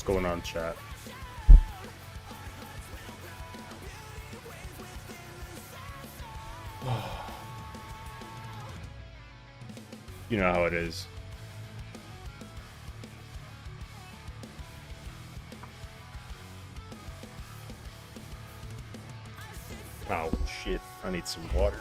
going on, chat? You know how it is. Oh shit, I need some water.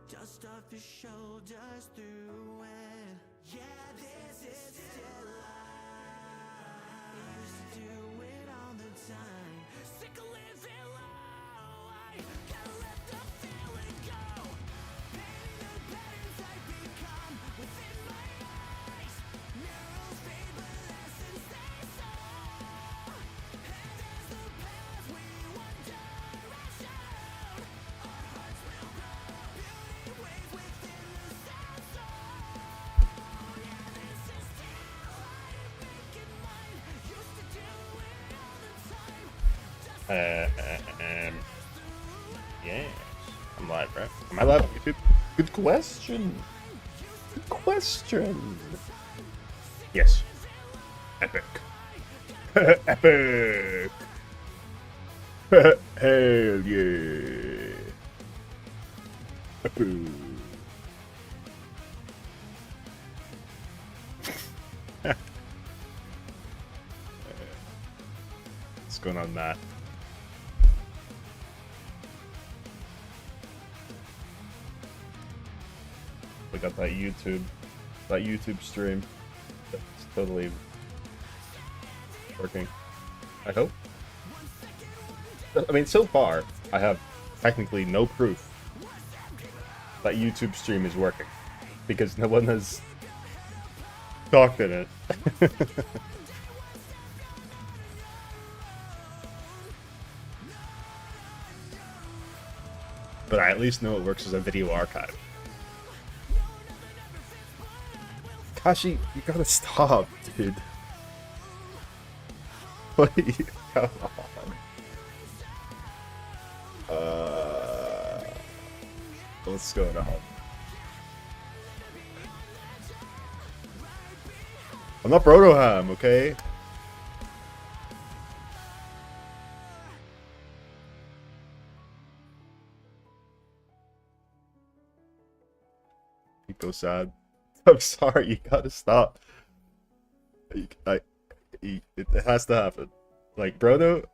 Dust off your shoulders through it. Yeah, this is still life. Used to do it all the time. Sick of living low. I gotta let the feeling go. Painting the patterns I become within my eyes. Mirrors fade, but lessons they saw. And as the path we wander rush out, our hearts will grow. Yeah, I'm live, right? Am I live on YouTube? Good question. Good question. Yes. Epic. Epic. Hell yeah. Epic. What's going on, Matt? We got that YouTube stream. That's totally working. I hope. I mean, so far, I have technically no proof that YouTube stream is working because no one has talked in it. But I at least know it works as a video archive. Kashi, you gotta stop, dude. Please, come on. What's going on? I'm not Brotoham, okay? Go sad. I'm sorry, you gotta stop. It has to happen. Like, Brodo,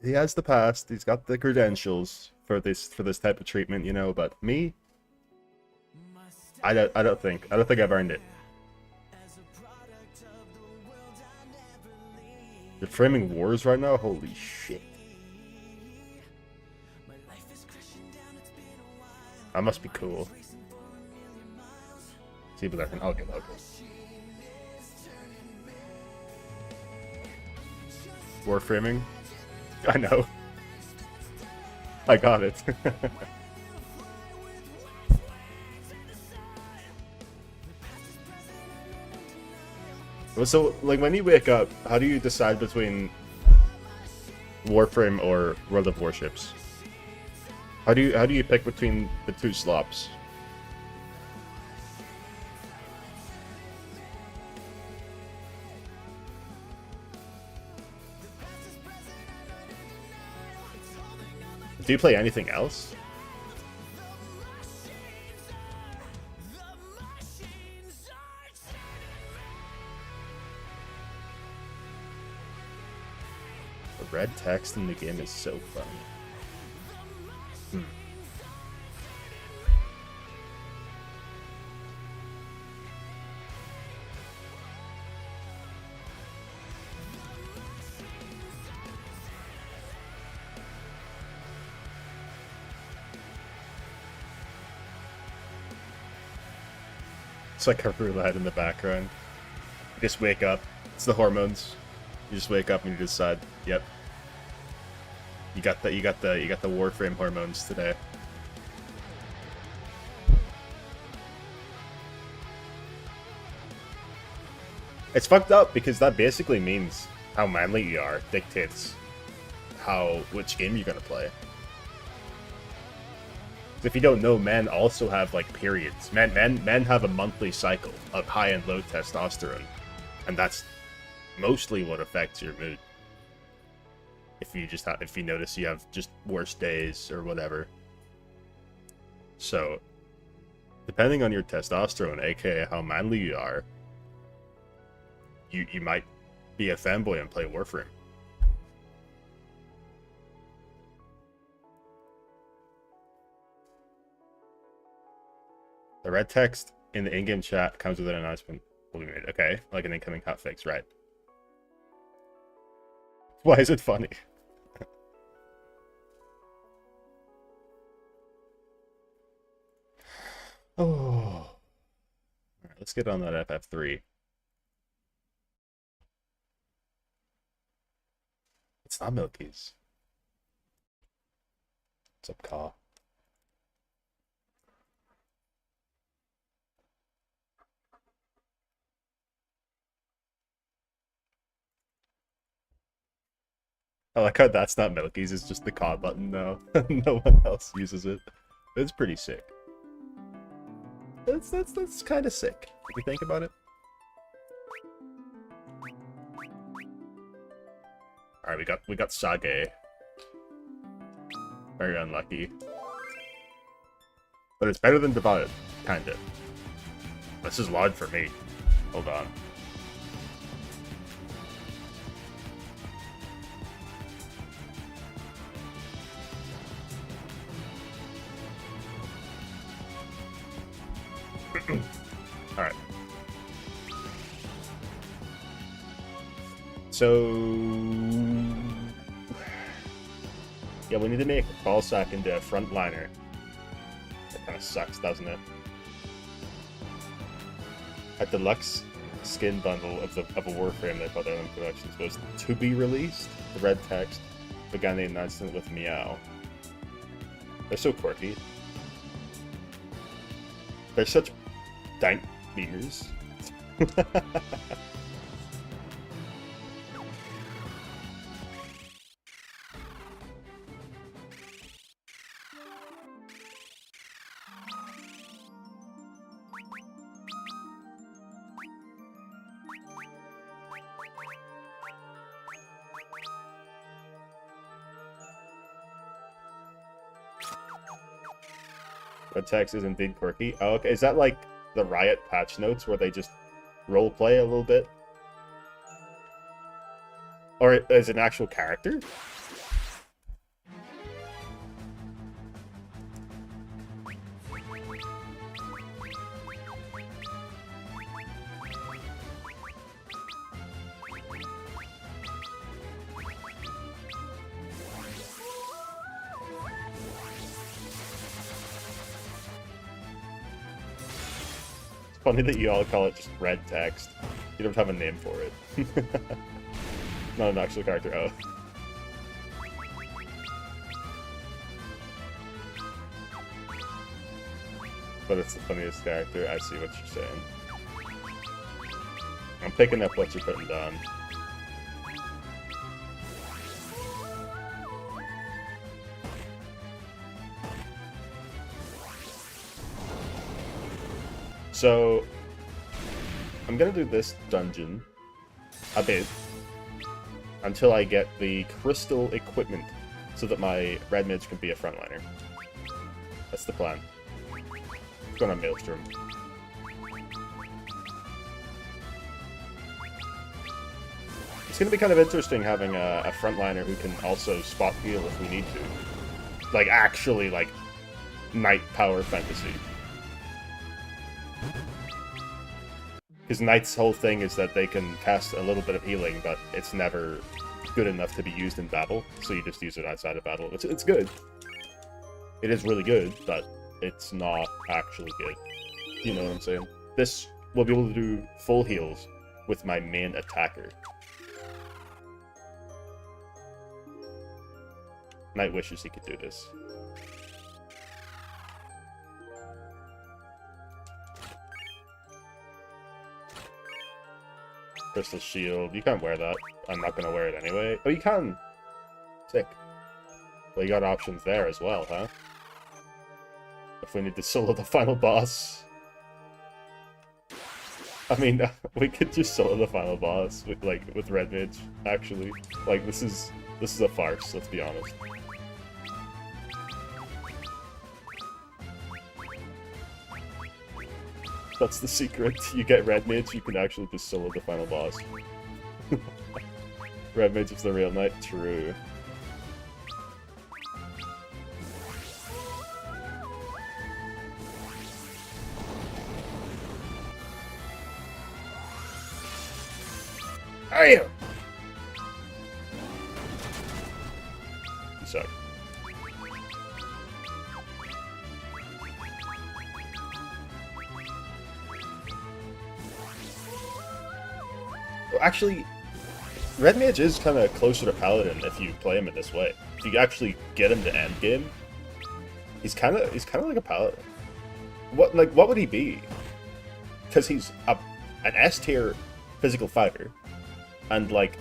he has the past, he's got the credentials for this type of treatment, you know, but me, I don't think I've earned it. The framing wars right now, holy shit. That must be cool. See, but I can. Okay. Warframing? I know. I got it. So, like, when you wake up, how do you decide between Warframe or World of Warships? How do you pick between the two slops? Do you play anything else? The red text in the game is so funny. It's like a roulette in the background. You just wake up. It's the hormones. You just wake up and you decide, yep. You got the Warframe hormones today. It's fucked up because that basically means how manly you are dictates which game you're gonna play. If you don't know, men also have like periods. Men have a monthly cycle of high and low testosterone, and that's mostly what affects your mood. If you notice you have just worse days or whatever. So, depending on your testosterone, aka how manly you are, you might be a fanboy and play Warframe. The red text in the in-game chat comes with an announcement will be made. Okay, like an incoming hotfix, right? Why is it funny? Oh. Alright, let's get on that FF3. It's not Milky's. What's up, Ka? I like how that's not Milky's, it's just the Ka button now. No one else uses it. It's pretty sick. That's kind of sick if you think about it. All right, we got Sage. Very unlucky, but it's better than Divided, kind of. This is loud for me. Hold on. Alright. So... yeah, we need to make Ballsack into a frontliner. That kind of sucks, doesn't it? A deluxe skin bundle of a Warframe they put out in production was to be released. The red text began the announcement with meow. They're so quirky. They're such dank beamers. Red text is indeed quirky. Oh, okay. Is that like the Riot patch notes where they just roleplay a little bit? Or is it an actual character? Funny that you all call it just red text. You don't have a name for it. Not an actual character. Oh. But it's the funniest character. I see what you're saying. I'm picking up what you're putting down. So, I'm gonna do this dungeon a bit until I get the crystal equipment so that my red mage can be a frontliner. That's the plan. Going on Maelstrom. It's gonna be kind of interesting having a frontliner who can also spot heal if we need to. Like, actually, like, knight power fantasy. Because Knight's whole thing is that they can cast a little bit of healing, but it's never good enough to be used in battle, so you just use it outside of battle. It's good. It is really good, but it's not actually good. You know what I'm saying? This will be able to do full heals with my main attacker. Knight wishes he could do this. Crystal Shield. You can't wear that. I'm not gonna wear it anyway. Oh, you can! Sick. Well, you got options there as well, huh? If we need to solo the final boss. I mean, we could just solo the final boss with, like, with Red Mage, actually. Like, this is a farce, let's be honest. That's the secret. You get Red Mage, you can actually just solo the final boss. Red Mage is the real knight, true. Are you? You suck. Well, actually, Red Mage is kind of closer to Paladin if you play him in this way. If you actually get him to end game, he's kind of like a Paladin. What would he be? Because he's an S tier physical fighter. And, like,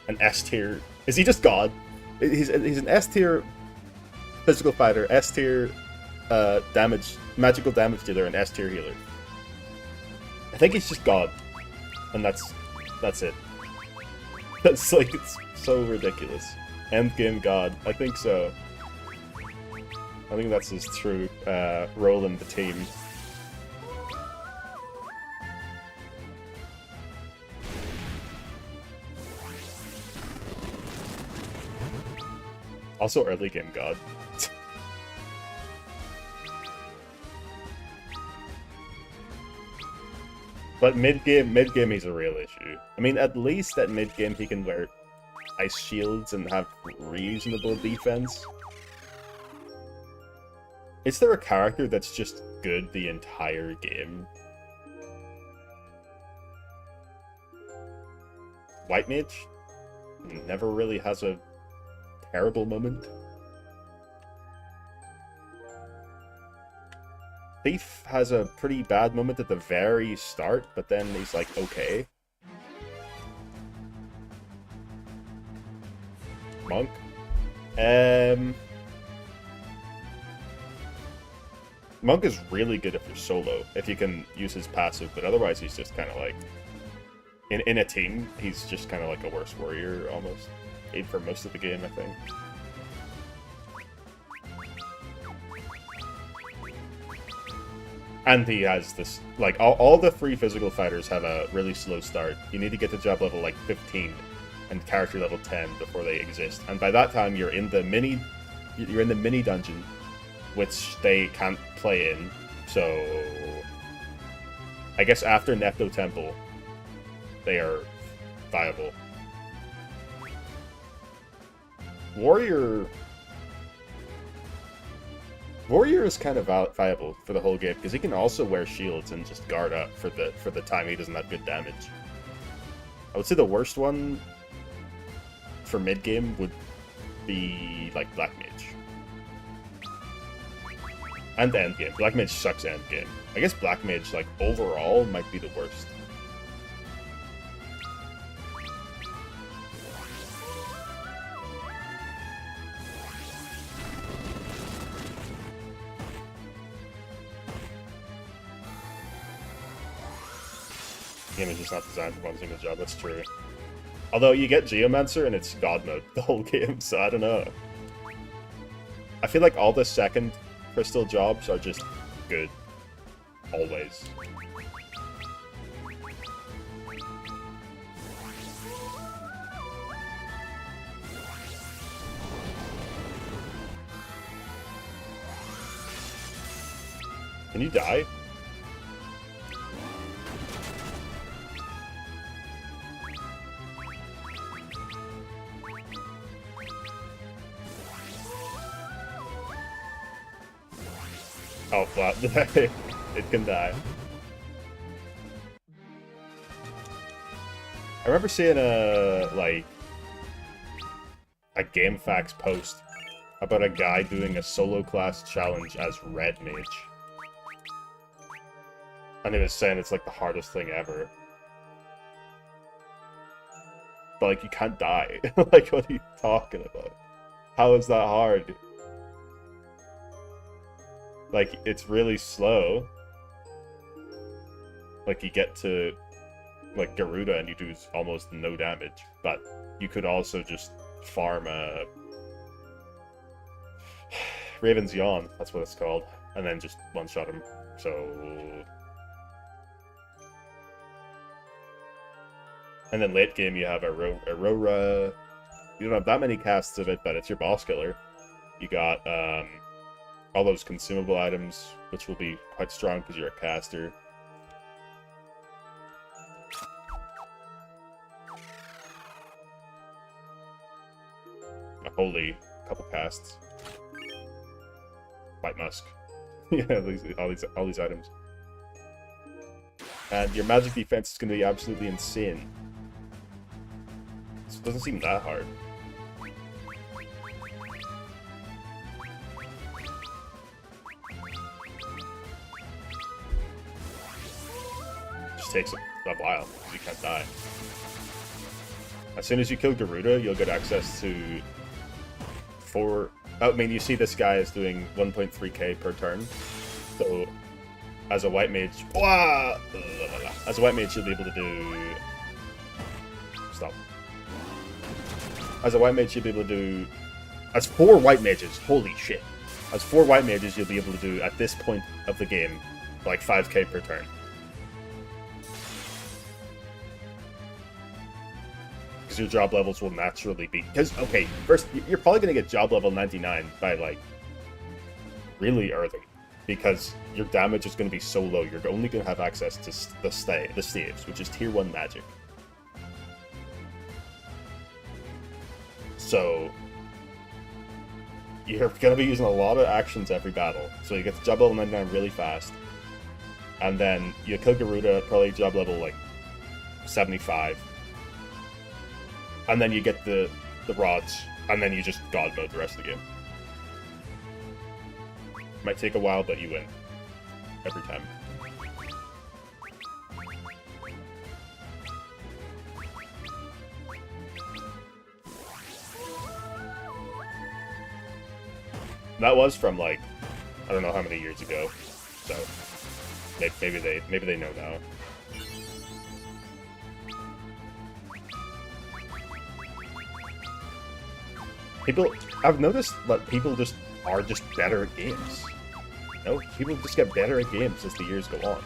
an S tier... Is he just God? He's an S tier physical fighter, S tier damage, magical damage dealer, and S tier healer. I think he's just God. And that's it. That's, like, it's so ridiculous. Endgame God. I think so. I think that's his true role in the team. Also early game God. But mid game he's a real issue. I mean, at least at mid game he can wear ice shields and have reasonable defense. Is there a character that's just good the entire game? White Mage never really has a terrible moment. Thief has a pretty bad moment at the very start, but then he's like, okay. Monk. Monk is really good if you're solo, if you can use his passive, but otherwise he's just kind of like... In a team, he's just kind of like a worse warrior, almost. For most of the game, I think. And he has this, like, all the three physical fighters have a really slow start. You need to get to job level, like, 15 and character level 10 before they exist. And by that time, you're in the mini dungeon, which they can't play in. So, I guess after Nepto Temple, they are viable. Warrior is kind of viable for the whole game because he can also wear shields and just guard up for the time he doesn't have good damage. I would say the worst one for mid game would be like Black Mage and end game. Black Mage sucks end game. I guess Black Mage like overall might be the worst. Game is just not designed for one single job, that's true. Although you get Geomancer and it's God mode the whole game, so I don't know. I feel like all the second crystal jobs are just good. Always. Can you die? Oh, flat. It can die. I remember seeing a GameFAQs post about a guy doing a solo class challenge as Red Mage. And he was saying it's like the hardest thing ever. But like, you can't die. Like, what are you talking about? How is that hard? Like, it's really slow. Like, you get to, like, Garuda and you do almost no damage. But you could also just farm a Raven's Yawn, that's what it's called. And then just one-shot him. So... And then late game you have Aurora. You don't have that many casts of it, but it's your boss killer. You got all those consumable items, which will be quite strong because you're a caster. A holy couple casts. White Musk. Yeah, all these items. And your magic defense is going to be absolutely insane. It doesn't seem that hard. Just takes a while because you can't die. As soon as you kill Garuda, you'll get access to 4. I mean, you see this guy is doing 1.3k per turn. So, as a white mage, as a white mage, you'll be able to do. Stop. As a white mage, you'll be able to do... As 4 white mages, holy shit. As 4 white mages, you'll be able to do, at this point of the game, like 5k per turn. Because your job levels will naturally be... Because, okay, first, you're probably going to get job level 99 by, like, really early. Because your damage is going to be so low, you're only going to have access to the staves, which is tier 1 magic. So, you're going to be using a lot of actions every battle. So you get to job level 99 really fast. And then you kill Garuda at probably job level, like, 75. And then you get the rods. And then you just god mode the rest of the game. Might take a while, but you win. Every time. That was from, like, I don't know how many years ago. So maybe they know now. I've noticed that people are just better at games. You know, people just get better at games as the years go on.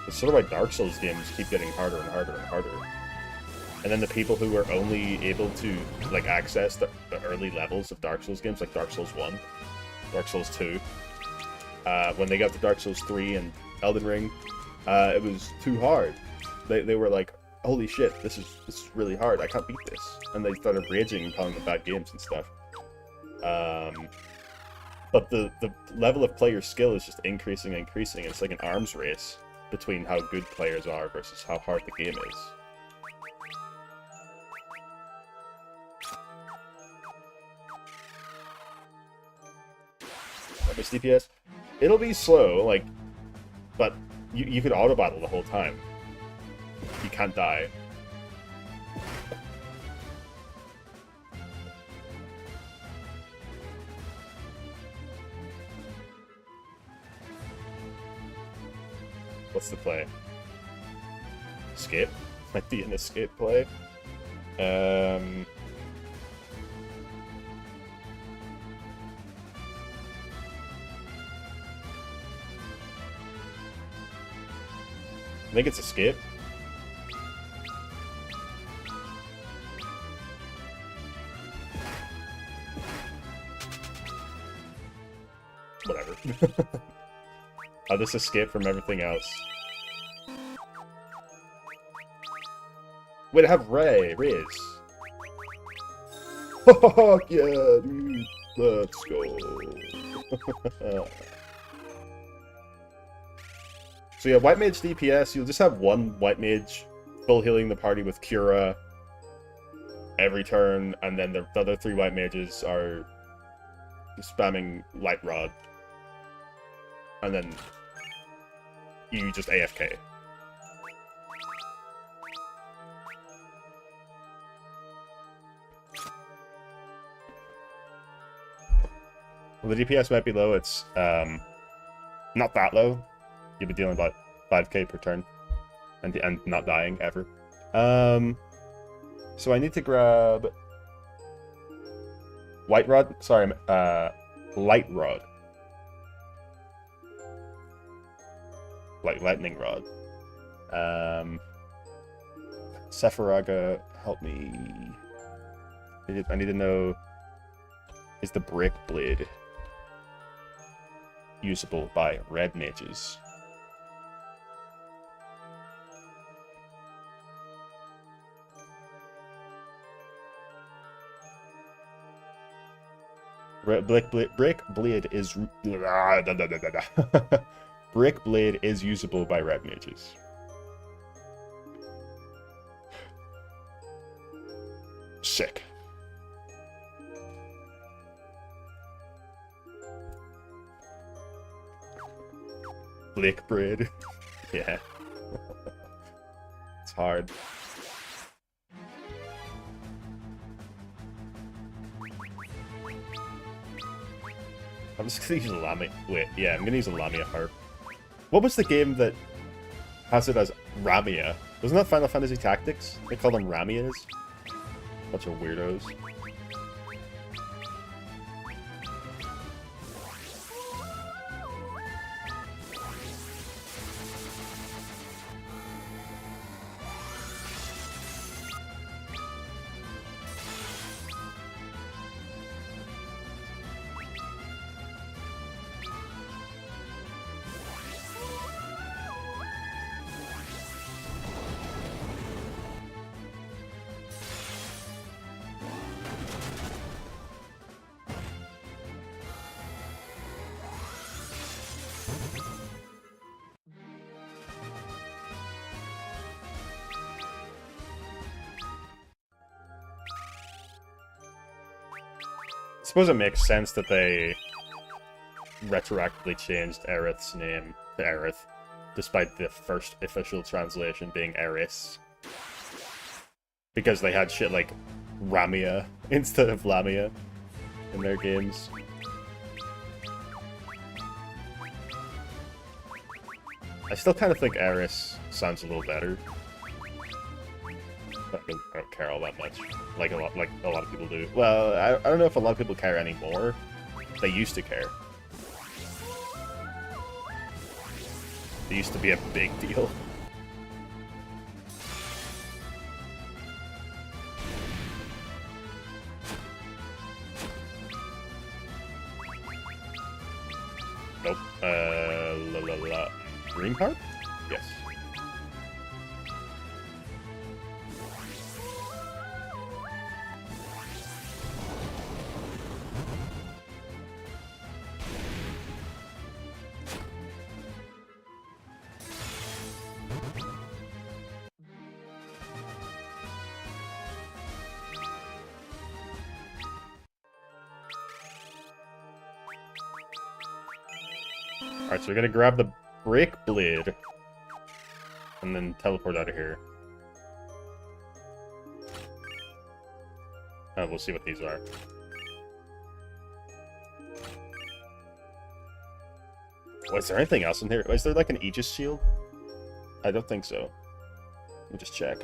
It's sort of like Dark Souls games keep getting harder and harder and harder. And then the people who were only able to, like, access the early levels of Dark Souls games, like Dark Souls 1, Dark Souls 2, when they got to Dark Souls 3 and Elden Ring, it was too hard. They were like, holy shit, this is really hard, I can't beat this. And they started raging and calling them bad games and stuff. But the level of player skill is just increasing and increasing. It's like an arms race between how good players are versus how hard the game is. DPS, it'll be slow, like, but you could auto battle the whole time. You can't die. What's the play? Escape? Might be an escape play. I think it's escape. Whatever. I'll just escape from everything else. Wait, I have Riz. Fuck yeah, dude. Let's go. So yeah, White Mage DPS, you'll just have one White Mage full healing the party with Cura every turn, and then the other 3 White Mages are spamming Light Rod, and then you just AFK. Well, the DPS might be low. It's not that low. You'll be dealing about 5k per turn, and not dying ever. So I need to grab White Rod. Sorry, Light Rod. Like Lightning Rod. Sephiraga, help me. I need to know, is the Brick Blade usable by red mages? Brick Blade is Brick Blade is usable by red mages. Sick. Blick Blade. Yeah. It's hard. I'm just gonna use a Lamia. Wait, yeah, I'm gonna use a Lamia Harp. What was the game that has it as Ramia? Wasn't that Final Fantasy Tactics? They call them Ramias? Bunch of weirdos. I suppose it makes sense that they retroactively changed Aerith's name to Aerith, despite the first official translation being Eris. Because they had shit like Ramia instead of Lamia in their games. I still kind of think Eris sounds a little better. I don't care all that much, like a lot of people do. Well, I don't know if a lot of people care anymore. They used to care. It used to be a big deal. Nope. Green Harp? Yes. Alright, so we're gonna grab the Brick Blade and then teleport out of here. We'll see what these are. Was there anything else in here? Is there like an Aegis shield? I don't think so. Let me just check.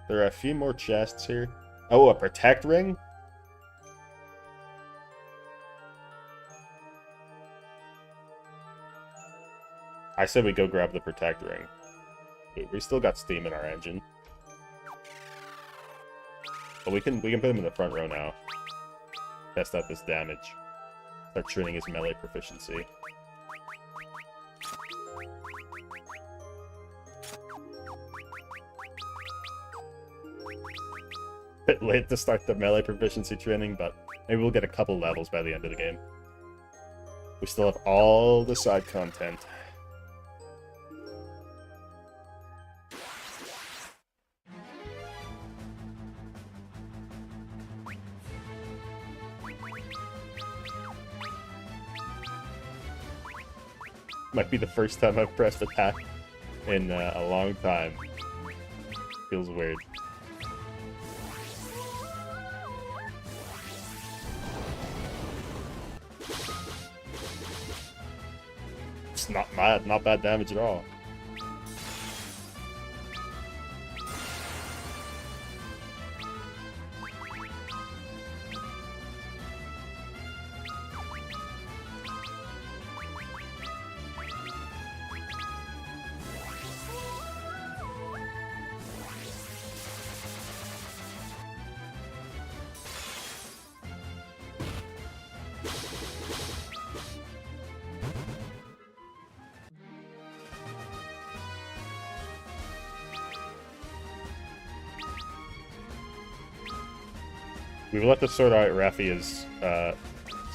There are a few more chests here. Oh, a Protect Ring? I said we go grab the Protect Ring. We still got steam in our engine. But we can put him in the front row now. Test out this damage. Start training his melee proficiency. Bit late to start the melee proficiency training, but maybe we'll get a couple levels by the end of the game. We still have all the side content. Might be the first time I've pressed attack in a long time. Feels weird. It's not bad damage at all. We will have to sort out Raphia's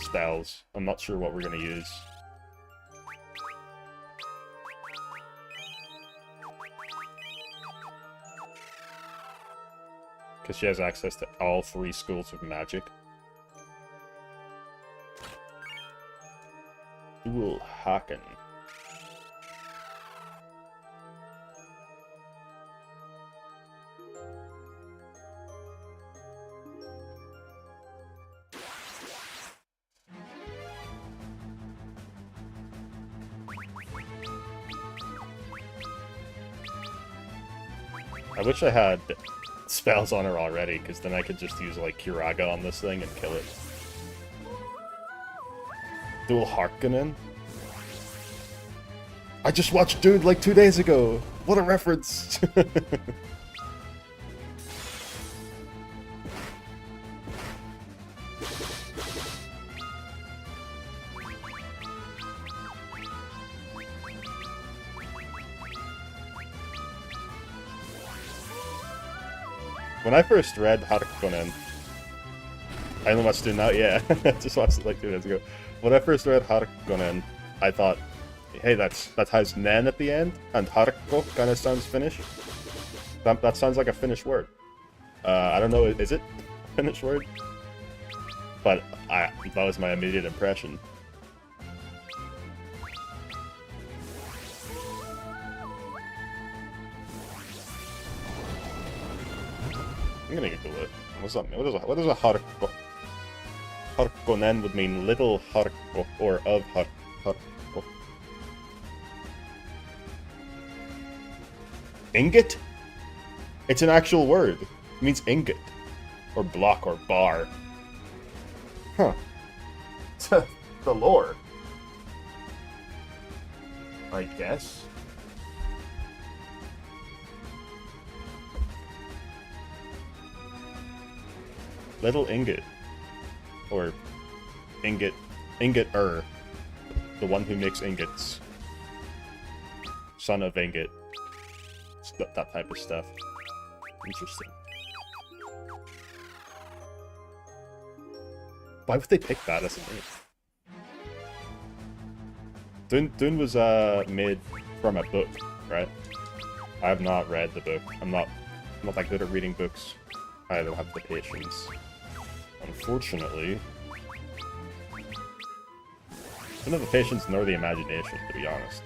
spells. I'm not sure what we're going to use. Because she has access to all 3 schools of magic. Dual Haken. I wish I had spells on her already, because then I could just use, like, Kiraga on this thing and kill it. Dual Harkonnen? I just watched Dude like 2 days ago! What a reference! When I first read Harkonnen, I only watched it now, yeah, I just watched it like 2 days ago. When I first read Harkonnen, I thought, hey, that has Nen at the end, and Harko kind of sounds Finnish. That sounds like a Finnish word. I don't know, is it a Finnish word? But that was my immediate impression. I'm gonna Google it. What's that mean? What is a Harko? Harkonnen would mean little Harko, or of Harko. Ingot? It's an actual word. It means ingot. Or block, or bar. Huh. The lore. I guess. Little ingot. Or ingot-er. The one who makes ingots. Son of ingot. That type of stuff. Interesting. Why would they pick that as a name? Dune was made from a book, right? I have not read the book. I'm not that good at reading books. I don't have the patience. Unfortunately. I don't have the patience nor the imagination, to be honest.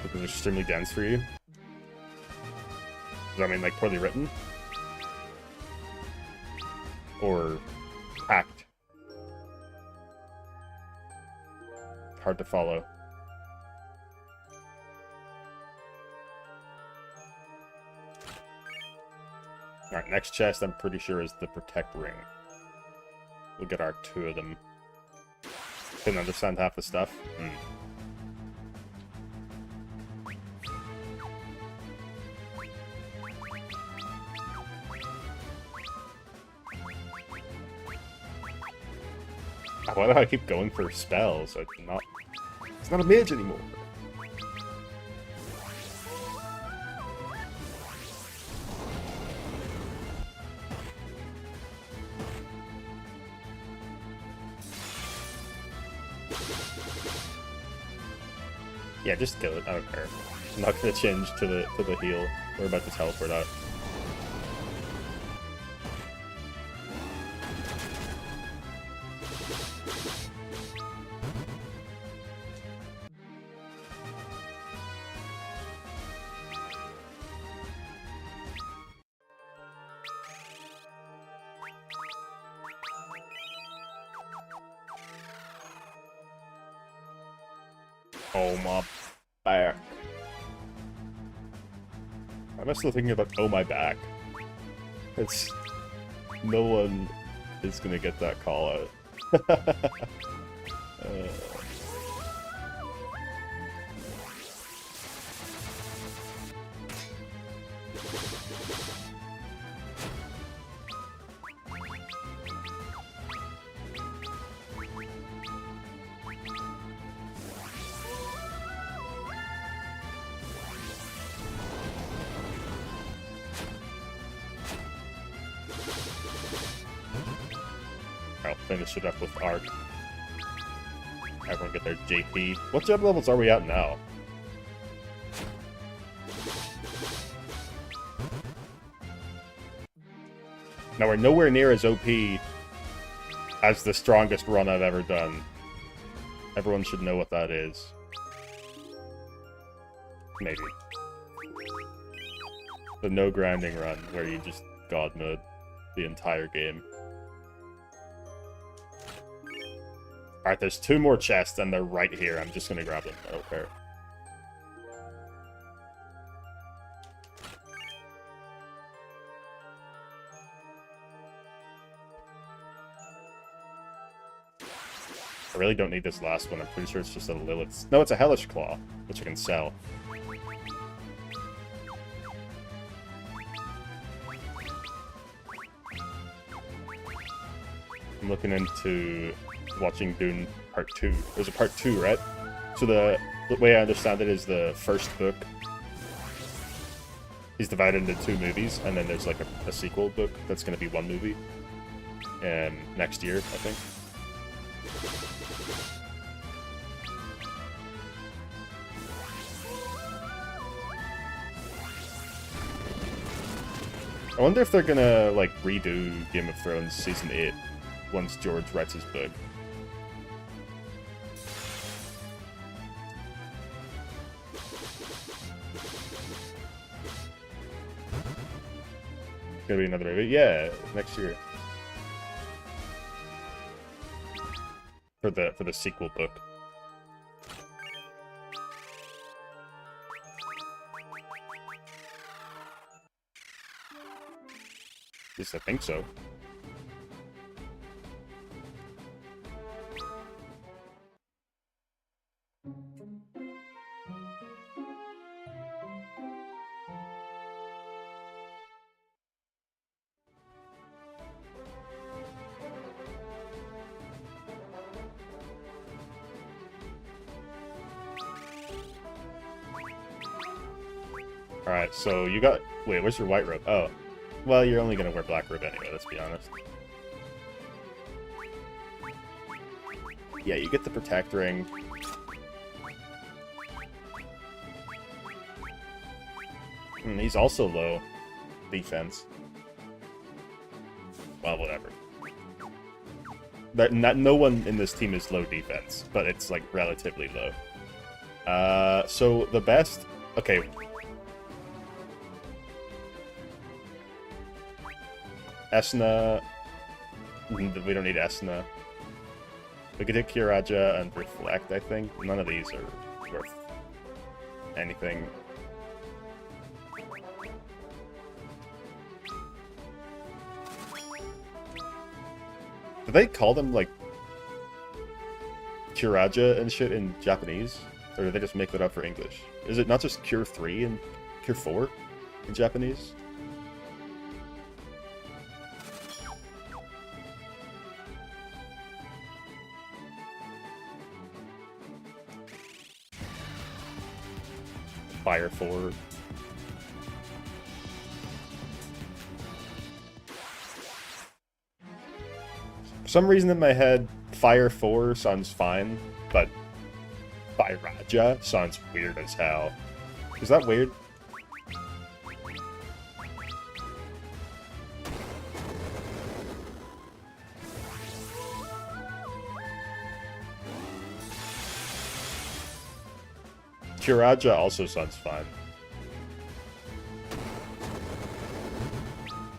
It was extremely dense for you. Does that mean, like, poorly written? Or packed? Hard to follow. Alright, next chest I'm pretty sure is the Protect Ring. We'll get our 2 of them. Couldn't understand half the stuff. Why do I keep going for spells? It's not a mage anymore. Yeah, just kill it. I don't care. I'm not gonna change to the heal. We're about to teleport out. Oh my back. I'm still thinking about oh my back. It's no one is gonna get that call out. I'll finish it up with Arc. Everyone get their JP. What job levels are we at now? Now we're nowhere near as OP as the strongest run I've ever done. Everyone should know what that is. Maybe. The no grinding run, where you just god mode the entire game. Alright, there's 2 more chests, and they're right here. I'm just gonna grab them. I don't care. I really don't need this last one. I'm pretty sure it's just a Lilith's... No, it's a Hellish Claw, which I can sell. I'm looking into watching Dune Part 2. There's a Part 2, right? So the way I understand it is the first book is divided into 2 movies, and then there's like a sequel book that's going to be 1 movie. Next year, I think. I wonder if they're gonna, like, redo Game of Thrones Season 8 once George writes his book. Gonna be another movie? Yeah, next year. For the sequel book. At least I think so. Alright, so you got... Wait, where's your white robe? Oh. Well, you're only gonna wear black robe anyway, let's be honest. Yeah, you get the Protect Ring. He's also low defense. Well, whatever. No one in this team is low defense, but it's, like, relatively low. So the best... Okay. Esna... We don't need Esna. We could take Kiraja and Reflect, I think. None of these are worth anything. Do they call them, like, Kiraja and shit in Japanese? Or do they just make that up for English? Is it not just Cure 3 and Cure 4 in Japanese? Fire 4. For some reason in my head, Fire 4 sounds fine, but Byraja sounds weird as hell. Is that weird? Kiraja also sounds fun.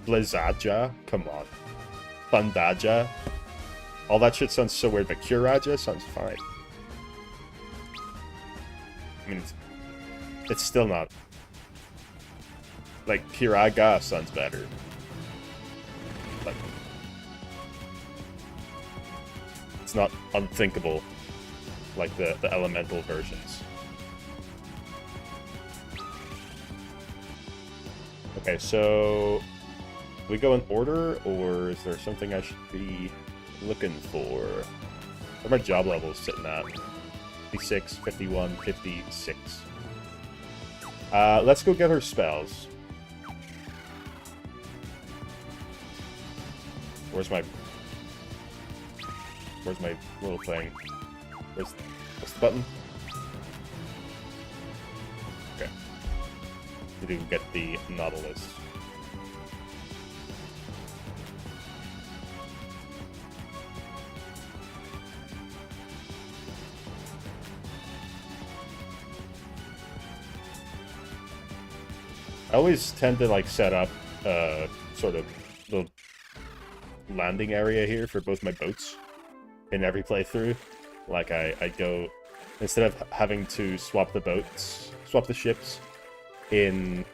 Blizzaja? Come on. Bundaja? All that shit sounds so weird, but Kiraja sounds fine. I mean, it's still not... Like, Kiraga sounds better. But... It's not unthinkable like the elemental versions. Okay, so... We go in order, or is there something I should be looking for? Where are my job levels sitting at? 56, 51, 56. Let's go get her spells. Where's my little thing? Where's the button? Okay. We do get the Nautilus. I always tend to like set up sort of the landing area here for both my boats in every playthrough. Like I go, instead of having to swap the ships in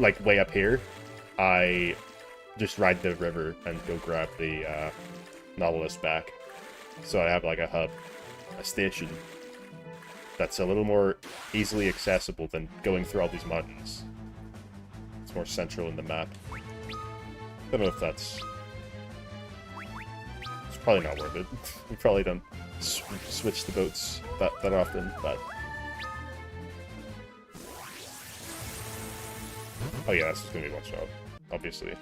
like way up here, I just ride the river and go grab the Nautilus back. So I have like a hub, a station that's a little more easily accessible than going through all these mountains. More central in the map. Don't know if that's... It's probably not worth it. We probably don't switch the boats that often, but... Oh yeah, this is gonna be one shot, obviously.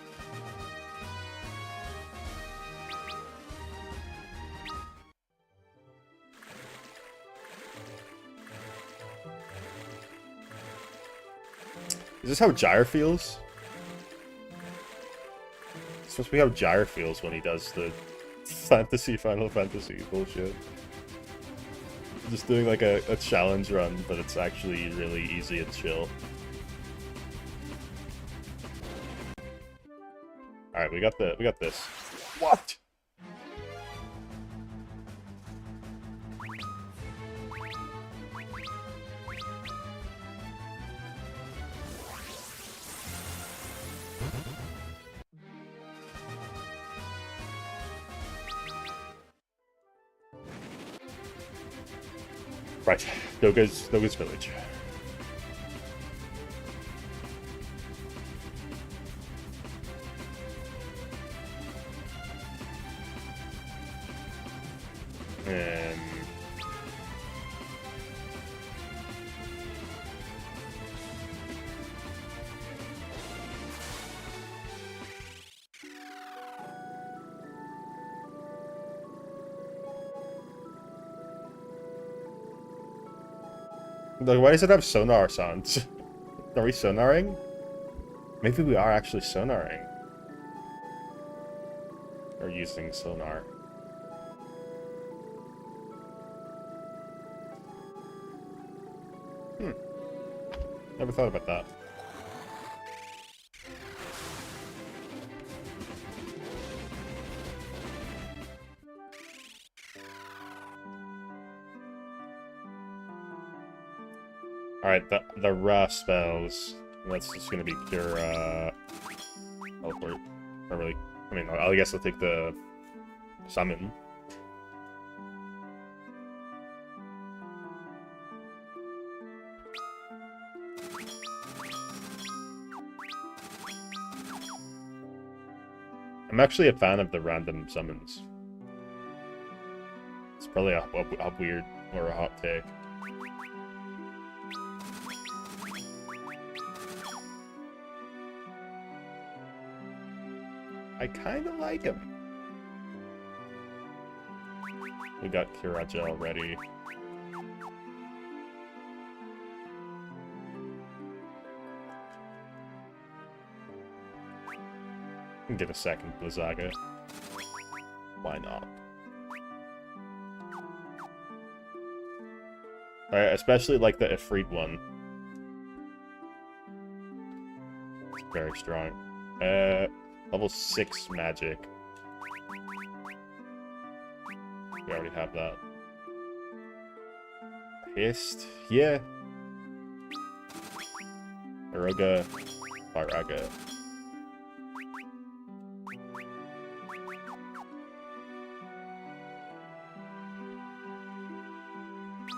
Is this how Gyre feels? It's supposed to be how Gyre feels when he does the Final Fantasy bullshit. Just doing like a challenge run, but it's actually really easy and chill. Alright, we got this. What? Right, Doga's village. Like, why does it have sonar sounds? Are we sonaring? Maybe we are actually sonaring. Or using sonar. Never thought about that. Alright, the Ra spells. That's just gonna be pure, teleport. Not really. I mean, I guess I'll take the summon. I'm actually a fan of the random summons. It's probably a weird or a hot take. I kind of like him. We got Kiraja already. can get a second Blizzaga. Why not? I especially like the Ifrit one. It's very strong. Level 6 magic. We already have that. Haste? Yeah. Aroga. Firaga.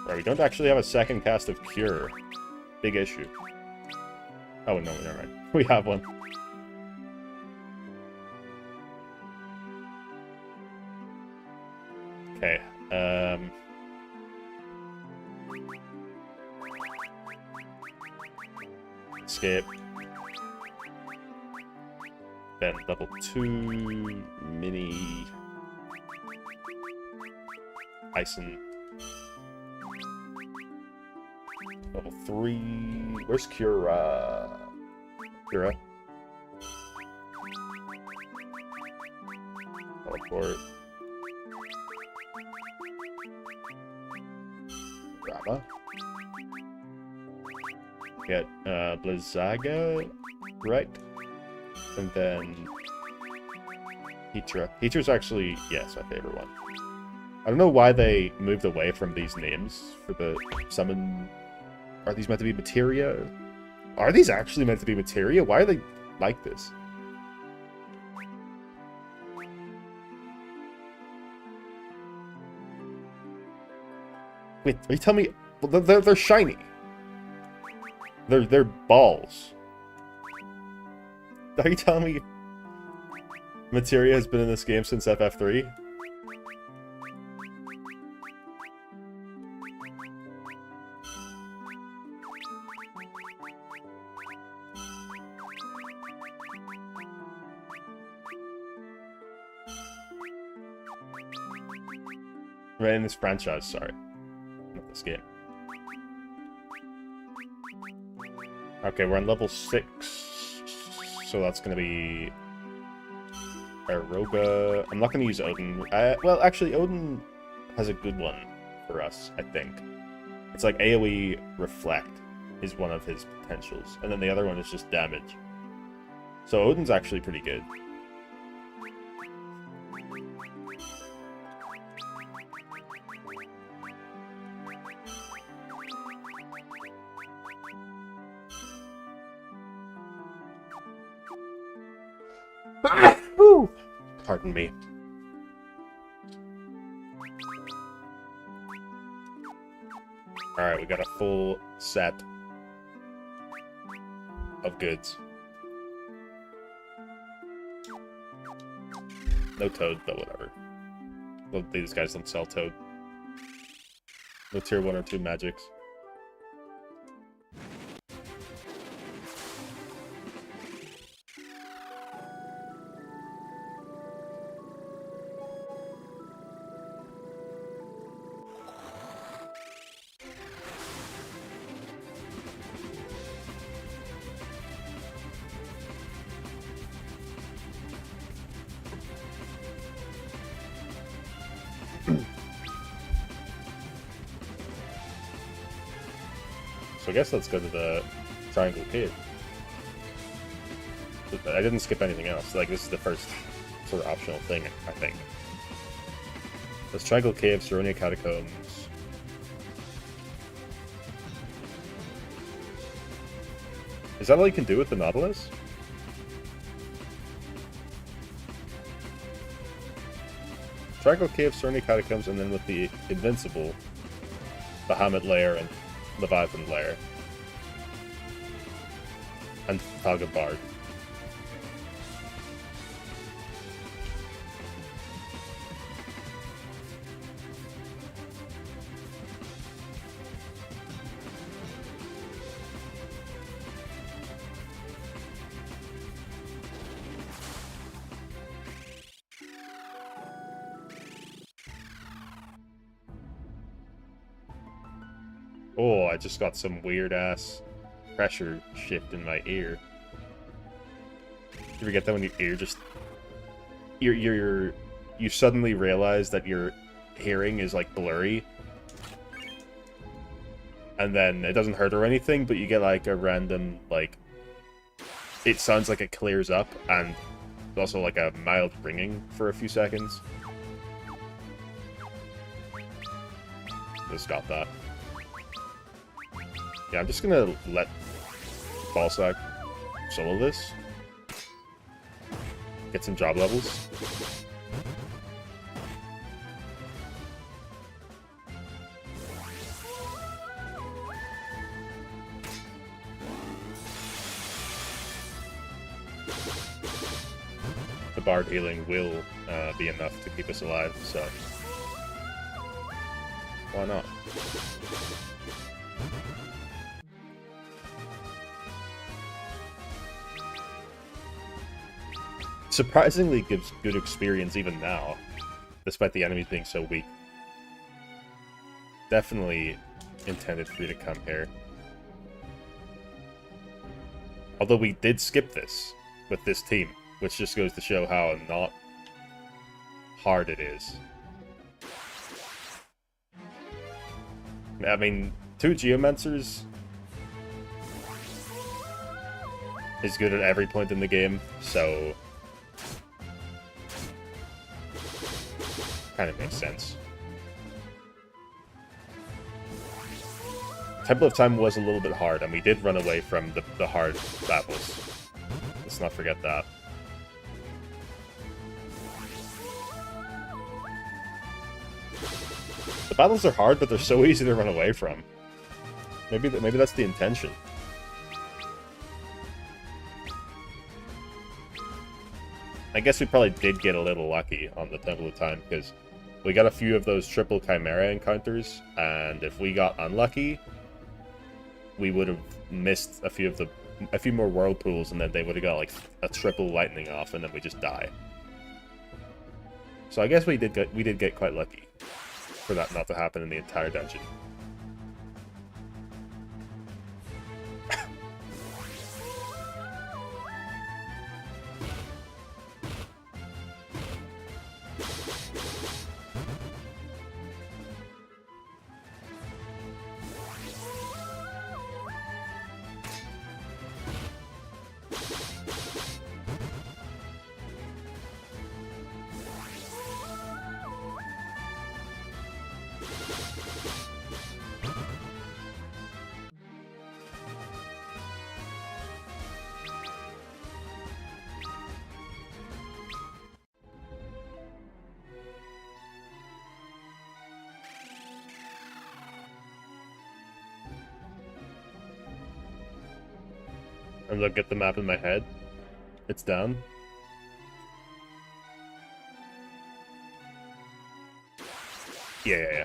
Right, we don't actually have a second cast of Cure. Big issue. Oh, no, never mind. We have one. Okay, escape. Then level 2 mini Ison. Level 3. Where's Cura? Cura. Teleport. Rama. Get Blizzaga, right? And then Heatra. Heatra's actually, yes, my favorite one. I don't know why they moved away from these names for the summon. Are these meant to be materia? Are these actually meant to be materia? Why are they like this? Wait, are you telling me? Well, they're shiny. They're balls. Are you telling me materia has been in this game since FF3? Right, in this franchise, sorry. Not this game. Okay, we're on level 6. So that's gonna be Aroga. I'm not gonna use Odin. Well, actually, Odin has a good one for us, I think. It's like AoE Reflect is one of his potentials. And then the other one is just damage. So Odin's actually pretty good. Woo! Pardon me. Alright, we got a full set of goods. No Toad, but whatever. Well, these guys don't sell Toad. No tier 1 or 2 magics. So I guess let's go to the Triangle Cave. I didn't skip anything else. Like, this is the first sort of optional thing, I think. There's Triangle Cave, Saronia Catacombs. Is that all you can do with the Nautilus? Triangle Cave, Saronia Catacombs, and then with the Invincible, Bahamut Lair and Leviathan Lair. And Talga Bard. Oh, I just got some weird-ass pressure shift in my ear. you get that when you're just you suddenly realize that your hearing is like blurry, and then it doesn't hurt or anything, but you get like a random like it sounds like it clears up, and also like a mild ringing for a few seconds. Just got that. Yeah, I'm just gonna let Ballsack solo this. Get some job levels. The Bard healing will be enough to keep us alive, so why not? Surprisingly gives good experience even now, despite the enemies being so weak. Definitely intended for you to come here. Although we did skip this with this team, which just goes to show how not hard it is. I mean, 2 Geomancers is good at every point in the game, so kind of makes sense. Temple of Time was a little bit hard, and we did run away from the hard battles. Let's not forget that. The battles are hard, but they're so easy to run away from. Maybe that's the intention. I guess we probably did get a little lucky on the Temple of Time, because we got a few of those triple Chimera encounters, and if we got unlucky, we would have missed a few more whirlpools, and then they would have got like a triple lightning off, and then we just die. So I guess we did get quite lucky for that not to happen in the entire dungeon. And look at the map in my head. It's down. Yeah,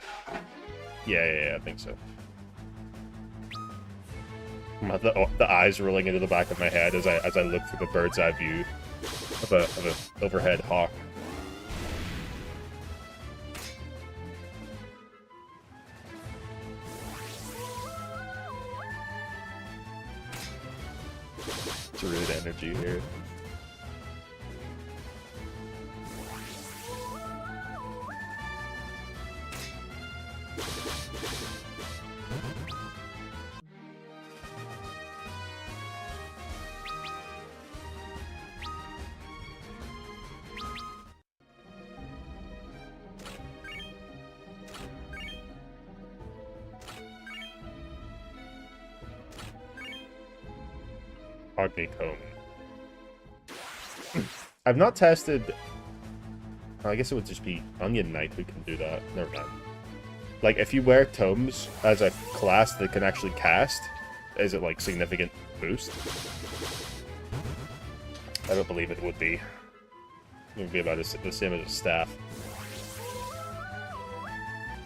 I think so. The eyes rolling into the back of my head as I look through the bird's eye view of a overhead hawk. Druid energy here. Honeycomb. I've not tested. I guess it would just be Onion Knight who can do that. Never mind. Like, if you wear tomes as a class that can actually cast, is it like significant boost? I don't believe it would be. It would be about the same as a staff.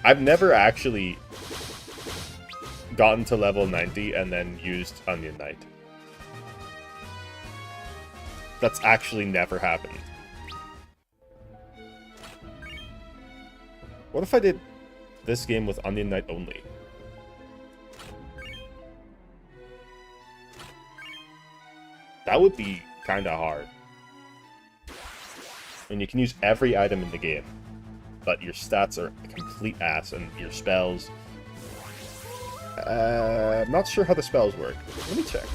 I've never actually gotten to level 90 and then used Onion Knight. That's actually never happened. What if I did this game with Onion Knight only? That would be kinda hard. and you can use every item in the game, but your stats are a complete ass, and your spells... I'm not sure how the spells work. Let me check.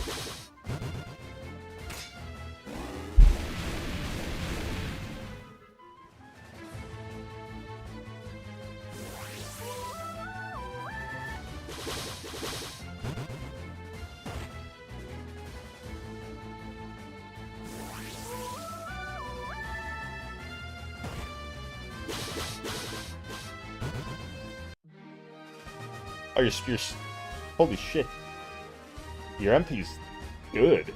Oh, you're holy shit. Your MP's good.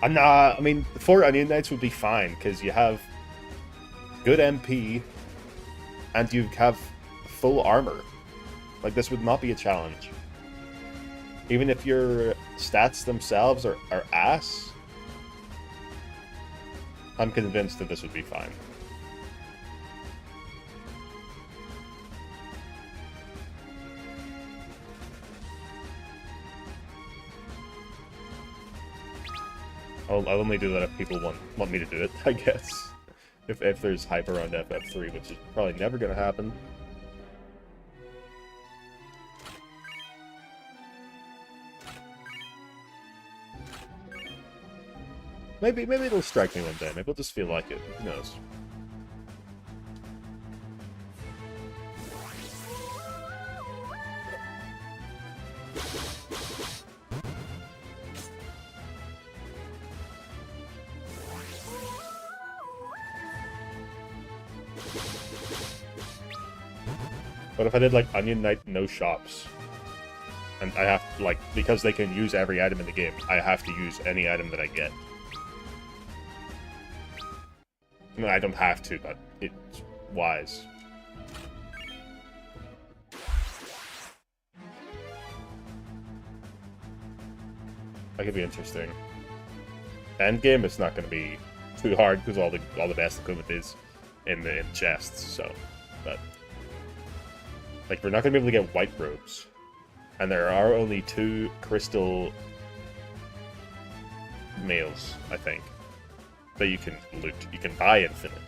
I mean, 4 Onion Knights would be fine, because you have good MP, and you have full armor. Like, this would not be a challenge. Even if your stats themselves are ass, I'm convinced that this would be fine. I'll only do that if people want me to do it, I guess. If there's hype around FF3, which is probably never gonna happen. Maybe it'll strike me one day. Maybe I'll just feel like it. Who knows? What if I did, like, Onion Knight no shops? And I have, like, because they can use every item in the game, I have to use any item that I get. No, I don't have to, but it's wise. That could be interesting. Endgame, it's not going to be too hard because all the best equipment is in the chests. So, but like, we're not going to be able to get white robes, and there are only 2 crystal males, I think, that you can loot. You can buy infinite.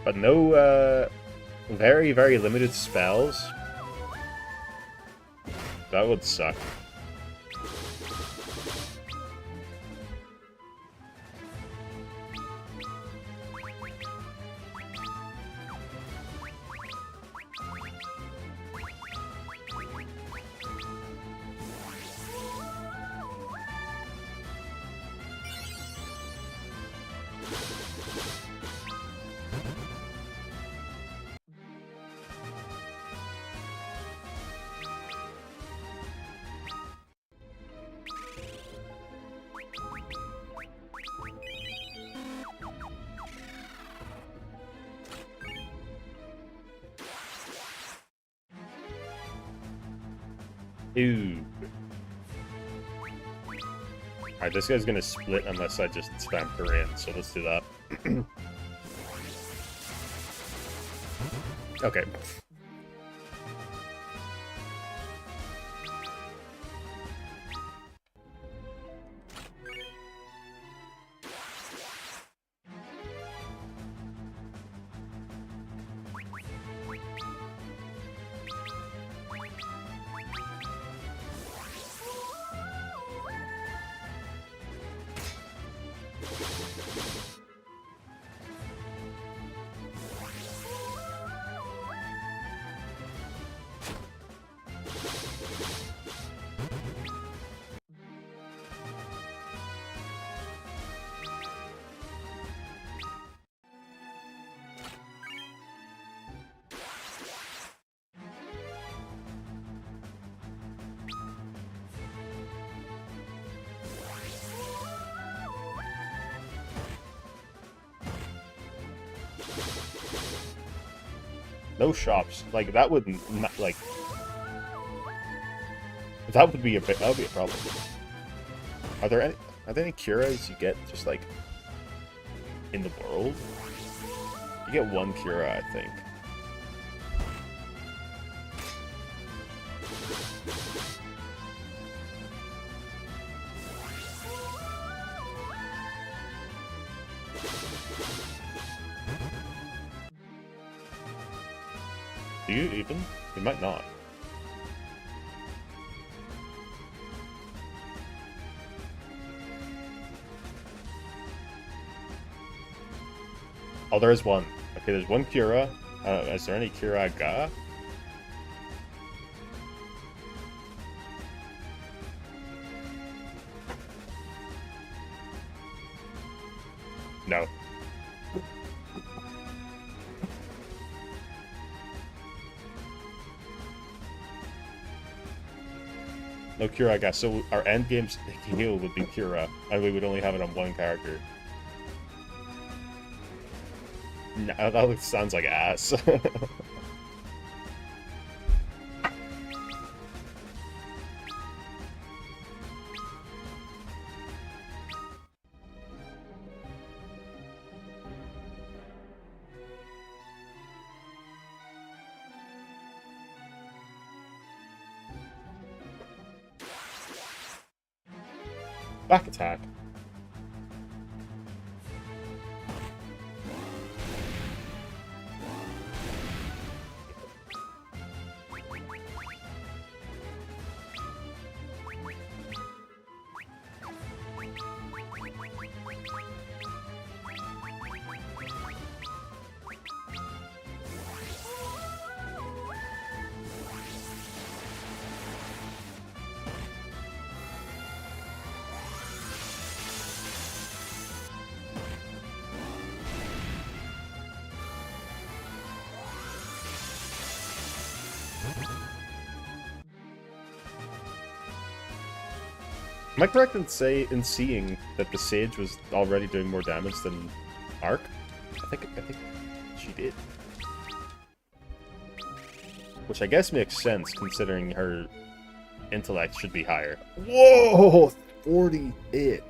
But no, very, very limited spells. That would suck. Ooh. Alright, this guy's gonna split unless I just spam her in, so let's do that. Okay. No shops. Like, that would not, like... That would be a bit. That would be a problem. Are there any Curas you get just like in the world? You get one Cura, I think. Do you even? You might not. Oh, there is one. Okay, there's one Cura. Is there any Cura Ga? No. No Cura Ga. So our end game's heal would be Cura, and we would only have it on one character. No, that sounds like ass. Back attack. Am I correct in seeing that the Sage was already doing more damage than Arc? I think she did. Which I guess makes sense considering her intellect should be higher. Whoa! 48.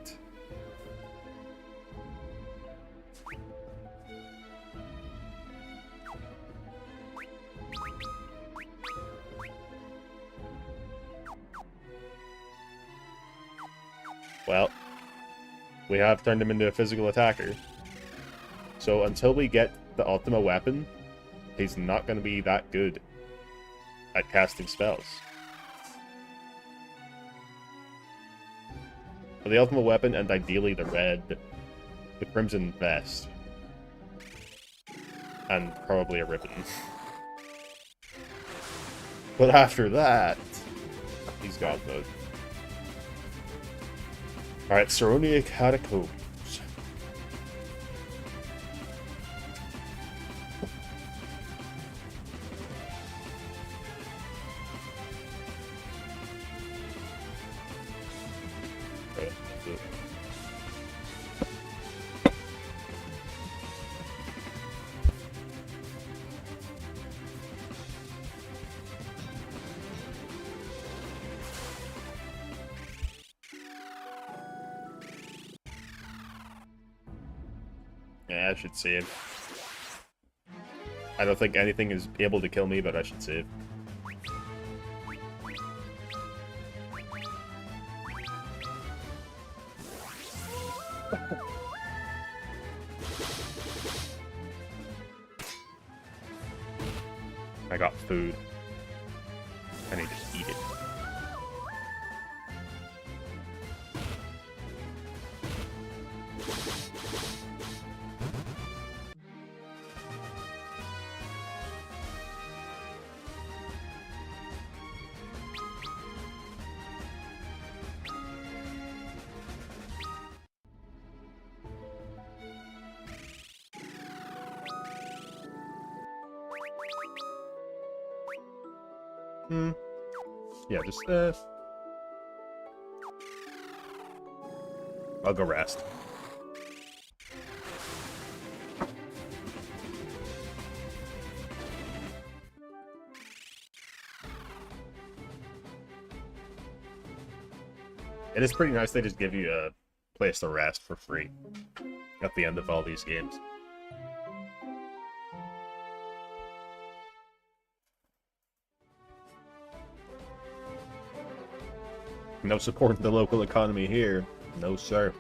Well, we have turned him into a physical attacker. So until we get the Ultima weapon, he's not going to be that good at casting spells. For the Ultima weapon, and ideally the Crimson Vest. And probably a ribbon. But after that, he's God mode. Alright, Saronia Catacombs. Yeah, I should save. I don't think anything is able to kill me, but I should save. I got food. I need to eat it. Yeah, just, I'll go rest. It is pretty nice they just give you a place to rest for free at the end of all these games. No support in the local economy here. No, sir.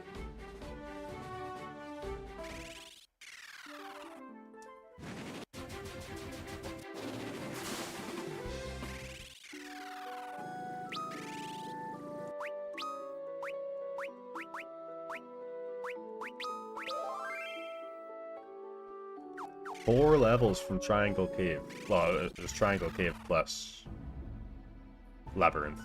Four levels from Triangle Cave. Well, it was Triangle Cave plus Labyrinth.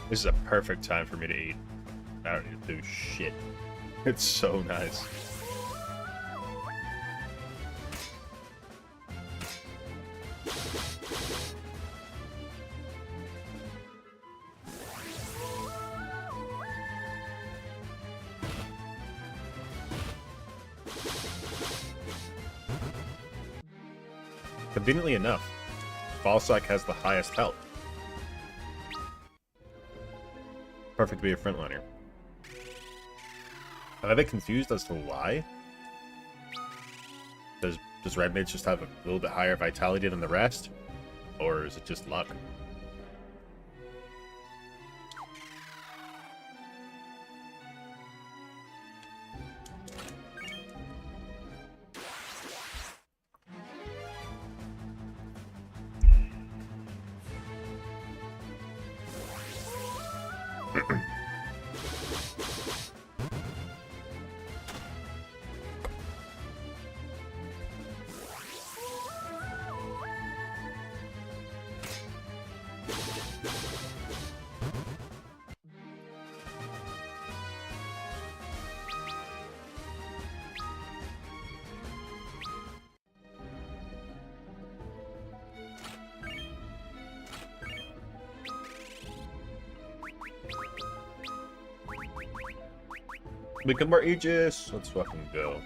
This is a perfect time for me to eat. I don't need to do shit. It's so nice. Conveniently enough, Ballsack has the highest health. Perfect to be a frontliner. I'm a bit confused as to why. Does Red Mage just have a little bit higher vitality than the rest? Or is it just luck? Become more Aegis! Let's fucking go.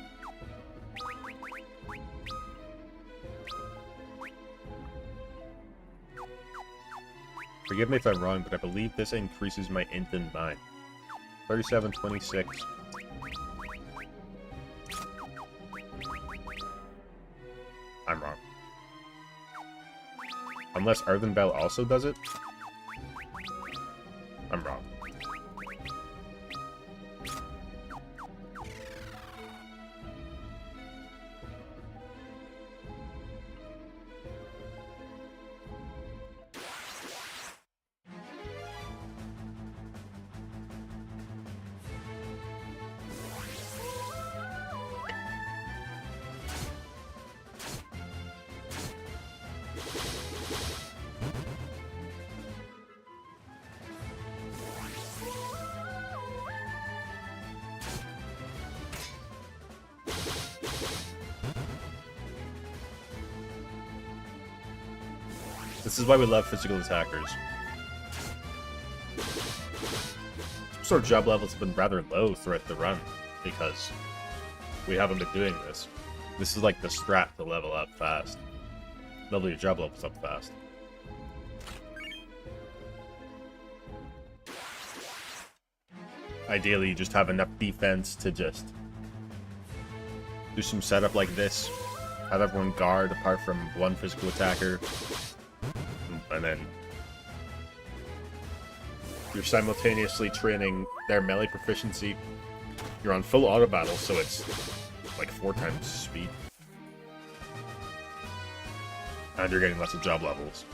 Forgive me if I'm wrong, but I believe this increases my int and mine. 37, 26. I'm wrong. Unless Earthen Bell also does it? I'm wrong. This is why we love physical attackers. Sort of job levels have been rather low throughout the run, because we haven't been doing this. This is like the strat to level up fast. Level your job levels up fast. Ideally, you just have enough defense to just do some setup like this. Have everyone guard apart from one physical attacker. And then you're simultaneously training their melee proficiency. You're on full auto battle, so it's like 4 times speed. And you're getting lots of job levels.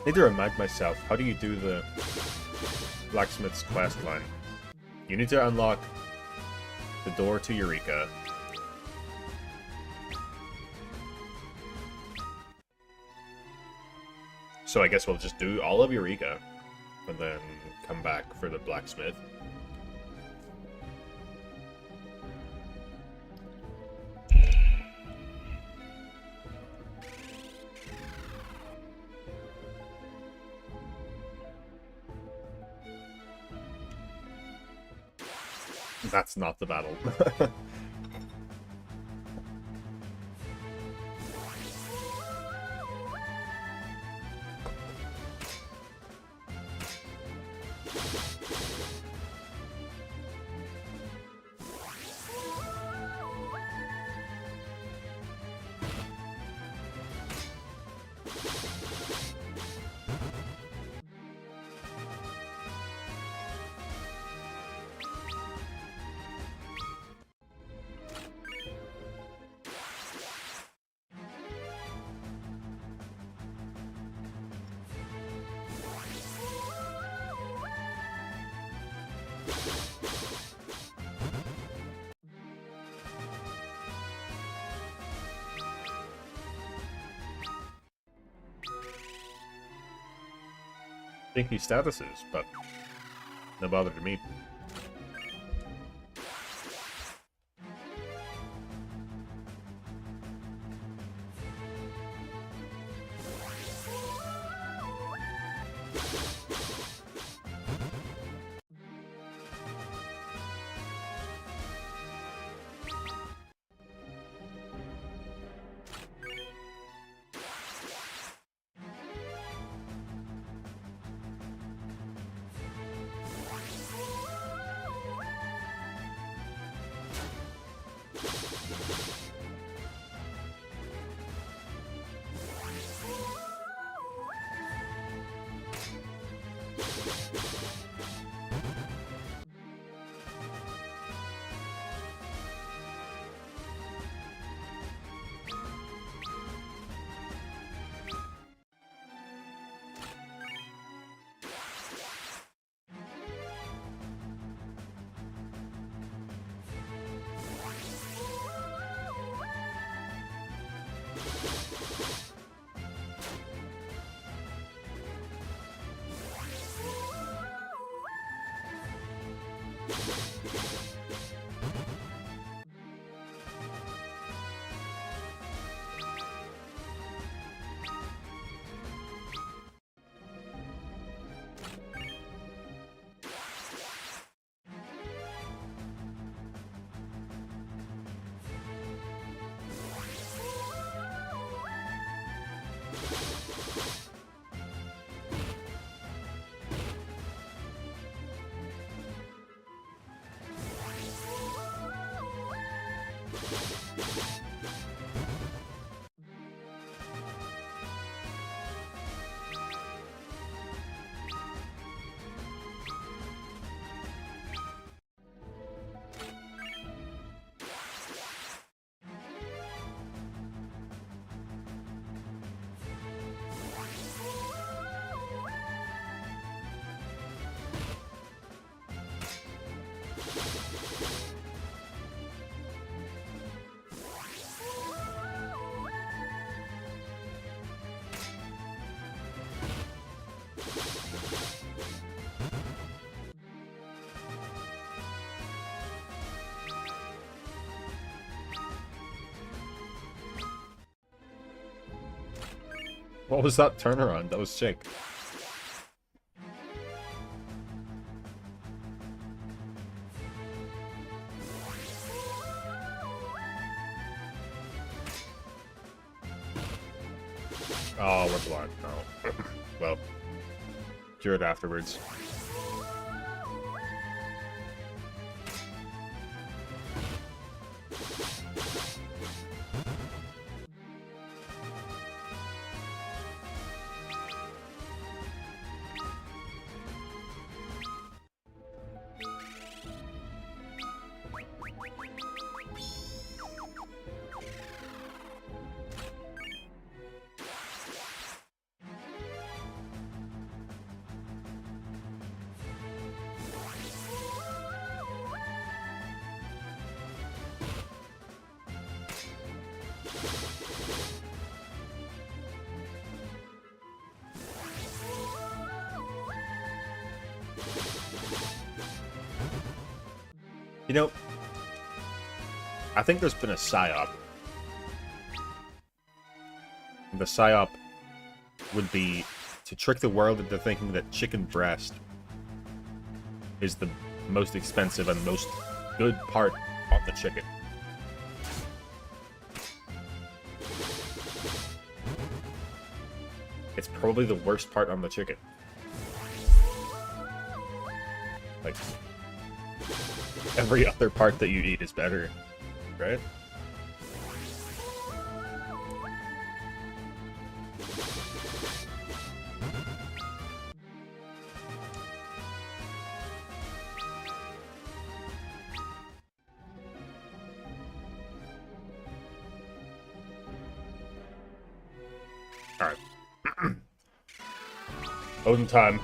Need to remind myself, how do you do the blacksmith's quest line? You need to unlock the door to Eureka. So I guess we'll just do all of Eureka and then come back for the blacksmith. That's not the battle. Thinky statuses, but no bother to me. What was that turnaround? That was sick. Oh, we're blind. No. Well, cure it afterwards. You know, I think there's been a psyop. The psyop would be to trick the world into thinking that chicken breast is the most expensive and most good part of the chicken. It's probably the worst part on the chicken. Like, every other part that you eat is better, right? Alright. Odin time.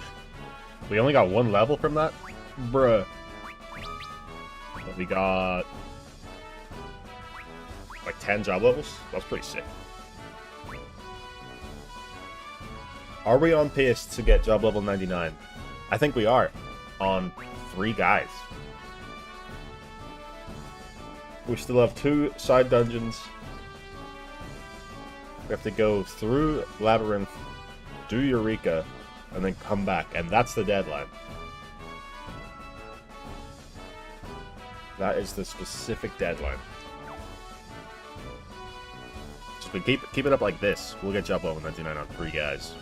We only got one level from that? Bruh. But we got like 10 job levels. That's pretty sick. Are we on pace to get job level 99? I think we are. On 3 guys. We still have 2 side dungeons. We have to go through Labyrinth, do Eureka, and then come back. And that's the deadline. That is the specific deadline. So if we keep it up like this, we'll get job level 99 on 3 guys.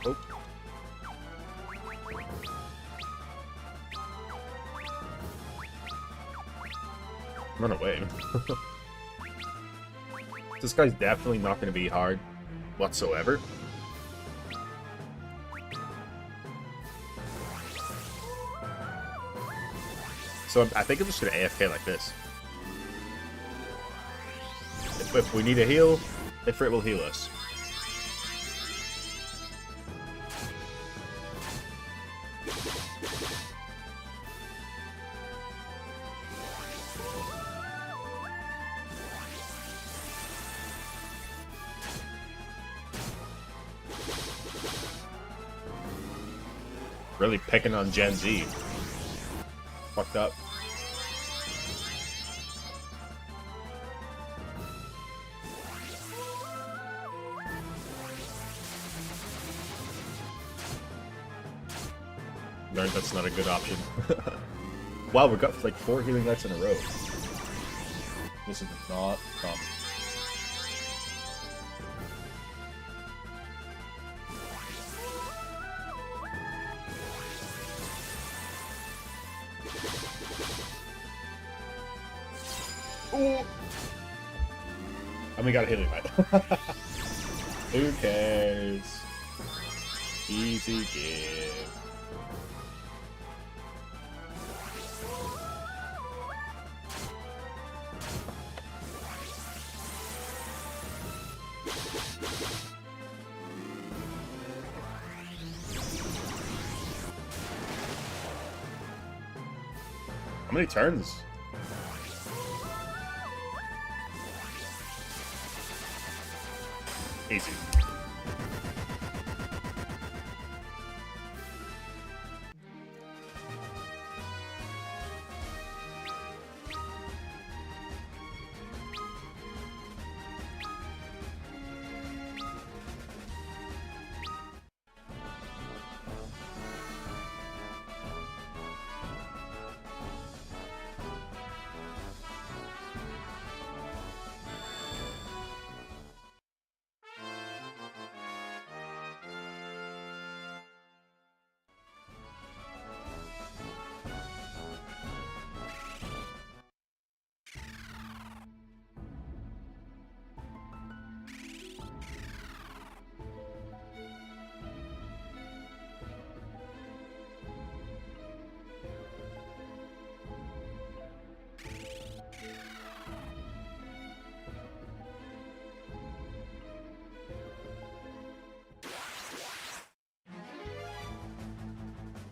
Oh. Run away. This guy's definitely not going to be hard whatsoever. So I think I'm just going to AFK like this. If we need a heal, Ifrit will heal us. Really picking on Gen Z. Fucked up. Learned that's not a good option. Wow, we got like 4 healing nights in a row. This is not common. Ooh. And we got a healing night. Who cares? Easy give. How many turns? Easy.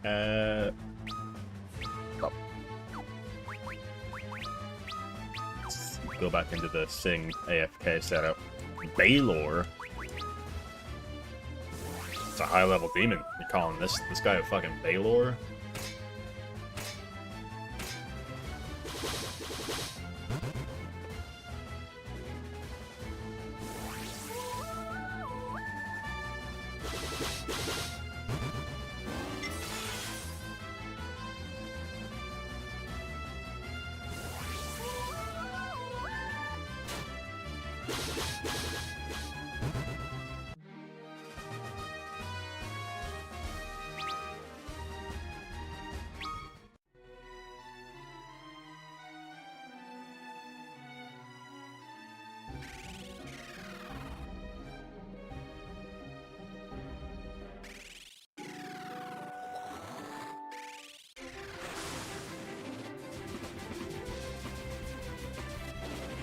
Oh. Let's go back into the Sing AFK setup. Baylor. It's a high-level demon. You're calling this guy a fucking Baylor?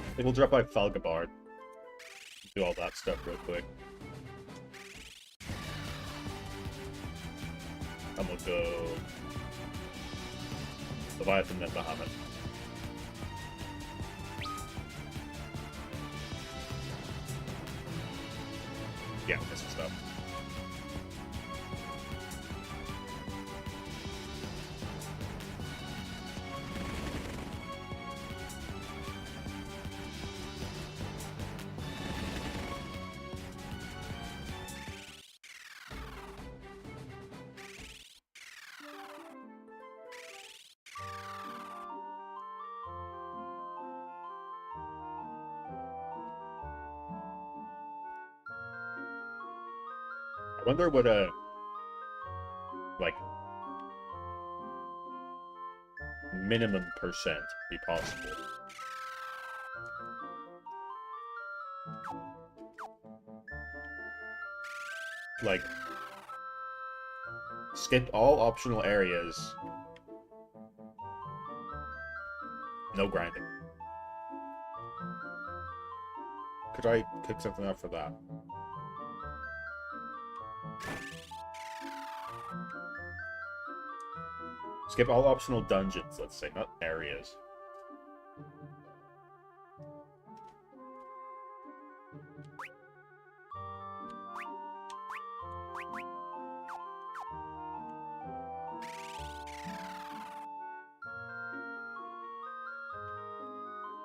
I think we'll drop by Falgabard. Do all that stuff real quick. And we'll go Leviathan and Bahamut. Yeah, this is stuff. I wonder what like minimum percent be possible. Like skip all optional areas. No grinding. Could I cook something up for that? Skip all optional dungeons, let's say, not areas.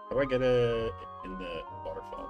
How do I get a in the waterfall?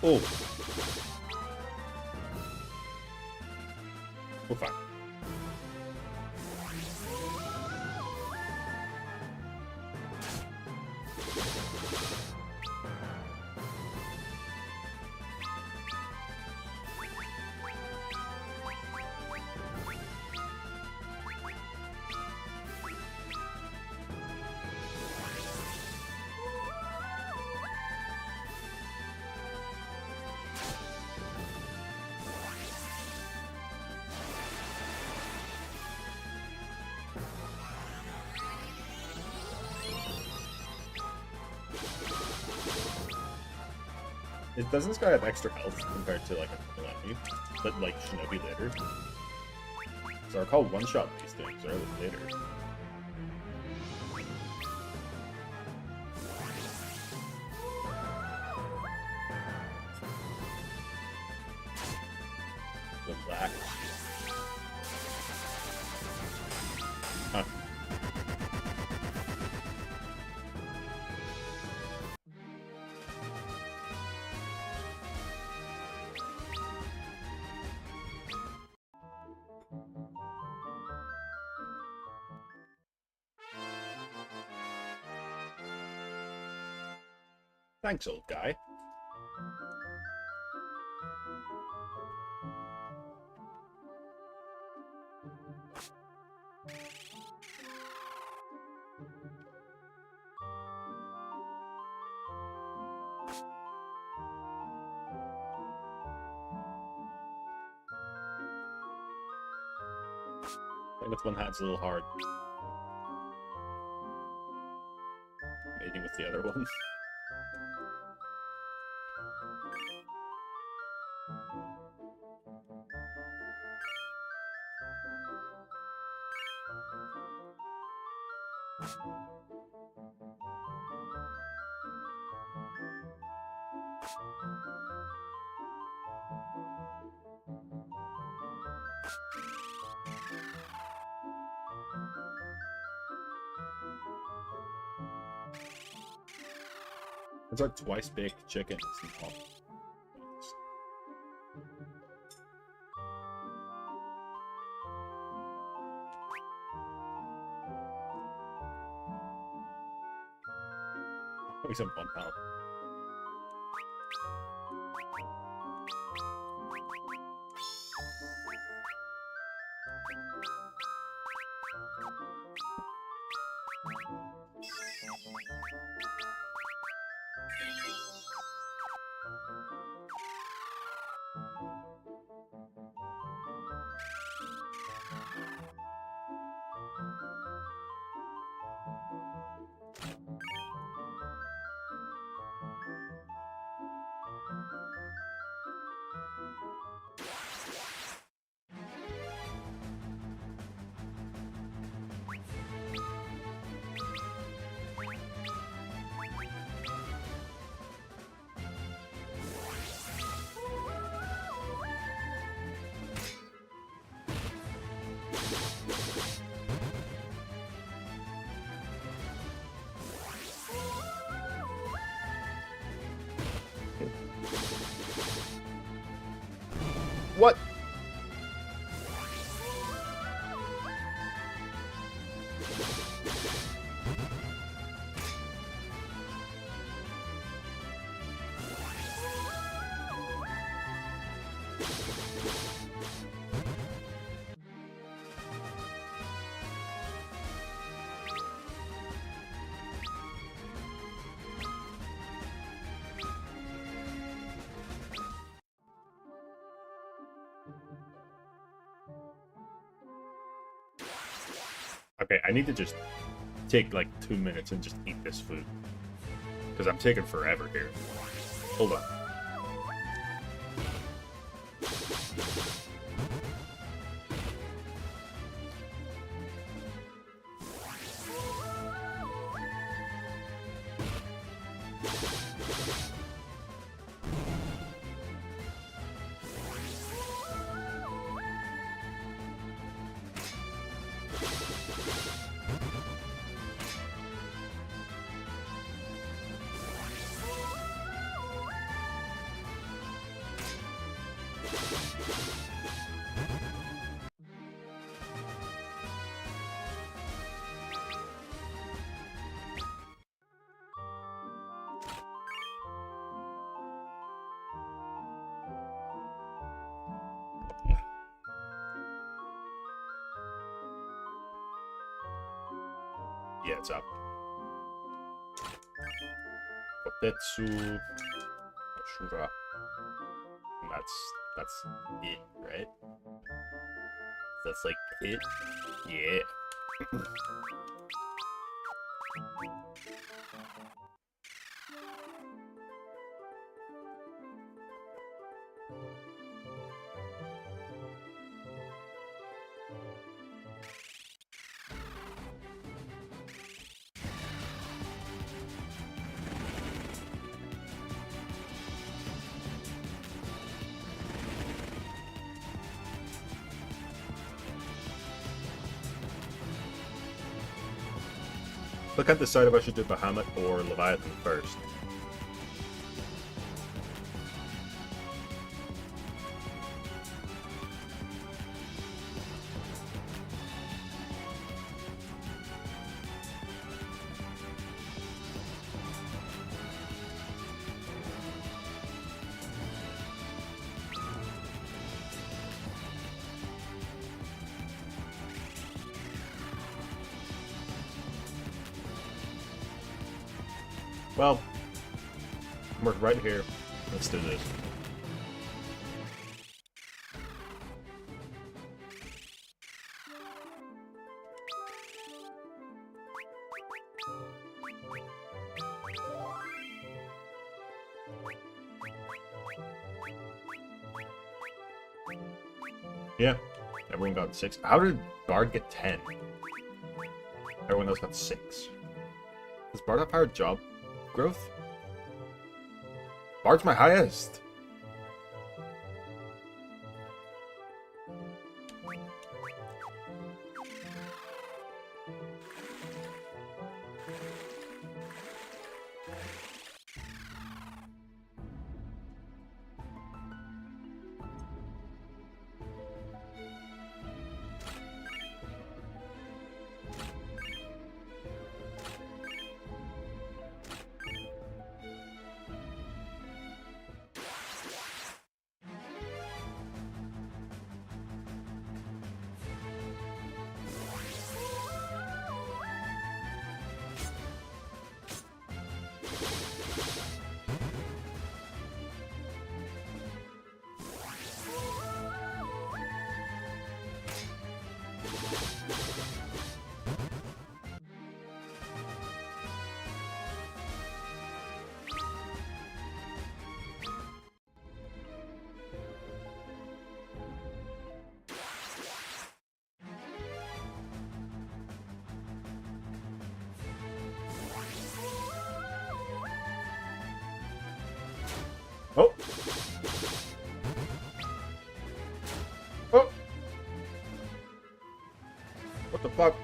Oh. We're fine. Doesn't this guy have extra health compared to like a normal enemy? But like Shinobi later? So I recall one-shot these things early later. Relax. Huh. Thanks, old guy. Playing with one hand's a little hard. Mating with the other one. It's like twice baked chicken. It's not. Always have 1 pound. What? Okay, I need to just take like 2 minutes and just eat this food. Because I'm taking forever here. Hold on. Yeah, it's up. Kotetsu Ashura. And that's it, right? That's like it? Yeah. Look at the side if I should do Bahamut or Leviathan first. Well, we're right here. Let's do this. Yeah, everyone got 6. How did Bard get 10? Everyone else got 6. Does Bard have higher job growth? Bard's my highest. Oh! Oh! What the fuck?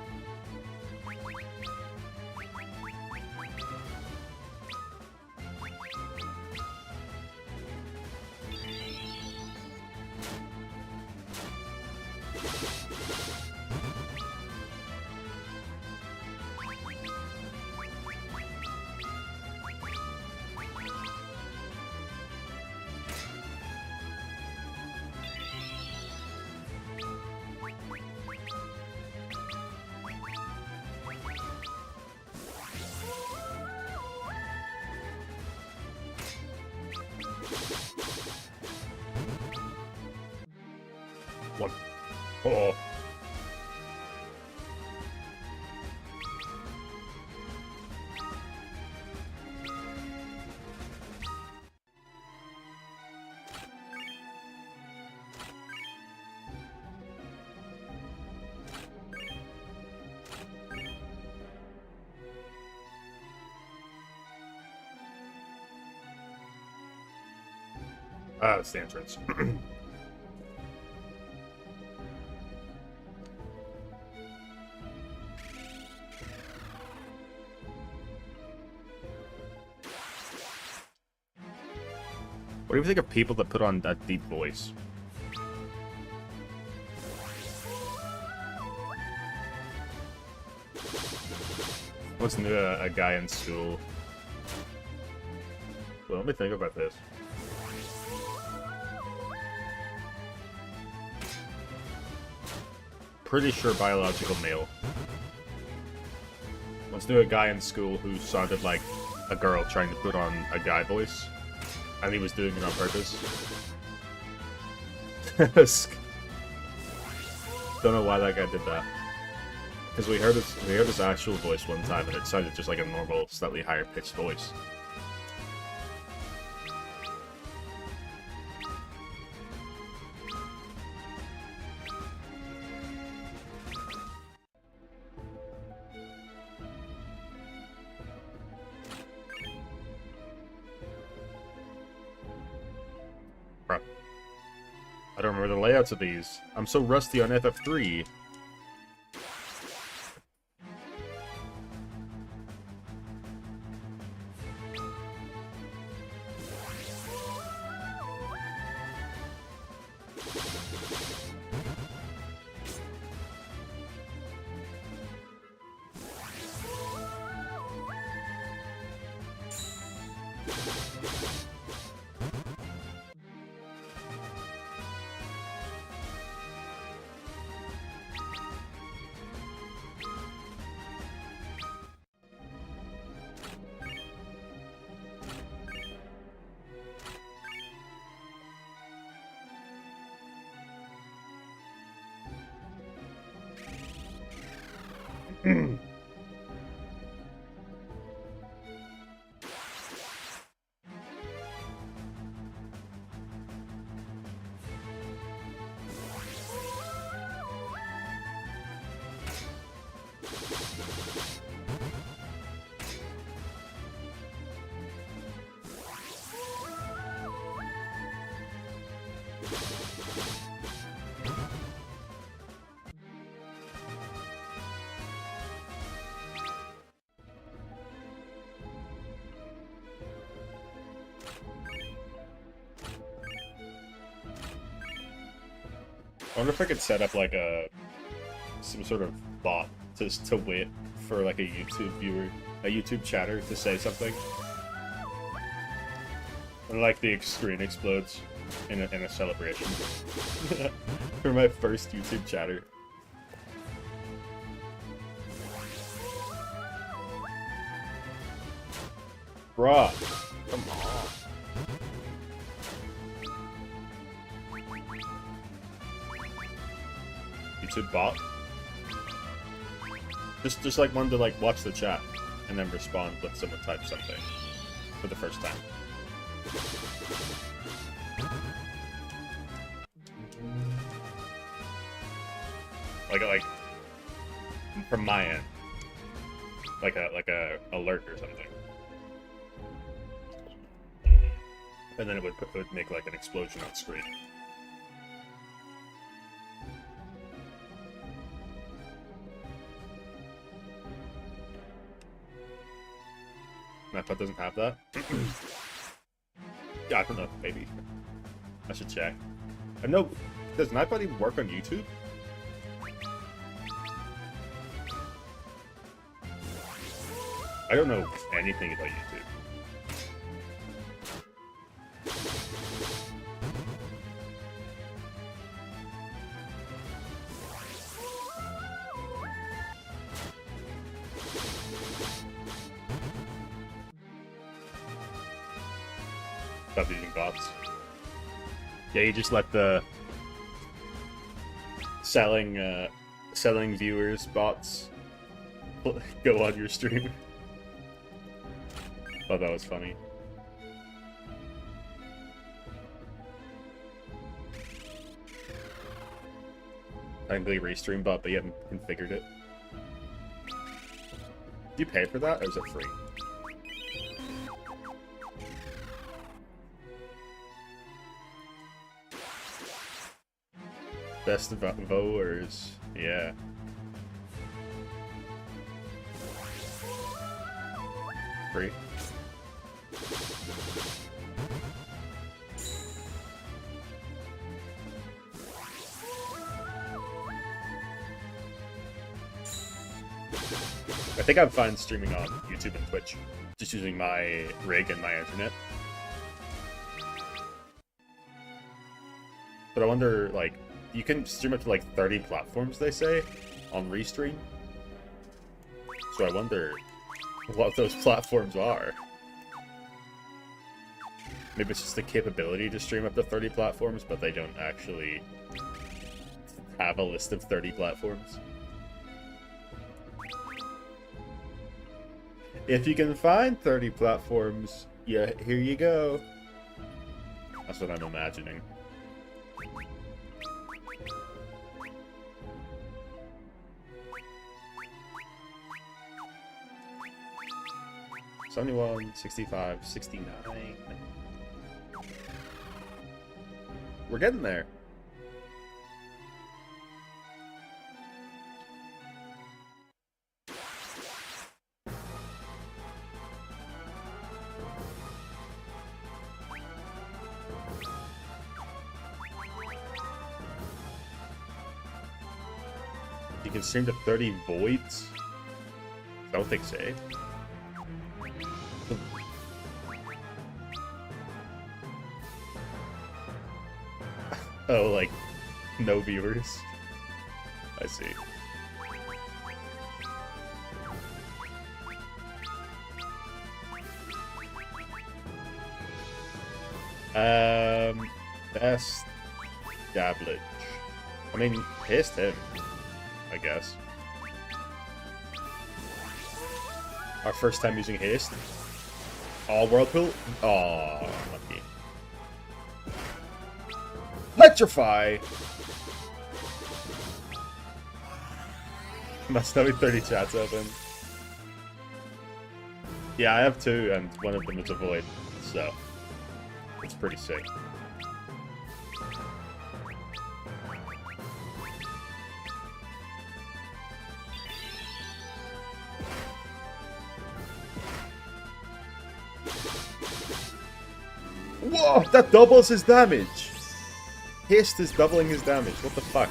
What? Oh. Ah, that's the entrance. What do you think of people that put on that deep voice? I once knew a guy in school. Well, let me think about this. Pretty sure biological male. Once knew a guy in school who sounded like a girl trying to put on a guy voice. And he was doing it on purpose. Don't know why that guy did that. Because we heard his actual voice one time, and it sounded just like a normal, slightly higher pitched voice. Bruh. I don't remember the layouts of these. I'm so rusty on FF3. I wonder if I could set up like some sort of bot to wait for like a YouTube viewer, a YouTube chatter to say something, and like the screen explodes in a celebration for my first YouTube chatter. Bruh, come on. YouTube bot. Just like one to like watch the chat and then respond when someone types something for the first time. Like from my end, like a alert or something, and then it would make like an explosion on screen. Nightbot doesn't have that. Yeah, I don't know. Maybe I should check. I know. Does Nightbot even work on YouTube? I don't know anything about YouTube. Stop using bots. Yeah, you just let the selling viewers bots go on your stream. Thought that was funny. Technically restream bot, but you haven't configured it. Do you pay for that, or is it free? Best voters, yeah. Free. I think I'm fine streaming on YouTube and Twitch, just using my rig and my internet. But I wonder, like, you can stream up to like 30 platforms, they say, on Restream. So I wonder what those platforms are. Maybe it's just the capability to stream up to 30 platforms, but they don't actually have a list of 30 platforms. If you can find 30 platforms, yeah, here you go. That's what I'm imagining. $71, $65, $69. We're getting there. You can stream to 30 voids? Is that what they say? Oh, like, no viewers? I see. Best Dablage. I mean, pissed him, I guess. Our first time using haste. All whirlpool? Aw, lucky. Electrify! Must have 30 chats open. Yeah, I have two, and one of them is a void, so it's pretty sick. Whoa, that doubles his damage. Haste is doubling his damage. What the fuck?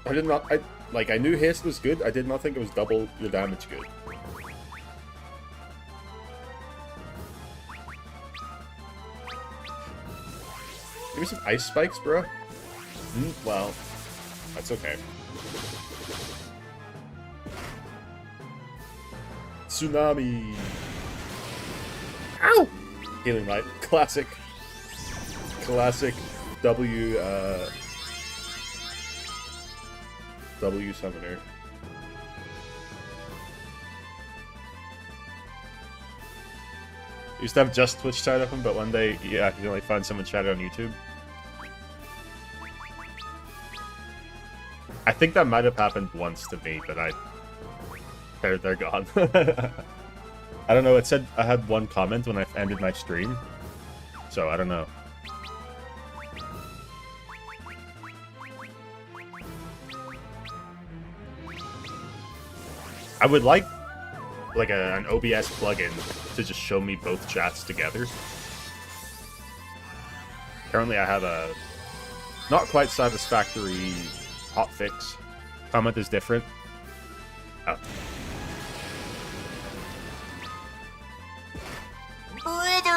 I did not. I knew haste was good. I did not think it was double your damage good. Give me some ice spikes, bro. Well, that's okay. Tsunami. Ow! Healing light. Classic. Classic W summoner. Used to have just Twitch chat of him, but one day, yeah, I could only find someone chatted on YouTube. I think that might have happened once to me, but they're gone. I don't know, it said I had one comment when I ended my stream, so I don't know. I would like an OBS plugin to just show me both chats together. Currently I have a not quite satisfactory hotfix. Comment is different. Oh. Brother!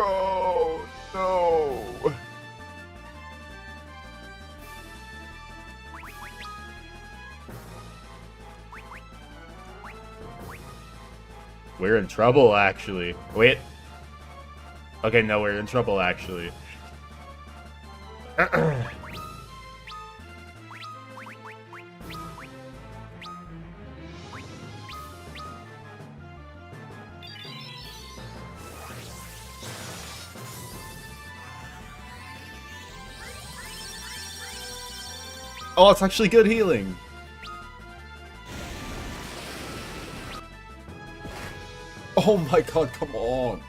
Oh, no. We're in trouble, actually. Wait. Okay, no, we're in trouble, actually. Oh, it's actually good healing. Oh my god, come on.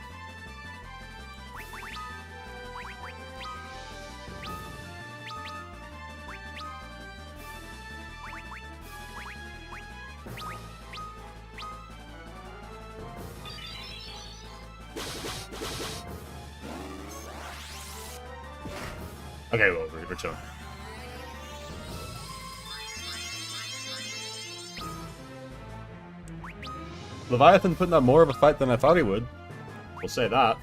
Okay, well, we're chilling. Leviathan putting up more of a fight than I thought he would. We'll say that.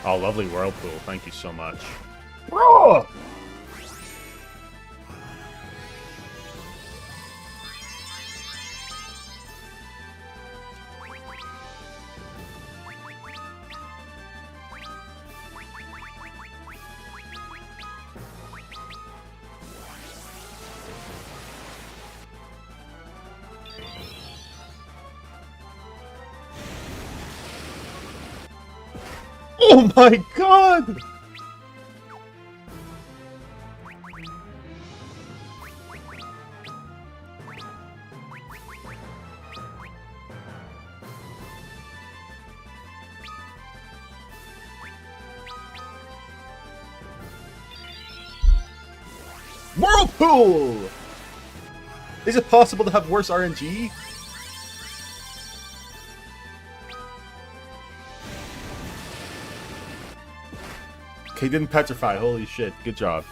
Oh, lovely whirlpool. Thank you so much. Bro! Oh my god! Whirlpool! Is it possible to have worse RNG? Okay, didn't petrify. Holy shit. Good job.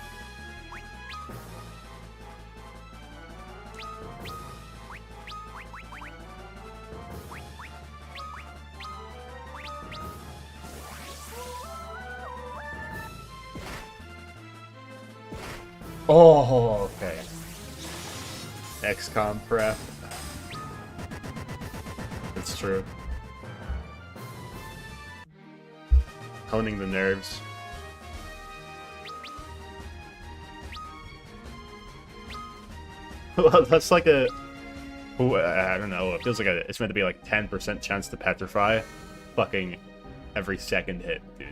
Oh, okay. XCOM prep. It's true. Honing the nerves. Well, that's like a... I don't know, it feels like it's meant to be like 10% chance to petrify. Fucking every second hit, dude.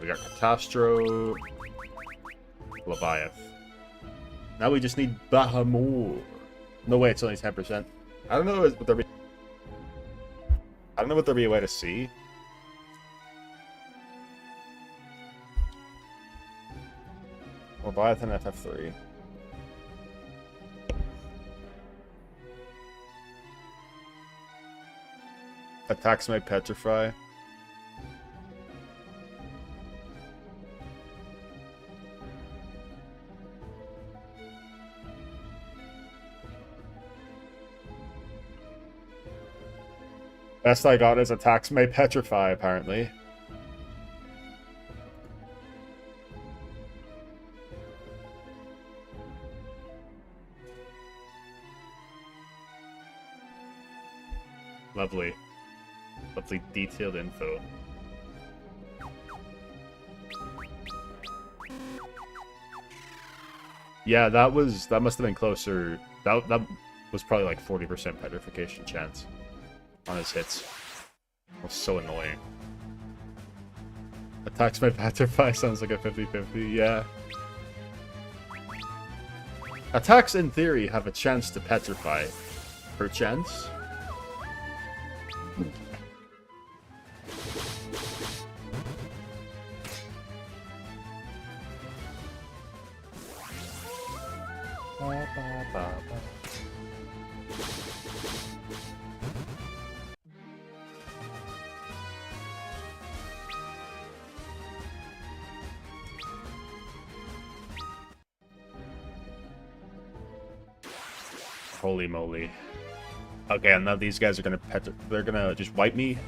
We got Catastro, Leviath. Now we just need Bahamut. No way, it's only 10%. I don't know what there be. I don't know what there'd be a way to see. Leviathan FF3. Attacks may petrify. Best I got is attacks may petrify, apparently. Lovely. Lovely detailed info. Yeah, that must have been closer. That was probably like 40% petrification chance on his hits. It was so annoying. Attacks by petrify sounds like a 50-50, yeah. Attacks in theory have a chance to petrify. Per chance. Holy moly. Okay, and now these guys are gonna they're gonna just wipe me.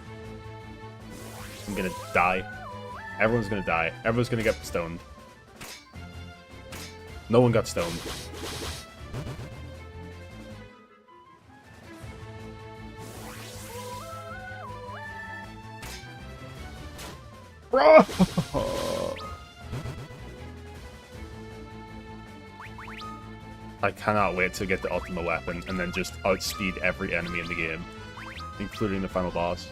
I'm gonna die. Everyone's gonna die. Everyone's gonna get stoned. No one got stoned. Bro! I cannot wait to get the ultimate weapon and then just outspeed every enemy in the game, including the final boss.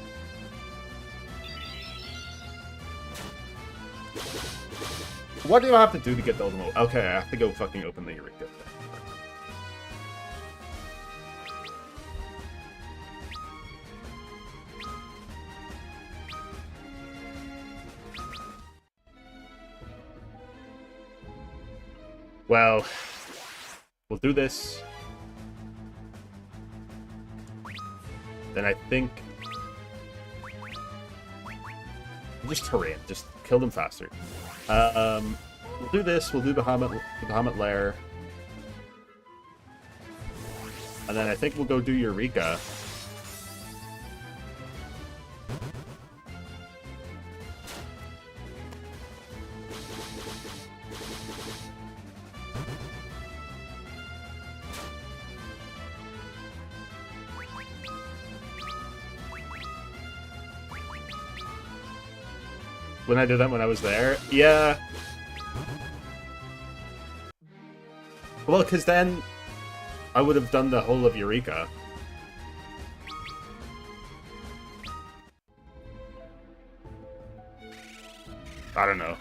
What do I have to do to get the ultimate? Okay, I have to go fucking open the Eureka. Well, we'll do this. Then I think... just terrain. Just kill them faster. We'll do this. We'll do the Bahamut Lair. And then I think we'll go do Eureka. When I did that when I was there? Yeah. Well, because then I would have done the whole of Eureka. I don't know.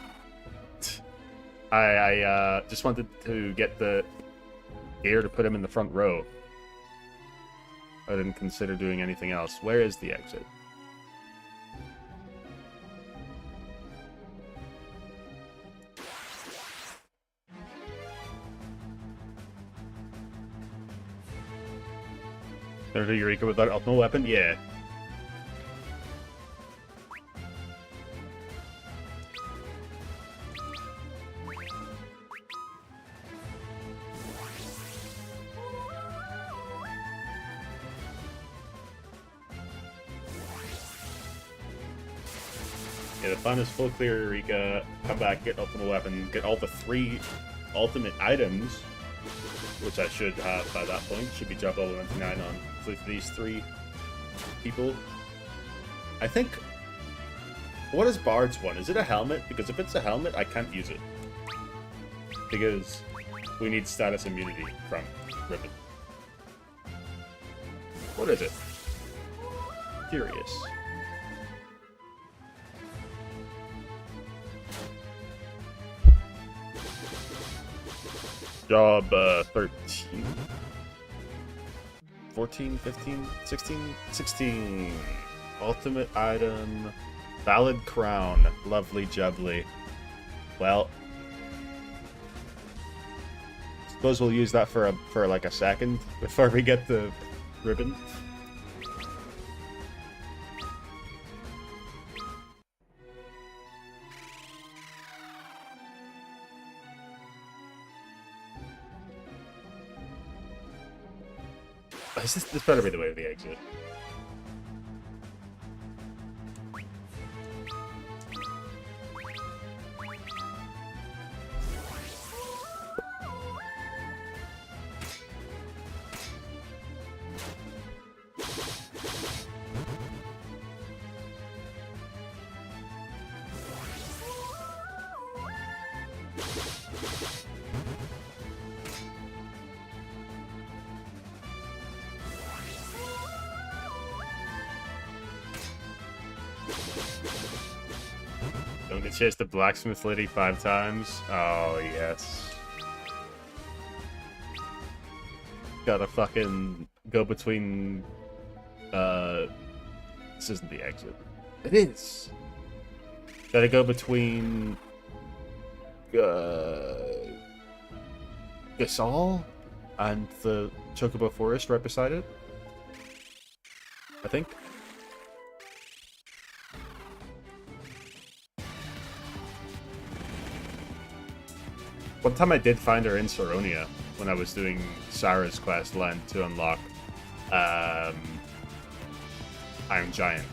I just wanted to get the gear to put him in the front row. I didn't consider doing anything else. Where is the exit? There's a Eureka without ultimate weapon? Yeah. Yeah, the plan is full clear Eureka, come back, get ultimate weapon, get all the 3 ultimate items, which I should have by that point. Should be job level 99 on with these 3 people. I think... what is Bard's one? Is it a helmet? Because if it's a helmet, I can't use it. Because we need status immunity from Ribbon. What is it? Curious. Job 13. 14, 15, 16, 16. Ultimate item. Valid crown. Lovely jubbly. Well, suppose we'll use that for like a second before we get the ribbon. This better be the way to the exit. Don't get chased the blacksmith lady 5 times. Oh, yes. Gotta fucking go between... This isn't the exit. It is! Gotta go between... Gasol and the Chocobo Forest right beside it. I think. One time I did find her in Saronia when I was doing Sarah's quest line to unlock Iron Giant.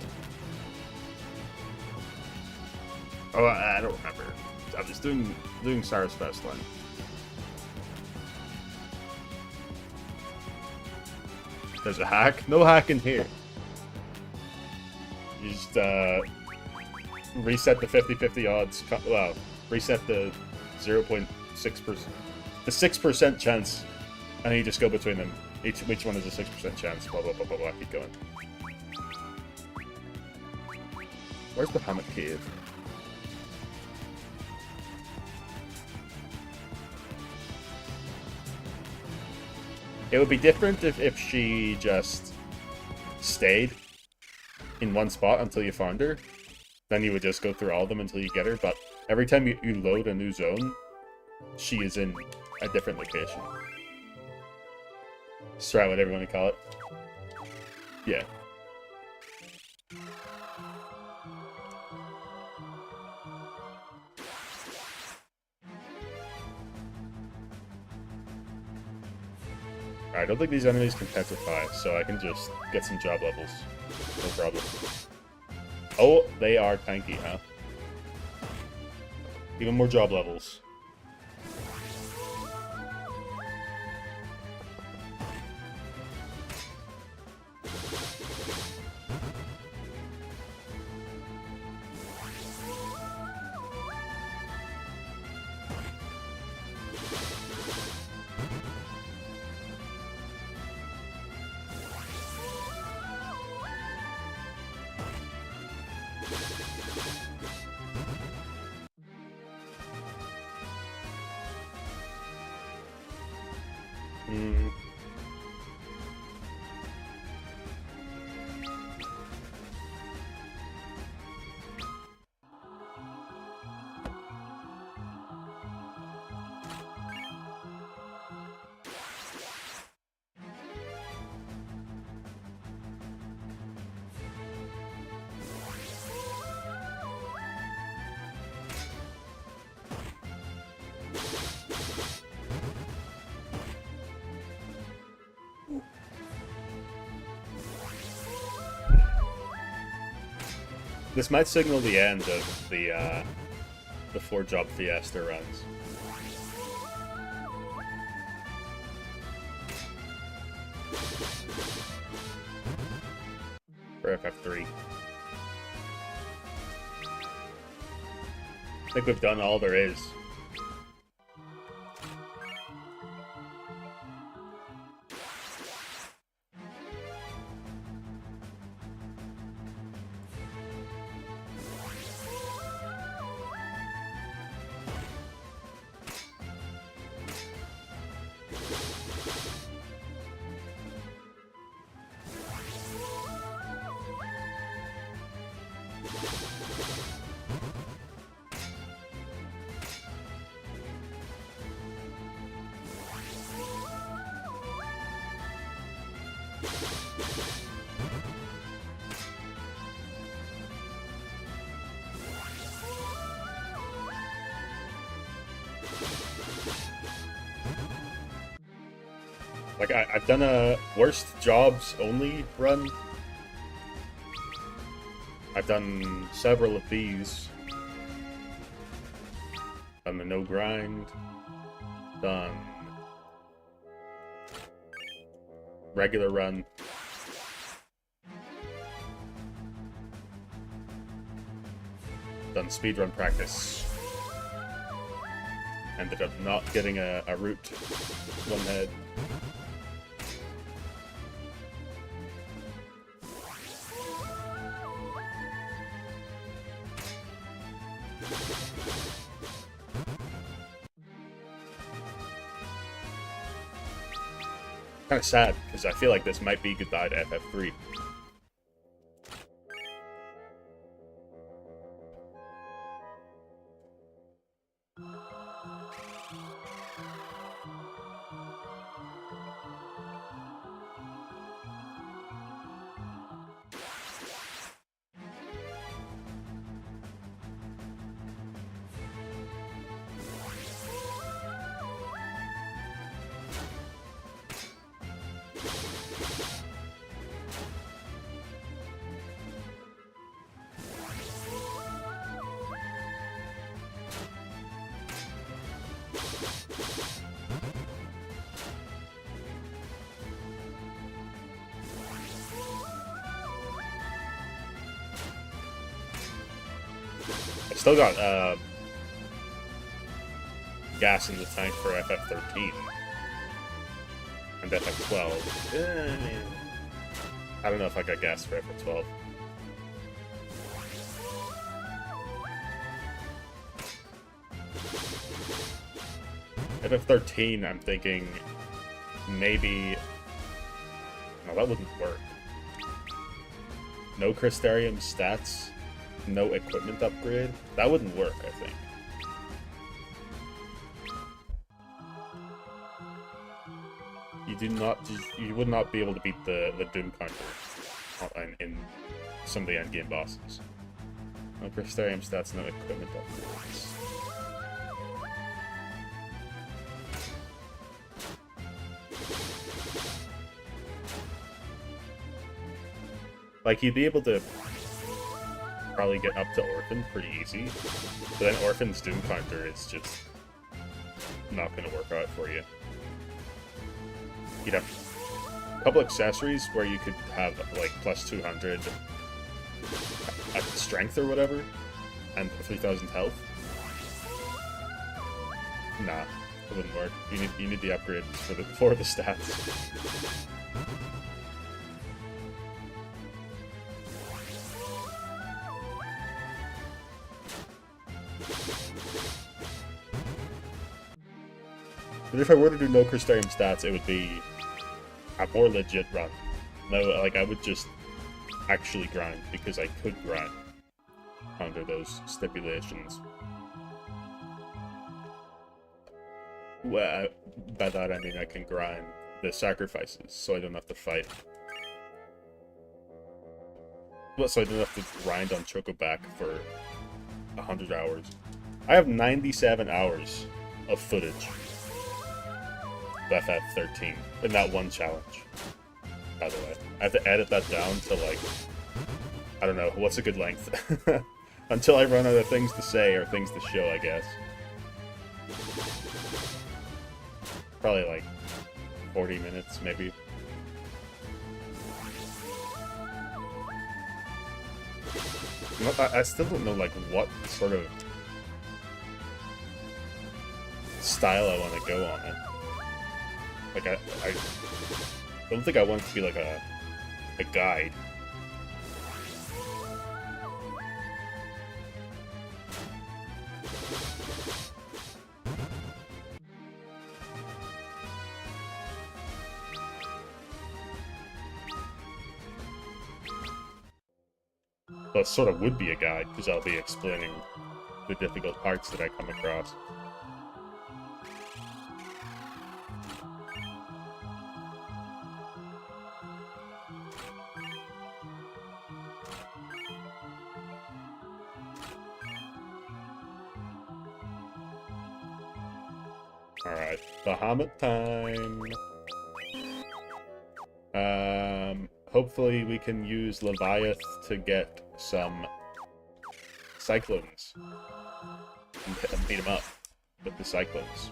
Oh, I don't remember. I was doing Sarah's quest line. There's a hack? No hack in here. You just reset the 50-50 odds. Well, reset the 0.6%, the 6% chance, and you just go between them. Each one is a 6% chance. Blah blah blah blah blah. Keep going. Where's the Hammock Cave? It would be different if she just stayed in one spot until you found her. Then you would just go through all of them until you get her. But every time you load a new zone, she is in a different location. Strat, whatever you want to call it. Yeah. I don't think these enemies can petrify, so I can just get some job levels. No problem. Oh, they are tanky, huh? Even more job levels. This might signal the end of the 4 job fiesta runs. For FF3. I think we've done all there is. Like, I've done a worst jobs only run. I've done several of these. Done the no grind. Done regular run. Done speedrun practice. Ended up not getting a route one head. Kind of sad, because I feel like this might be goodbye to FF3. I still got gas in the tank for FF13 and FF12. I don't know if I got gas for FF12. FF13, I'm thinking maybe... No, that wouldn't work. No Crystarium stats, no equipment upgrade. That wouldn't work, I think. You would not be able to beat the Doom counter in some of the endgame bosses. No Crystarium stats, no equipment upgrades. Like, you'd be able to probably get up to Orphan pretty easy, but then Orphan's Doom counter is just not going to work out for you. You'd have a couple accessories where you could have, like, plus 200 strength or whatever, and 3000 health. Nah, it wouldn't work. You need the upgrades for the stats. But if I were to do no Crystarium stats, it would be a more legit run. No, like, I would just actually grind, because I could grind under those stipulations. Well, by that I mean I can grind the sacrifices, so I don't have to fight. Well, so I don't have to grind on Chocoback for 100 hours. I have 97 hours of footage of FF13 in that one challenge, by the way. I have to edit that down to, like, I don't know, what's a good length? Until I run out of things to say or things to show, I guess. Probably like 40 minutes, maybe. I still don't know, like, what sort of style I want to go on it. Like, I don't think I want it to be like a guide. Well, it sort of would be a guide, because I'll be explaining the difficult parts that I come across. Alright, Bahamut time. Hopefully we can use Leviath to get some Cyclones. And beat them up with the Cyclones.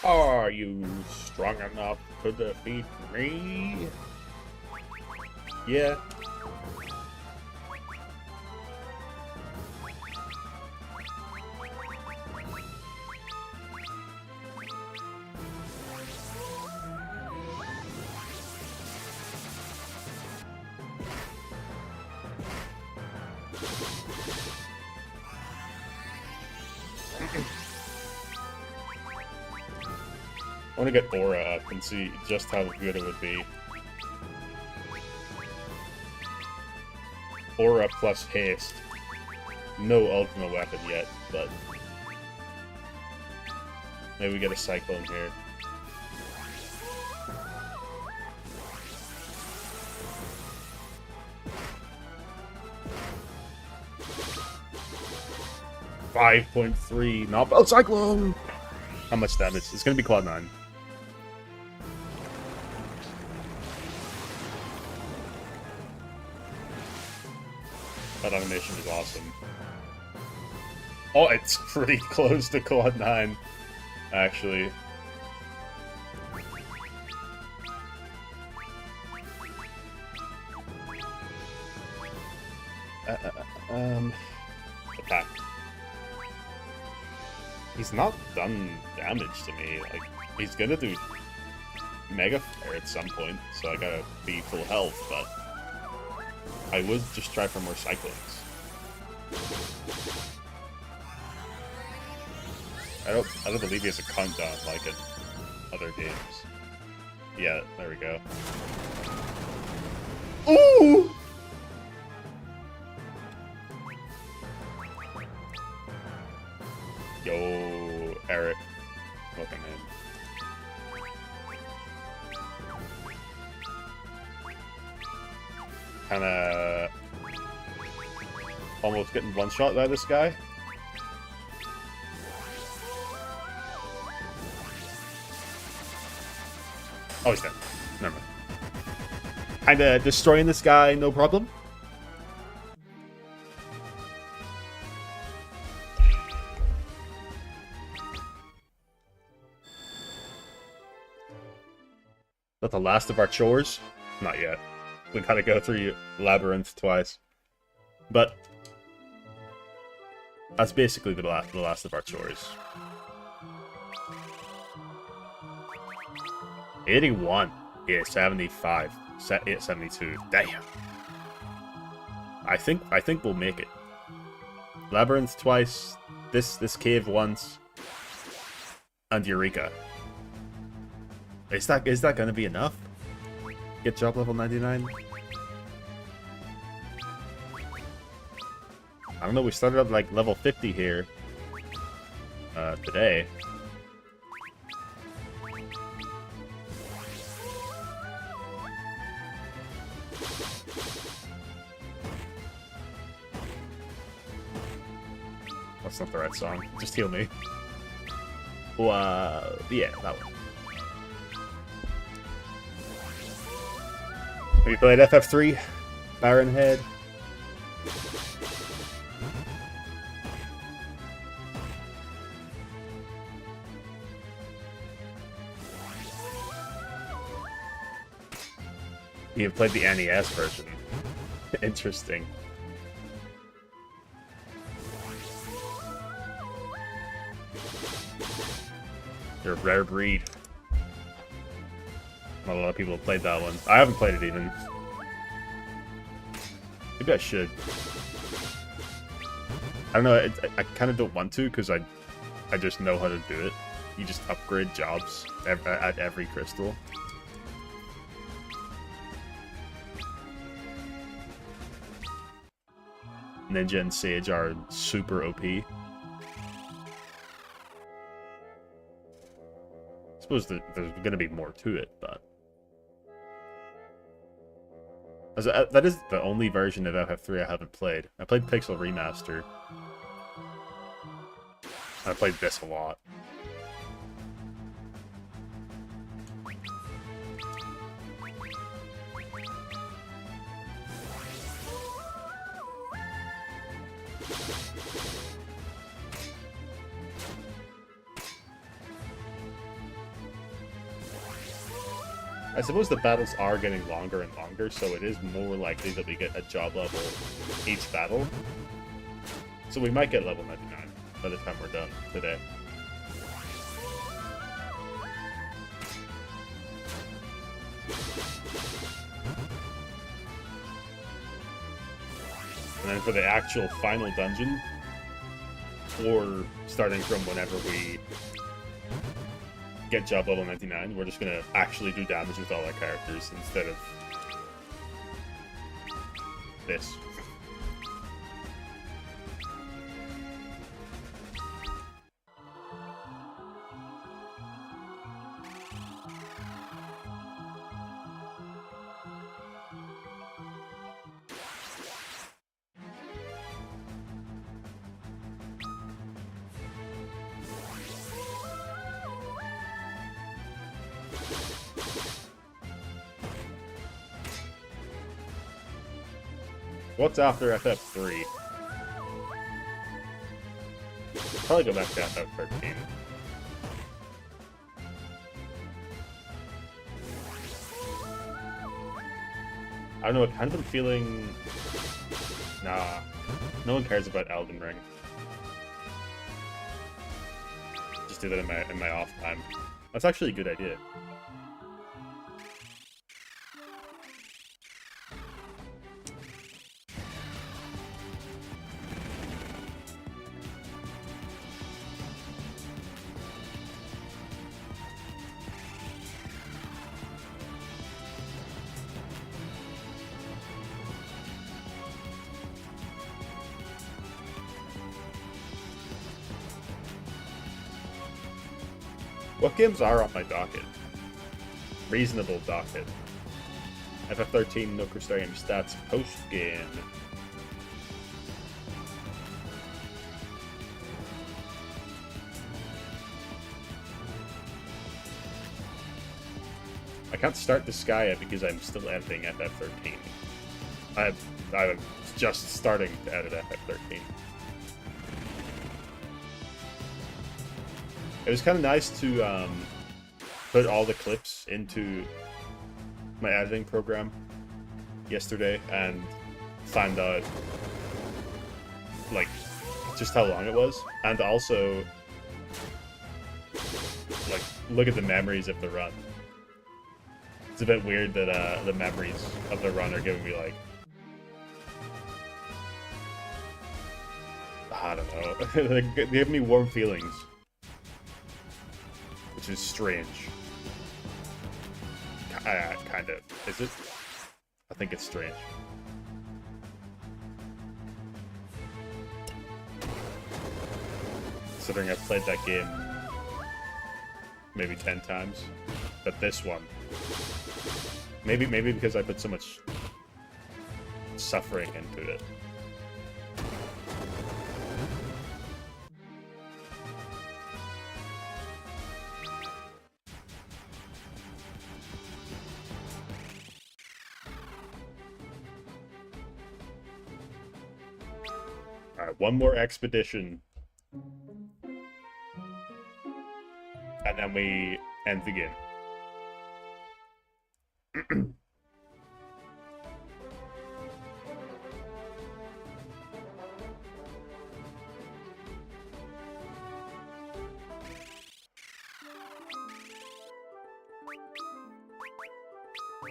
Are you strong enough to defeat me? Yeah. I want to get Aura up and see just how good it would be. Aura plus haste. No ultimate weapon yet, but maybe we get a Cyclone here. $5.3 not Cyclone! How much damage? It's gonna be Quad 9. That animation is awesome. Oh, it's pretty close to Quad 9, actually. Attack. He's not done damage to me. Like, he's gonna do Mega Flare at some point, so I gotta be full health, but I would just try for more Cyclones. I don't believe he has a countdown like in other games. Yeah, there we go. Ooh! Yo, Eric. Welcome in. Kinda almost getting one-shot by this guy. Oh, he's dead. Never mind. Kinda destroying this guy, no problem. Is that the last of our chores? Not yet. We gotta go through Labyrinth twice. But that's basically the last of our chores. 81. Yeah, 75. 72. Damn. I think we'll make it. Labyrinth twice. This cave once. And Eureka. Is that gonna be enough? Get job level 99? I don't know, we started at like level 50 here. Today. That's not the right song. Just heal me. Yeah, that one. We played FF3, Baron Head. You played the NES version. Interesting. You're a rare breed. Not a lot of people have played that one. I haven't played it even. Maybe I should. I don't know, I kind of don't want to because I just know how to do it. You just upgrade jobs at every crystal. Ninja and Sage are super OP. I suppose there's going to be more to it, but... That is the only version of FF3 I haven't played. I played Pixel Remaster. I played this a lot. I suppose the battles are getting longer and longer, so it is more likely that we get a job level each battle. So we might get level 99 by the time we're done today. And then for the actual final dungeon, or starting from whenever we get job level 99, we're just gonna actually do damage with all our characters instead of this. What's after FF3? Probably go back to FF13. I don't know, I've kind of been feeling... Nah, no one cares about Elden Ring. Just do that in my off time. That's actually a good idea. What games are on my docket? Reasonable docket. FF13 No Crystarium Stats post-game. I can't start Disgaea because I'm still editing FF13. I'm just starting to edit FF13. It was kind of nice to put all the clips into my editing program yesterday and find out like just how long it was, and also like look at the memories of the run. It's a bit weird that the memories of the run are giving me like, I don't know, they give me warm feelings. Which is strange. Kind of. Is it? I think it's strange. Considering I've played that game maybe 10 times. But this one... Maybe because I put so much suffering into it. Alright, one more expedition. And then we end the game. I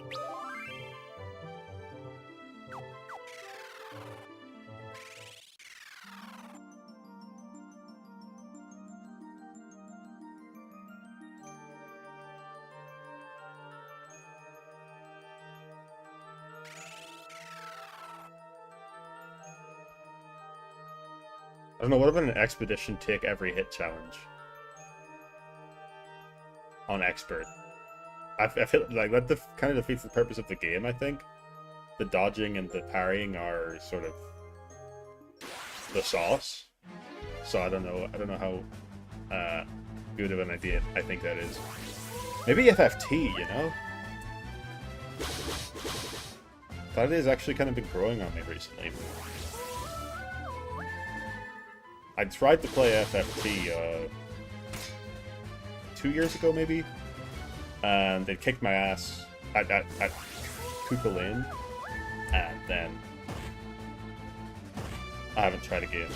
don't know, what about an expedition take every hit challenge? On expert. I feel like that kind of defeats the purpose of the game, I think. The dodging and the parrying are sort of the sauce. So I don't know how good of an idea I think that is. Maybe FFT, you know? That idea's actually kind of been growing on me recently. I tried to play FF3 2 years ago, maybe, and they kicked my ass at Kuka Lane, and then I haven't tried again.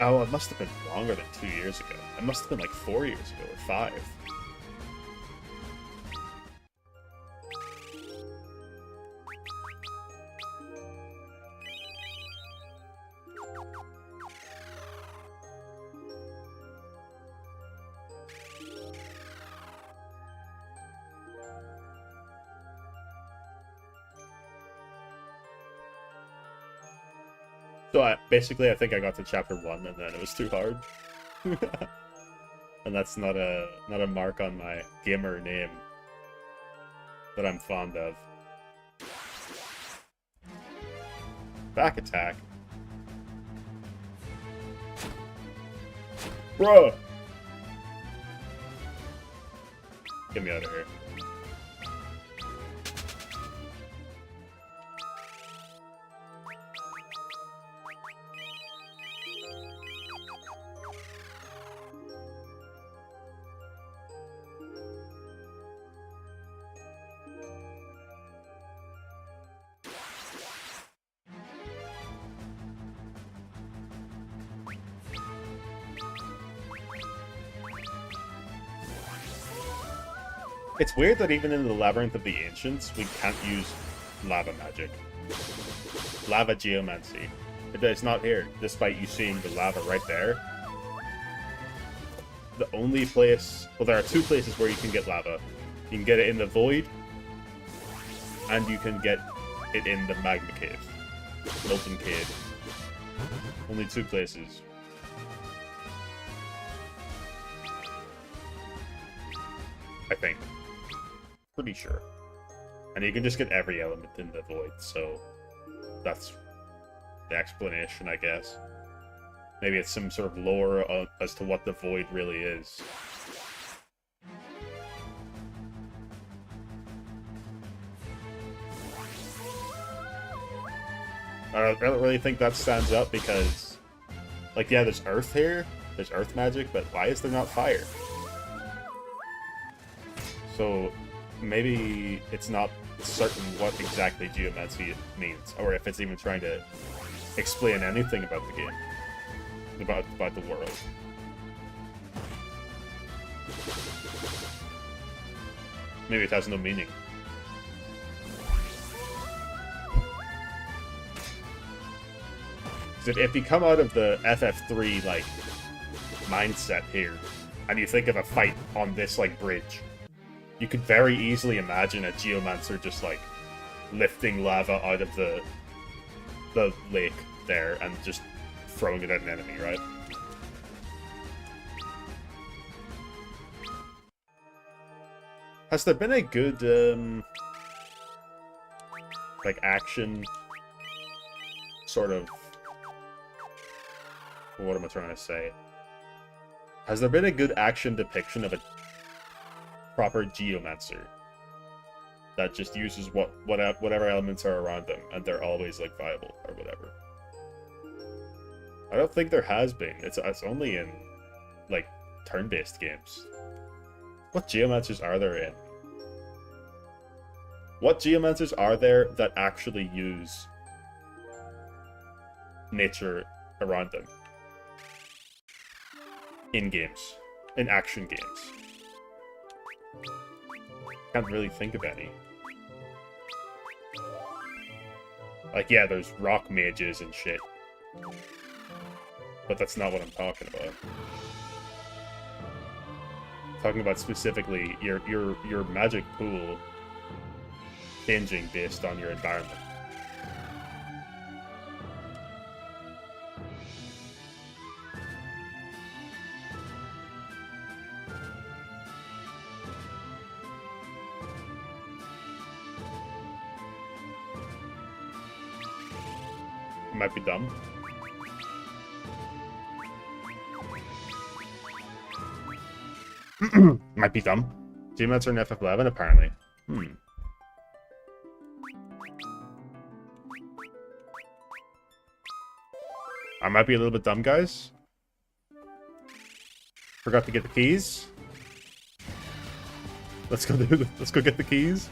Oh, it must have been longer than 2 years ago. It must have been like 4 years ago or 5. So basically, I think I got to chapter 1 and then it was too hard. And that's not a mark on my gamer name that I'm fond of. Back attack. Bruh! Get me out of here. It's weird that even in the Labyrinth of the Ancients, we can't use lava magic. Lava geomancy. It's not here, despite you seeing the lava right there. The only place... Well, there are 2 places where you can get lava. You can get it in the Void, and you can get it in the Magma Cave. Molten Cave. Only 2 places. I think. Pretty sure. And you can just get every element in the Void, so that's the explanation, I guess. Maybe it's some sort of lore as to what the Void really is. I don't really think that stands up because, like, yeah, there's Earth here, there's Earth magic, but why is there not fire? So maybe it's not certain what exactly geomancy means, or if it's even trying to explain anything about the game, about the world. Maybe it has no meaning. If you come out of the FF3 like mindset here, and you think of a fight on this like bridge, you could very easily imagine a geomancer just like lifting lava out of the lake there and just throwing it at an enemy, right? Has there been a good like action sort of, what am I trying to say? Has there been a good action depiction of a proper geomancer that just uses whatever elements are around them and they're always like viable or whatever? I don't think there has been. It's only in like turn-based games. What geomancers are there in? What geomancers are there that actually use nature around them in games, in action games? Can't really think of any. Like, yeah, there's rock mages and shit. But that's not what I'm talking about. I'm talking about specifically your magic pool changing based on your environment. Might be dumb. Might be dumb. Geomancer in FF11, apparently. I might be a little bit dumb, guys. Forgot to get the keys. Let's go get the keys.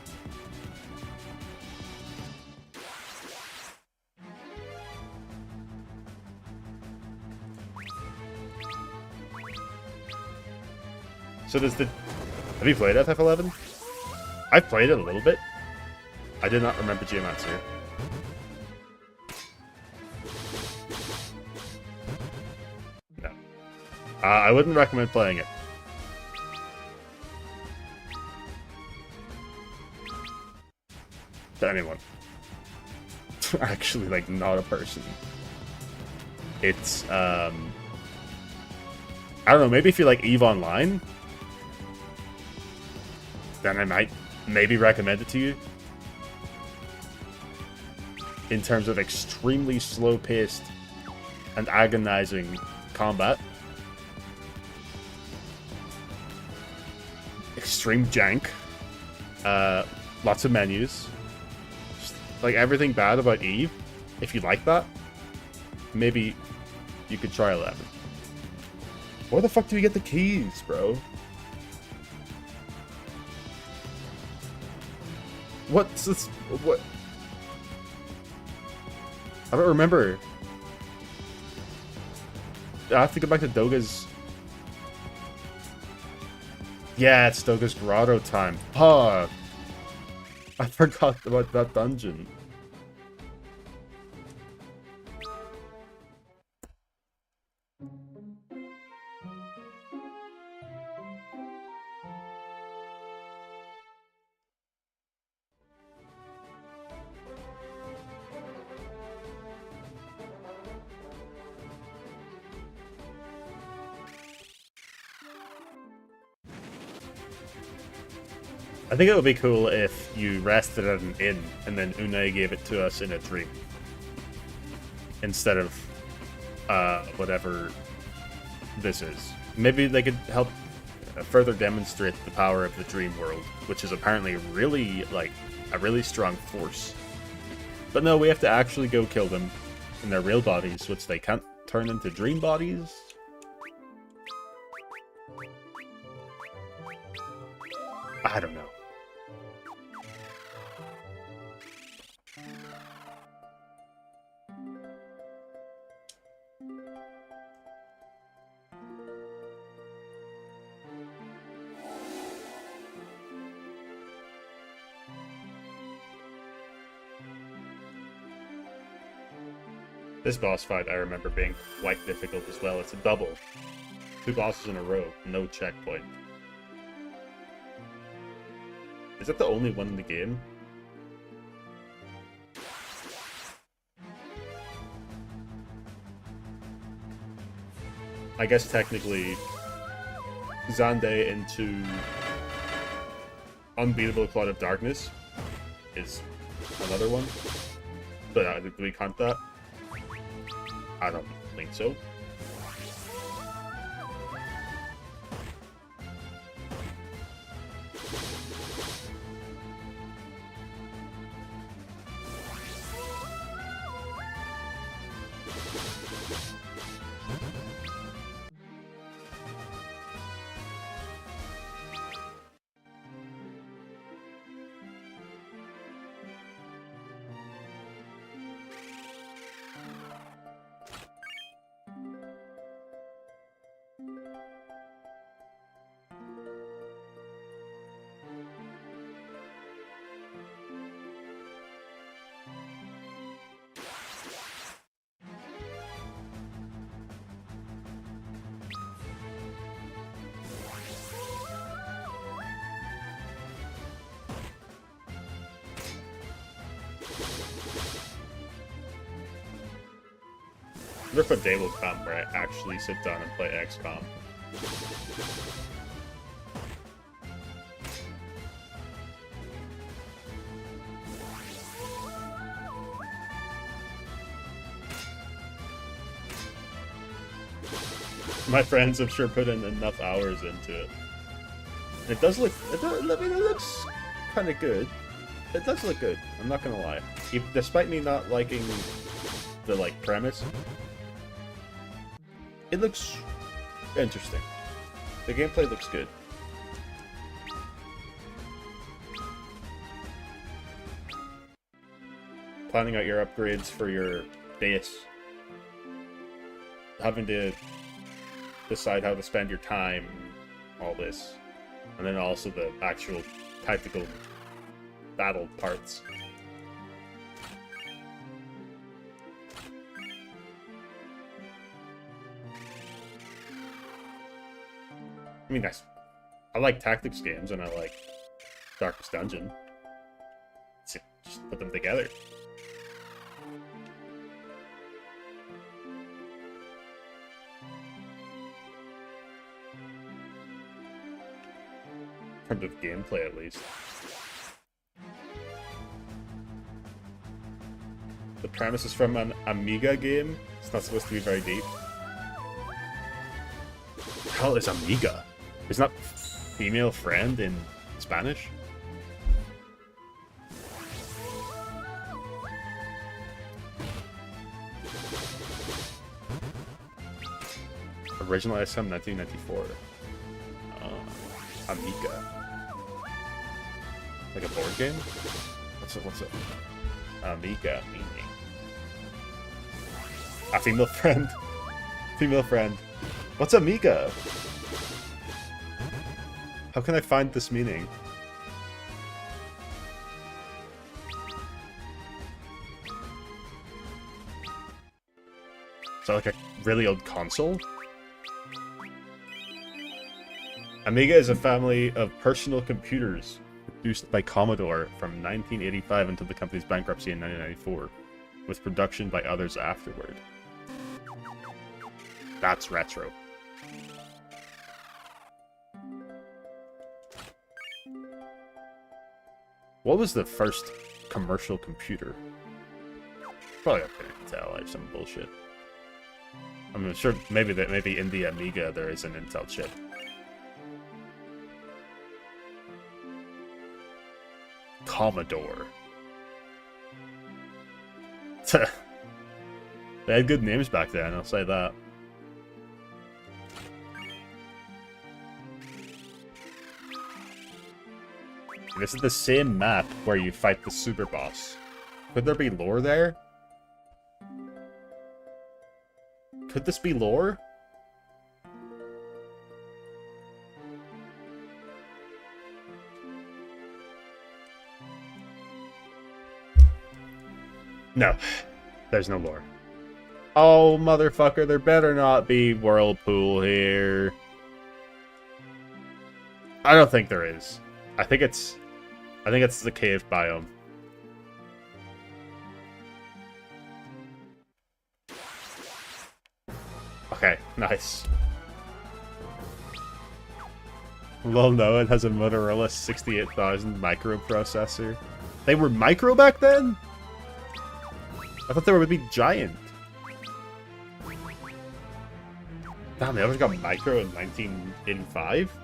So does the... Have you played FF11? I've played it a little bit. I did not remember Geomancer. No. I wouldn't recommend playing it. To anyone. Actually, like, not a person. It's, I don't know, maybe if you like EVE Online, then I might maybe recommend it to you. In terms of extremely slow-paced and agonizing combat. Extreme jank. Lots of menus. Just, like, everything bad about EVE. If you like that, maybe you could try 11. Where the fuck do we get the keys, bro? What's this? What? I don't remember. I have to go back to Doga's. Yeah, it's Doga's Grotto time. Huh. I forgot about that dungeon. I think it would be cool if you rested at an inn and then Unai gave it to us in a dream. Instead of whatever this is. Maybe they could help further demonstrate the power of the dream world, which is apparently really, like, a really strong force. But no, we have to actually go kill them in their real bodies, which they can't turn into dream bodies. I don't know. This boss fight I remember being quite difficult as well. It's a double. 2 bosses in a row, no checkpoint. Is that the only one in the game? I guess technically Xande into Unbeatable Cloud of Darkness is another one. But do we count that? I don't think so. wonder if a day will come where I actually sit down and play XCOM. My friends, I'm sure, put in enough hours into it. It does look. I mean, it looks kind of good. It does look good. I'm not gonna lie. Despite me not liking the premise, it looks interesting. The gameplay looks good. Planning out your upgrades for your base. Having to decide how to spend your time, all this. And then also the actual tactical battle parts. I mean, I like tactics games and I like Darkest Dungeon. So just put them together. In terms of gameplay, at least. The premise is from an Amiga game. It's not supposed to be very deep. The hell is Amiga? Isn't that female friend in Spanish? Original SM 1994. Amiga. Like a board game? What's it? Amiga meaning. A female friend. Female friend. What's Amiga? How can I find this meaning? Is that like a really old console? Amiga is a family of personal computers produced by Commodore from 1985 until the company's bankruptcy in 1994, with production by others afterward. That's retro. What was the first commercial computer? Probably up to Intel, like some bullshit. I'm sure maybe in the Amiga there is an Intel chip. Commodore. They had good names back then, I'll say that. This is the same map where you fight the super boss. Could there be lore there? Could this be lore? No, there's no lore. Oh, motherfucker, there better not be Whirlpool here. I don't think there is. I think it's the cave biome. Okay, nice. Well, no, it has a Motorola 68000 microprocessor. They were micro back then? I thought they would be giant. Damn, they always got micro in 1985?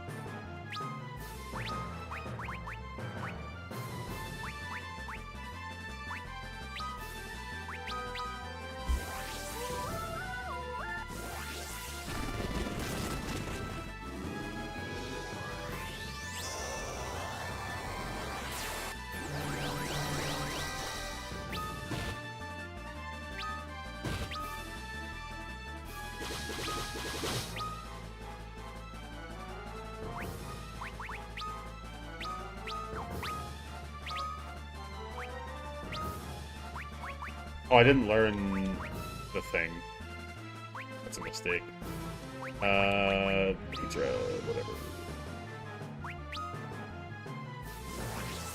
Oh, I didn't learn the thing. That's a mistake. Intro, whatever.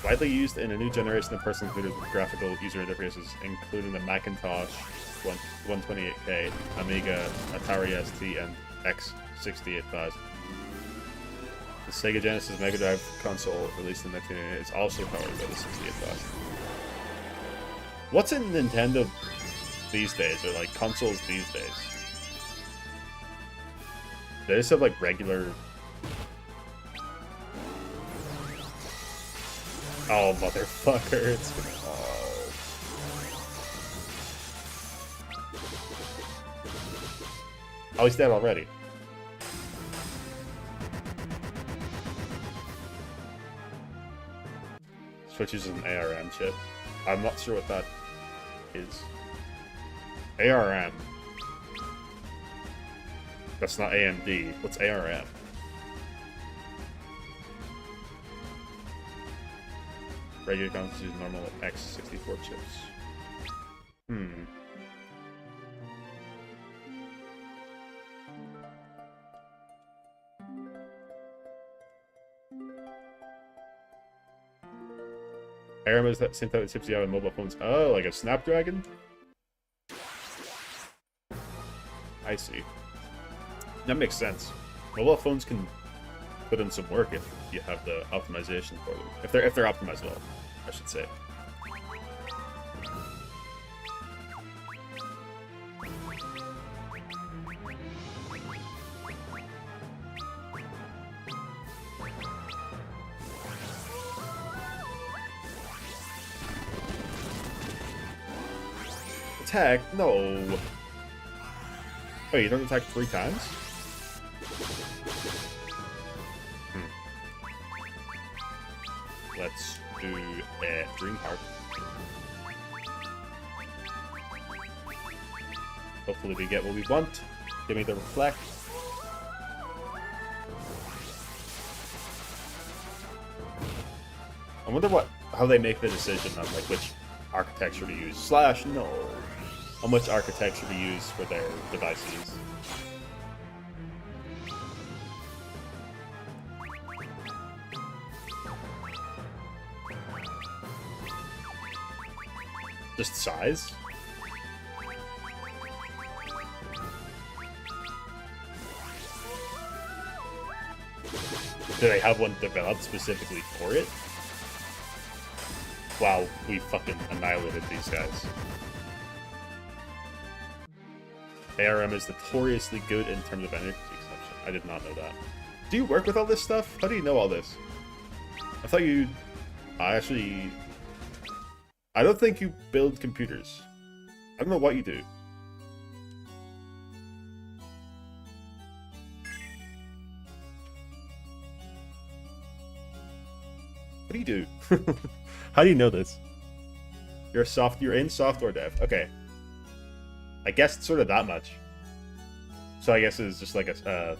Widely used in a new generation of personal computers with graphical user interfaces, including the Macintosh 128K, Amiga, Atari ST, and X68000. The Sega Genesis Mega Drive console, released in 1988, is also powered by the 68000. What's in Nintendo these days, or like consoles these days? They just have like regular. Oh, motherfucker, it's gonna. Oh. Oh, he's dead already. Switch uses an ARM chip. I'm not sure what that is. ARM. That's not AMD. What's ARM? Regular consoles use normal X64 chips. ARM is that same type of chips you have on mobile phones. Oh, like a Snapdragon? I see. That makes sense. Mobile phones can put in some work if you have the optimization for them. If they're optimized well, I should say. Attack? No. Oh, you don't attack 3 times? Let's do a Dream Heart. Hopefully we get what we want. Give me the reflect. I wonder how they make the decision on like which architecture to use. Slash no. How much architecture to use for their devices. Just size? Do they have one developed specifically for it? Wow, we fucking annihilated these guys. ARM is notoriously good in terms of energy consumption. I did not know that. Do you work with all this stuff? How do you know all this? I thought you... I don't think you build computers. I don't know what you do. What do you do? How do you know this? You're in software dev. Okay. I guess it's sort of that much. So I guess it's just like a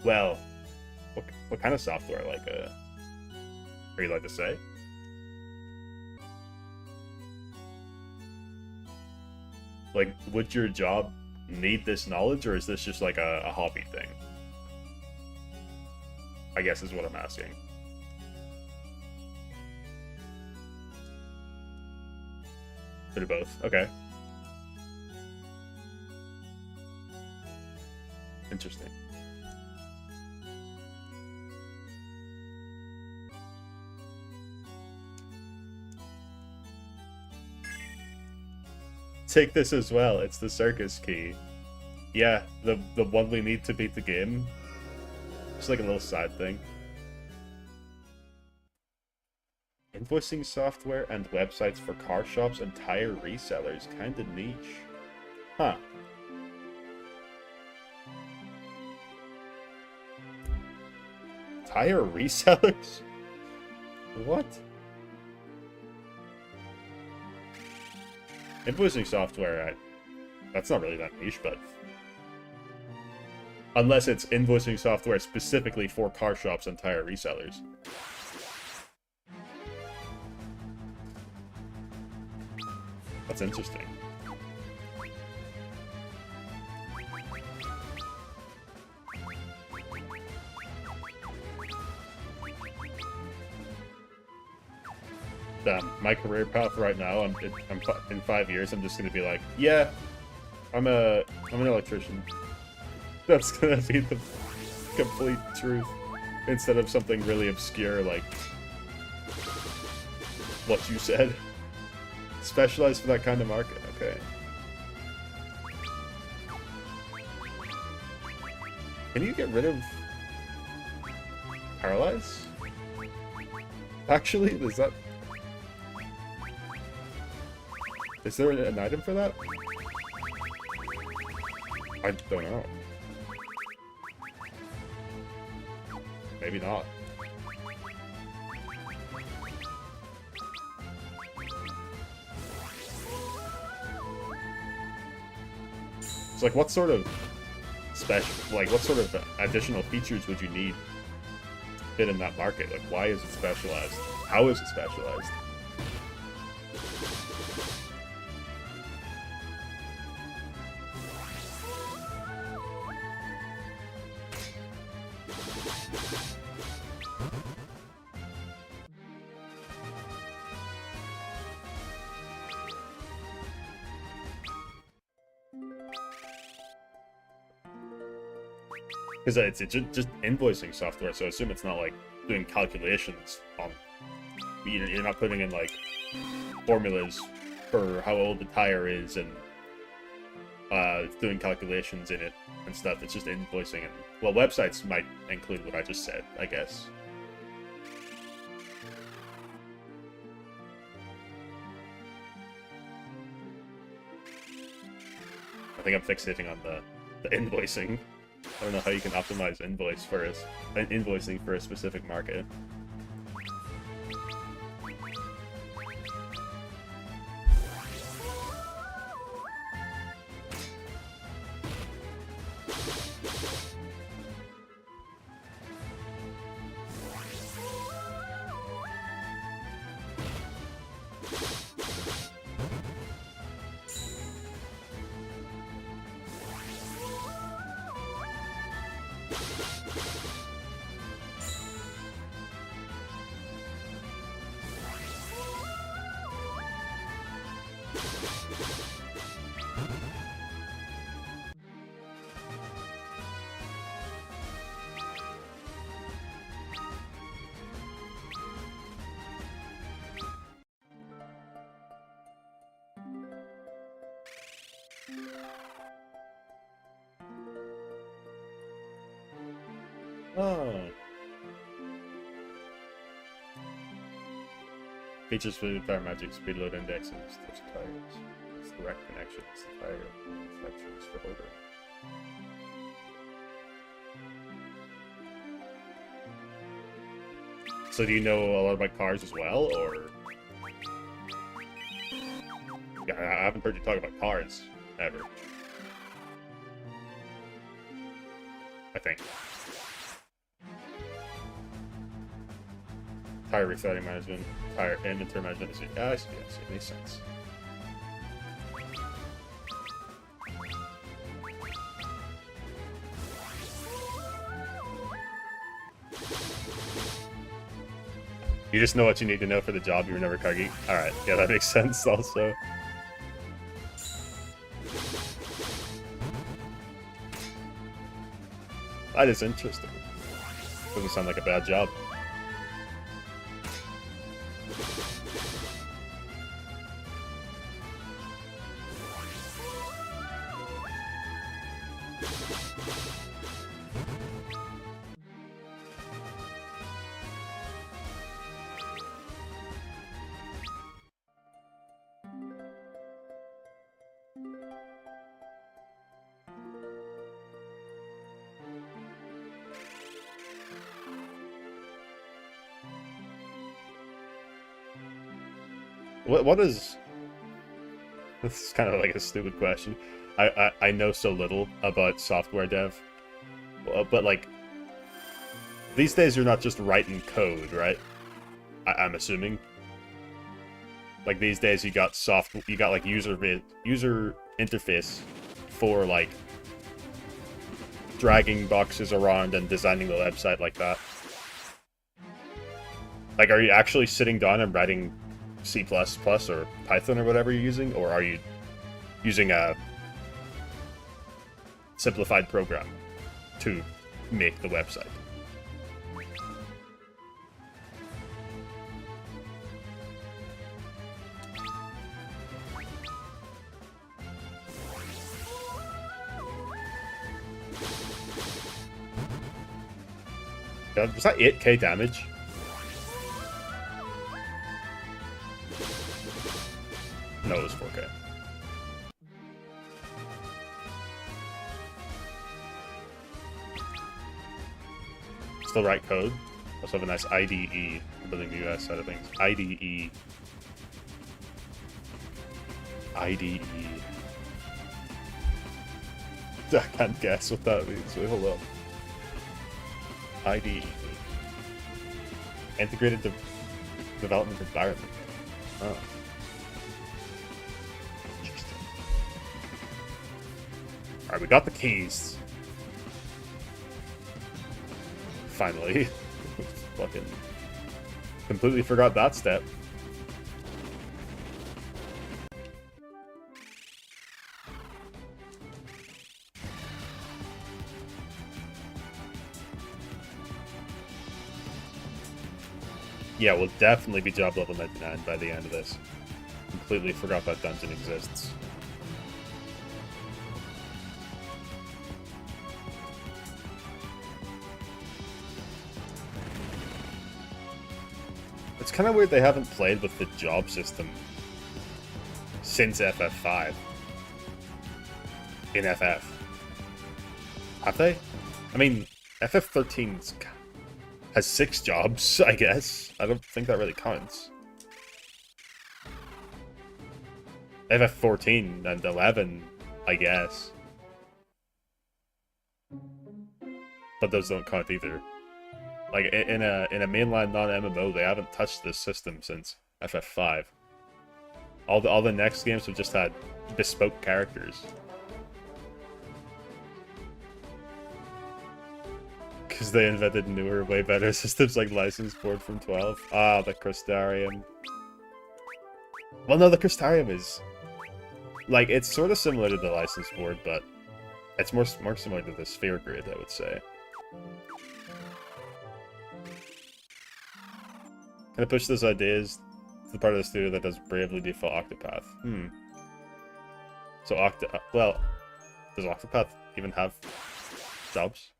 well, what kind of software? Like are you allowed to say? Like, would your job need this knowledge, or is this just like a hobby thing? I guess is what I'm asking. Bit of both. Okay. Interesting. Take this as well. It's the circus key. Yeah, the one we need to beat the game. Just like a little side thing. Invoicing software and websites for car shops and tire resellers. Kinda niche. Huh. Tire resellers? What? Invoicing software, that's not really that niche, but... Unless it's invoicing software specifically for car shops and tire resellers. That's interesting. my career path right now, in 5 years, I'm just gonna be like, yeah, I'm an electrician. That's gonna be the complete truth, instead of something really obscure like what you said. Specialized for that kind of market. Okay. Can you get rid of paralyze? Actually, is there an item for that? I don't know. Maybe not. It's like, what sort of what sort of additional features would you need to fit in that market? Like, why is it specialized? How is it specialized? Because it's just invoicing software, so I assume it's not like doing calculations on. You're not putting in like formulas for how old the tire is and doing calculations in it and stuff. It's just invoicing, and well, websites might include what I just said, I guess. I think I'm fixating on the invoicing. I don't know how you can optimize invoicing for a specific market. Oh. Features for Fire Magic, speed load index, and steps tires. It's direct connections, tire reflections for odor. So do you know a lot about cars as well, or? Yeah, I haven't heard you talk about cars, ever. I think. Tire resetting management, tire inventory management. I see, it makes sense. You just know what you need to know for the job. You were never car geek. Alright, yeah, that makes sense also. That is interesting. Doesn't sound like a bad job. What is... This is kind of like a stupid question. I know so little about software dev. But like... These days you're not just writing code, right? I'm assuming. Like these days you got like user interface for like dragging boxes around and designing the website like that. Like, are you actually sitting down and writing C++ or Python or whatever you're using, or are you using a simplified program to make the website? Was that 8k damage? No, it was 4k. Still write code. Also have a nice IDE, building the US side of things. IDE. IDE. I can't guess what that means. Wait, hold up. IDE. Integrated Development Environment. Oh. Interesting. Alright, we got the keys. Finally. Fucking completely forgot that step. Yeah, we'll definitely be job level 99 by the end of this. Completely forgot that dungeon exists. It's kind of weird they haven't played with the job system since FF5 in FF. Have they? I mean, FF13 has 6 jobs, I guess. I don't think that really counts. FF14 and 11, I guess. But those don't count either. Like, in a mainline non-MMO, they haven't touched this system since FF5. All the next games have just had bespoke characters. Because they invented newer, way better systems like License Board from 12. Ah, the Crystarium. Well, no, the Crystarium is... like, it's sort of similar to the License Board, but it's more similar to the Sphere Grid, I would say. Can I push those ideas to the part of the studio that does Bravely Default Octopath? So well, does Octopath even have jobs?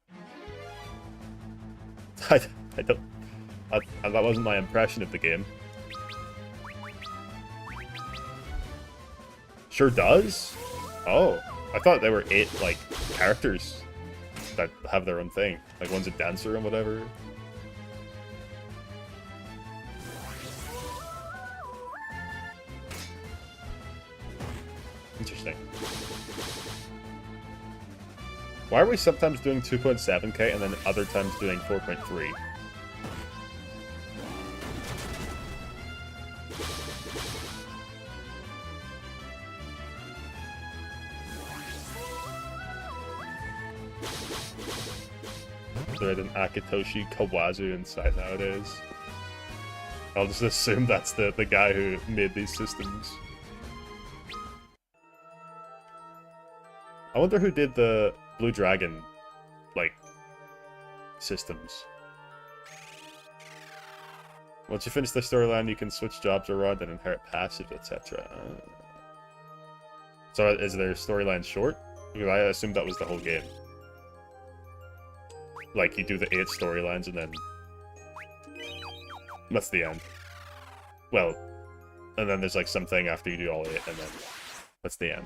I don't... that wasn't my impression of the game. Sure does? Oh, I thought there were 8, like, characters that have their own thing. Like, one's a dancer and whatever. Interesting. Why are we sometimes doing 2.7k and then other times doing 4.3? There an Akitoshi Kawazu inside nowadays. I'll just assume that's the guy who made these systems. I wonder who did the Blue Dragon, like, systems. Once you finish the storyline, you can switch jobs around and inherit passive, etc. So is their storyline short? Because I assumed that was the whole game. Like, you do the 8 storylines and then... that's the end. Well, and then there's like something after you do all 8 and then that's the end.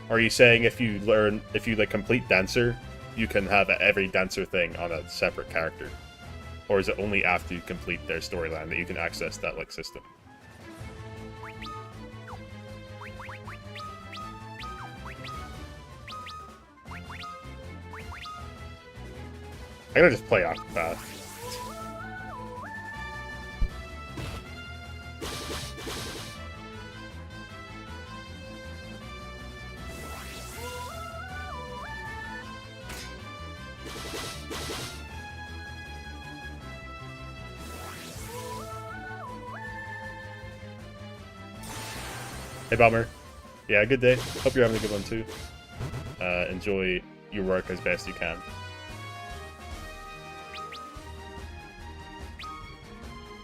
Are you saying if you like complete Dancer, you can have every Dancer thing on a separate character? Or is it only after you complete their storyline that you can access that, like, system? I gotta just play Octopath. Hey, Bomber. Yeah, good day. Hope you're having a good one, too. Enjoy your work as best you can.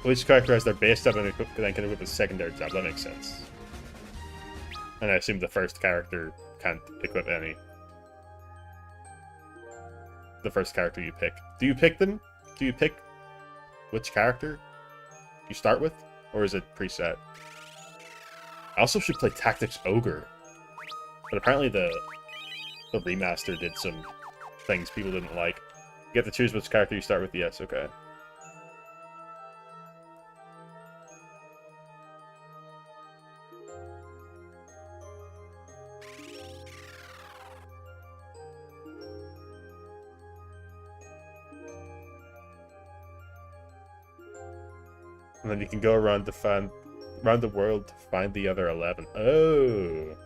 Well, each character has their base job and then can equip a secondary job. That makes sense. And I assume the first character can't equip any. The first character you pick. Do you pick them? Do you pick which character you start with? Or is it preset? I also should play Tactics Ogre. But apparently the remaster did some things people didn't like. You get to choose which character you start with. Yes, okay. And then you can go around the world to find the other 11. Oh.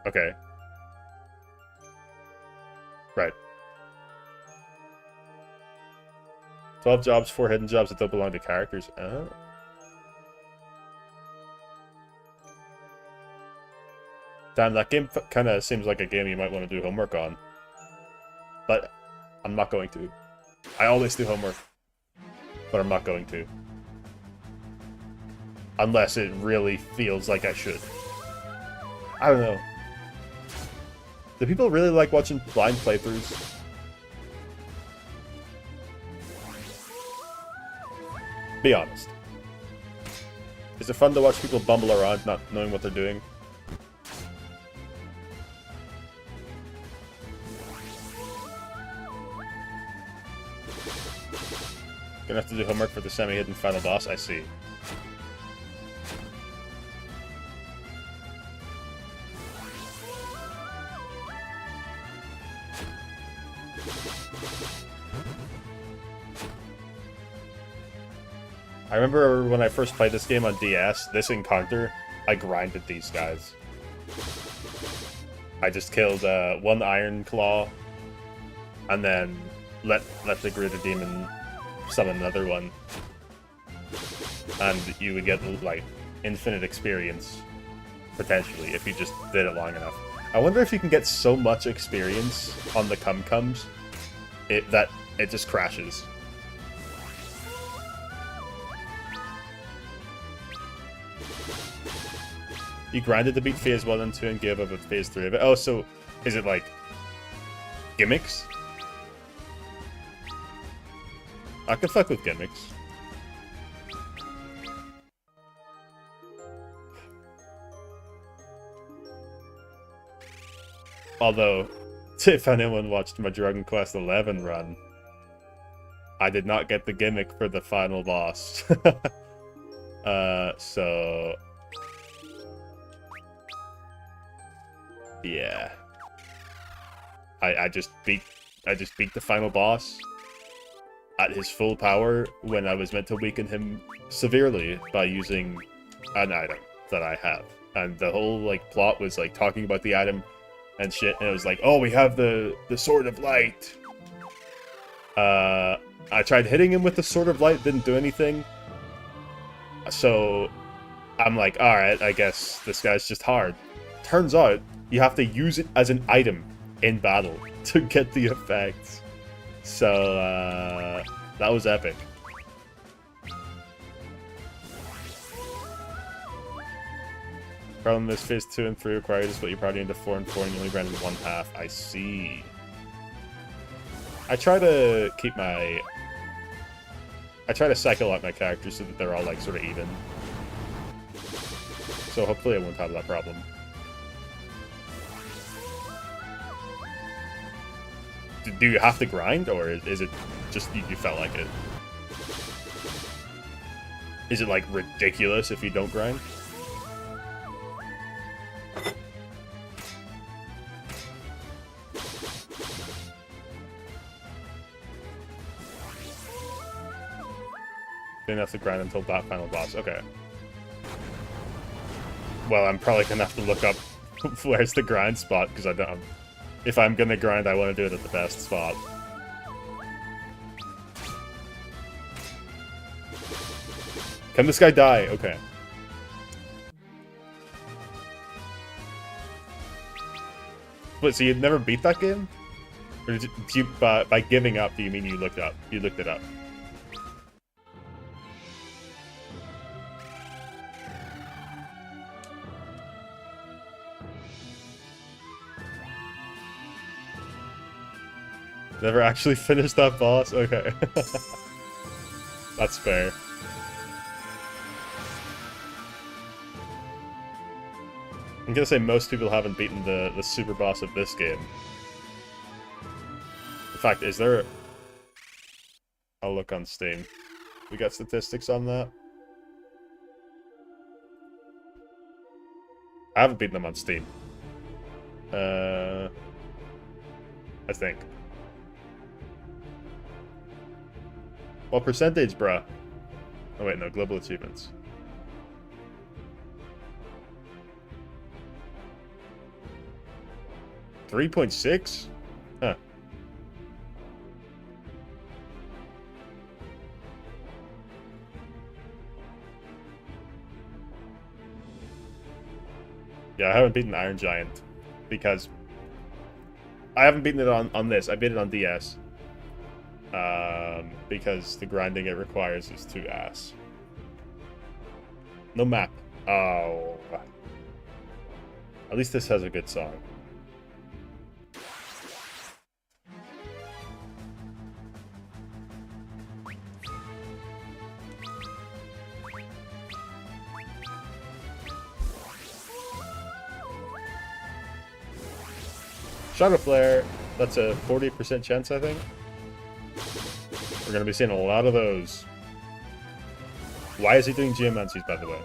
Okay. Right. 12 jobs, 4 hidden jobs that don't belong to characters. Oh. Damn, that game kind of seems like a game you might want to do homework on. But I'm not going to. I always do homework. But I'm not going to. Unless it really feels like I should. I don't know. Do people really like watching blind playthroughs? Be honest. Is it fun to watch people bumble around not knowing what they're doing? Gonna have to do homework for the semi-hidden final boss, I see. I remember when I first played this game on DS, this encounter, I grinded these guys. I just killed one Iron Claw, and then let the Greater Demon summon another one, and you would get like infinite experience potentially if you just did it long enough. I wonder if you can get so much experience on the cum-cums that it just crashes. You grinded to beat Phase 1 and 2 and gave up at Phase 3 of it. Oh, so is it like gimmicks? I can fuck with gimmicks. Although, if anyone watched my Dragon Quest XI run, I did not get the gimmick for the final boss. So... yeah. I just beat the final boss at his full power when I was meant to weaken him severely by using an item that I have. And the whole like plot was like talking about the item and shit, and it was like, oh, we have the Sword of Light. I tried hitting him with the Sword of Light, didn't do anything. So I'm like, alright, I guess this guy's just hard. Turns out you have to use it as an item in battle to get the effects. So, that was epic. Problem is Phase 2 and 3 require you to split your party into 4 and 4 and you only grinded 1/2. I see. I try to keep my... I try to cycle out my characters so that they're all, like, sort of even. So hopefully I won't have that problem. Do you have to grind, or is it just you felt like it? Is it, like, ridiculous if you don't grind? Didn't have to grind until that final boss. Okay. Well, I'm probably gonna have to look up where's the grind spot, because I don't... If I'm gonna grind, I want to do it at the best spot. Can this guy die? Okay. But so you'd never beat that game? Or did you by giving up, do you mean you looked up? You looked it up? Never actually finished that boss? Okay. That's fair. I'm gonna say most people haven't beaten the super boss of this game. In fact, is there... I'll look on Steam. We got statistics on that? I haven't beaten them on Steam. I think. What percentage, bruh? Oh wait, no, global achievements. $3.6? Huh. Yeah, I haven't beaten Iron Giant because I haven't beaten it on this. I beat it on DS. Because the grinding it requires is too ass. No map. Oh. At least this has a good song. Shadow Flare, that's a 40% chance, I think. We're going to be seeing a lot of those. Why is he doing geomancies, by the way?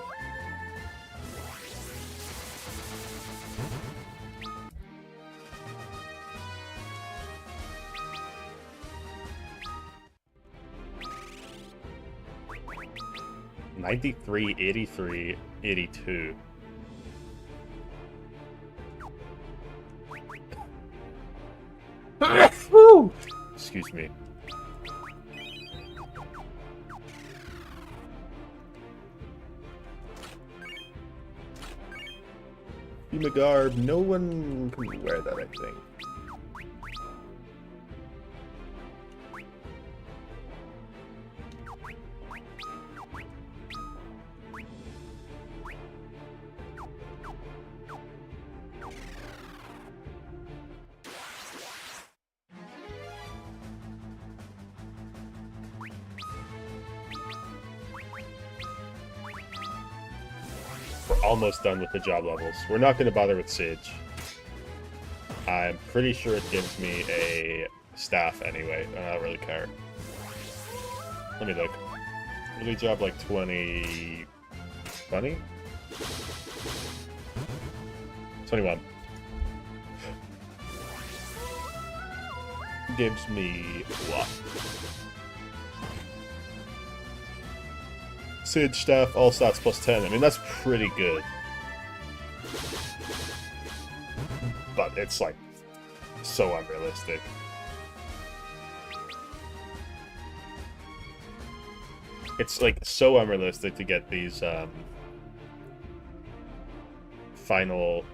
$93, $83, $82. Excuse me. Fuma garb, no one can wear that, I think. We're almost done with the job levels. We're not going to bother with Sage. I'm pretty sure it gives me a staff anyway, and I don't really care. Let me look. Really job like 20... 20? 21. Gives me what? Sage staff, all stats plus 10. I mean, that's pretty good. But it's like so unrealistic. It's like so unrealistic to get these final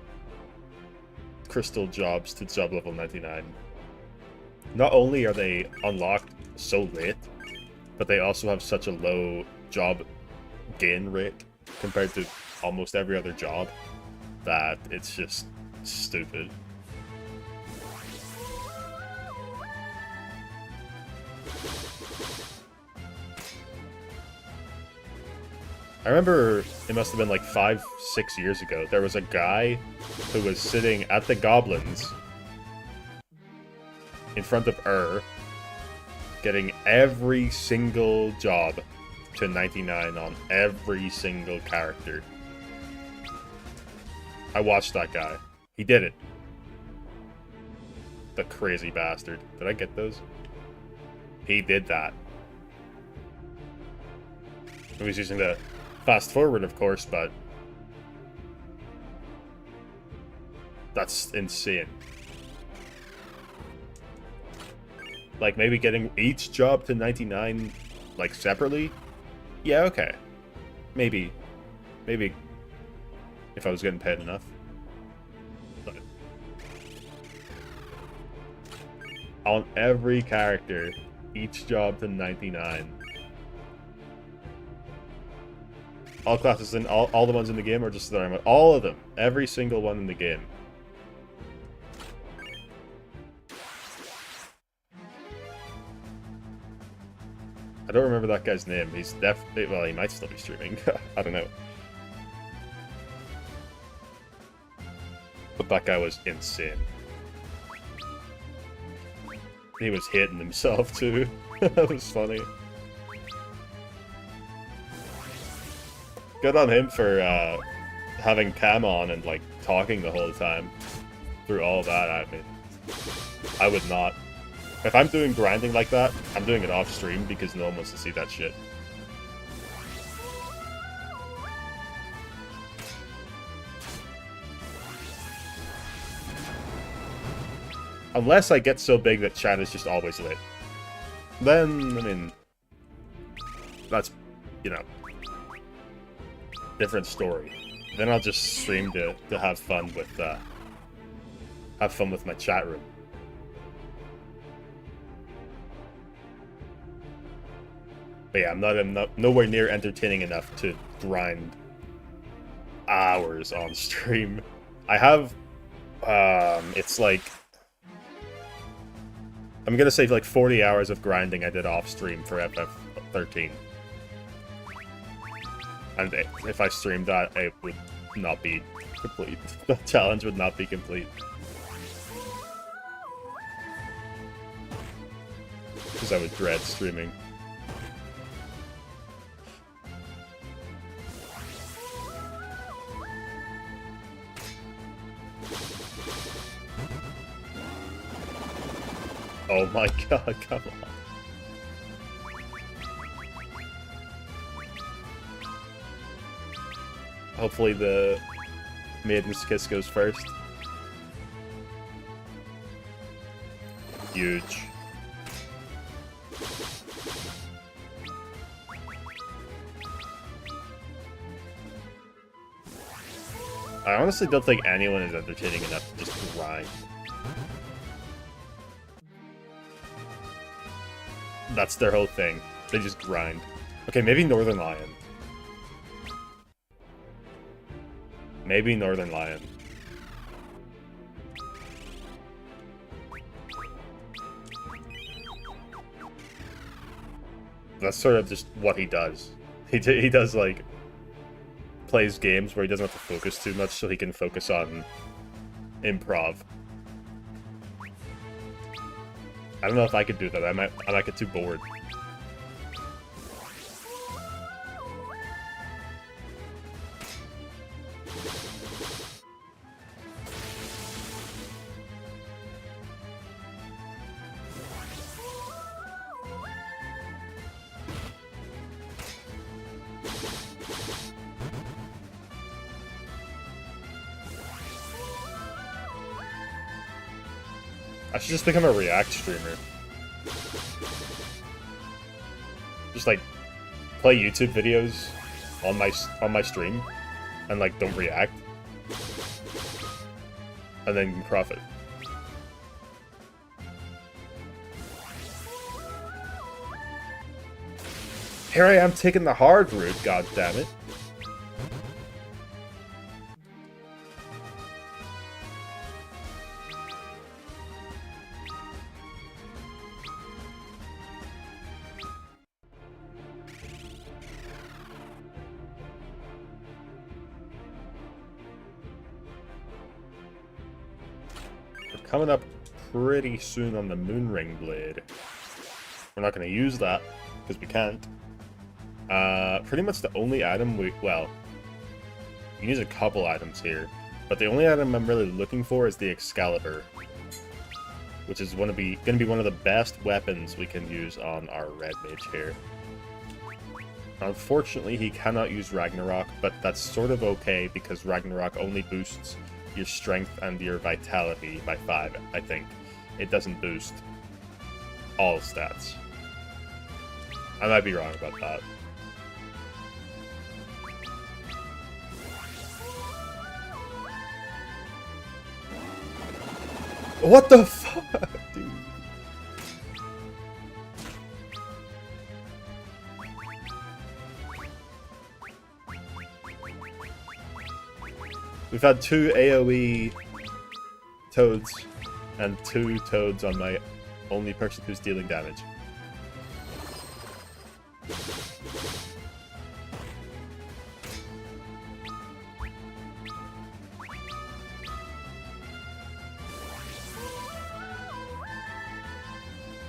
crystal jobs to job level 99. Not only are they unlocked so late, but they also have such a low job gain rate compared to almost every other job that it's just stupid. I remember it must have been like 5-6 years ago. There was a guy who was sitting at the goblins in front of getting every single job to 99 on every single character. I watched that guy. He did it. The crazy bastard. Did I get those? He did that. He was using the fast forward, of course, but that's insane. Like, maybe getting each job to 99, like, separately? Yeah, okay. Maybe if I was getting paid enough. But on every character, each job to 99. All classes in all the ones in the game, or just the all of them, every single one in the game. I don't remember that guy's name. He's definitely, well, he might still be streaming. I don't know. But that guy was insane. He was hitting himself too. That was funny. Good on him for having cam on and like talking the whole time through all that. I mean, I would not. If I'm doing grinding like that, I'm doing it off stream because no one wants to see that shit. Unless I get so big that chat is just always lit. Then, I mean, that's, you know, different story. Then I'll just stream to have fun with my chat room. But yeah, I'm nowhere near entertaining enough to grind hours on stream. I have, it's like, I'm gonna say like 40 hours of grinding I did off stream for FF13. And if I streamed that, it would not be complete. The challenge would not be complete. Because I would dread streaming. Oh my god, come on. Hopefully the Maiden's Kiss goes first. Huge. I honestly don't think anyone is entertaining enough to just grind. That's their whole thing. They just grind. Okay, maybe Northern Lion. Maybe Northern Lion. That's sort of just what he does. He does, like, plays games where he doesn't have to focus too much so he can focus on improv. I don't know if I could do that. I might get too bored. I should just become a React streamer. Just like play YouTube videos on my stream and like don't react. And then profit. Here I am taking the hard route, god damn it. Coming up pretty soon on the Moonring Blade. We're not going to use that, because we can't. Pretty much the only item well, you can use a couple items here, but the only item I'm really looking for is the Excalibur, which is going to be one of the best weapons we can use on our red mage here. Unfortunately, he cannot use Ragnarok, but that's sort of okay, because Ragnarok only boosts your strength and your vitality by 5, I think. It doesn't boost all stats. I might be wrong about that. What the fuck, dude? We've had 2 AoE toads and 2 toads on my only person who's dealing damage.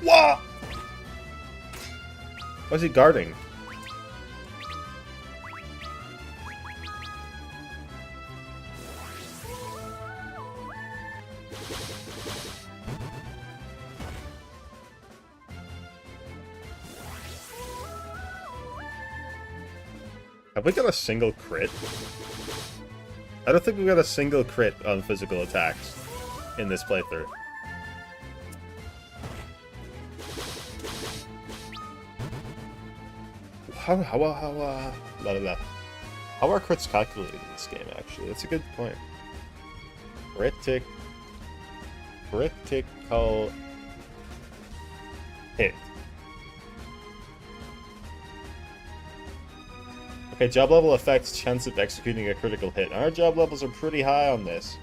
What? Why is he guarding? Have we got a single crit? I don't think we got a single crit on physical attacks in this playthrough. How are crits calculated in this game, actually? That's a good point. Critical hit. Okay, job level affects chance of executing a critical hit. Our job levels are pretty high on this.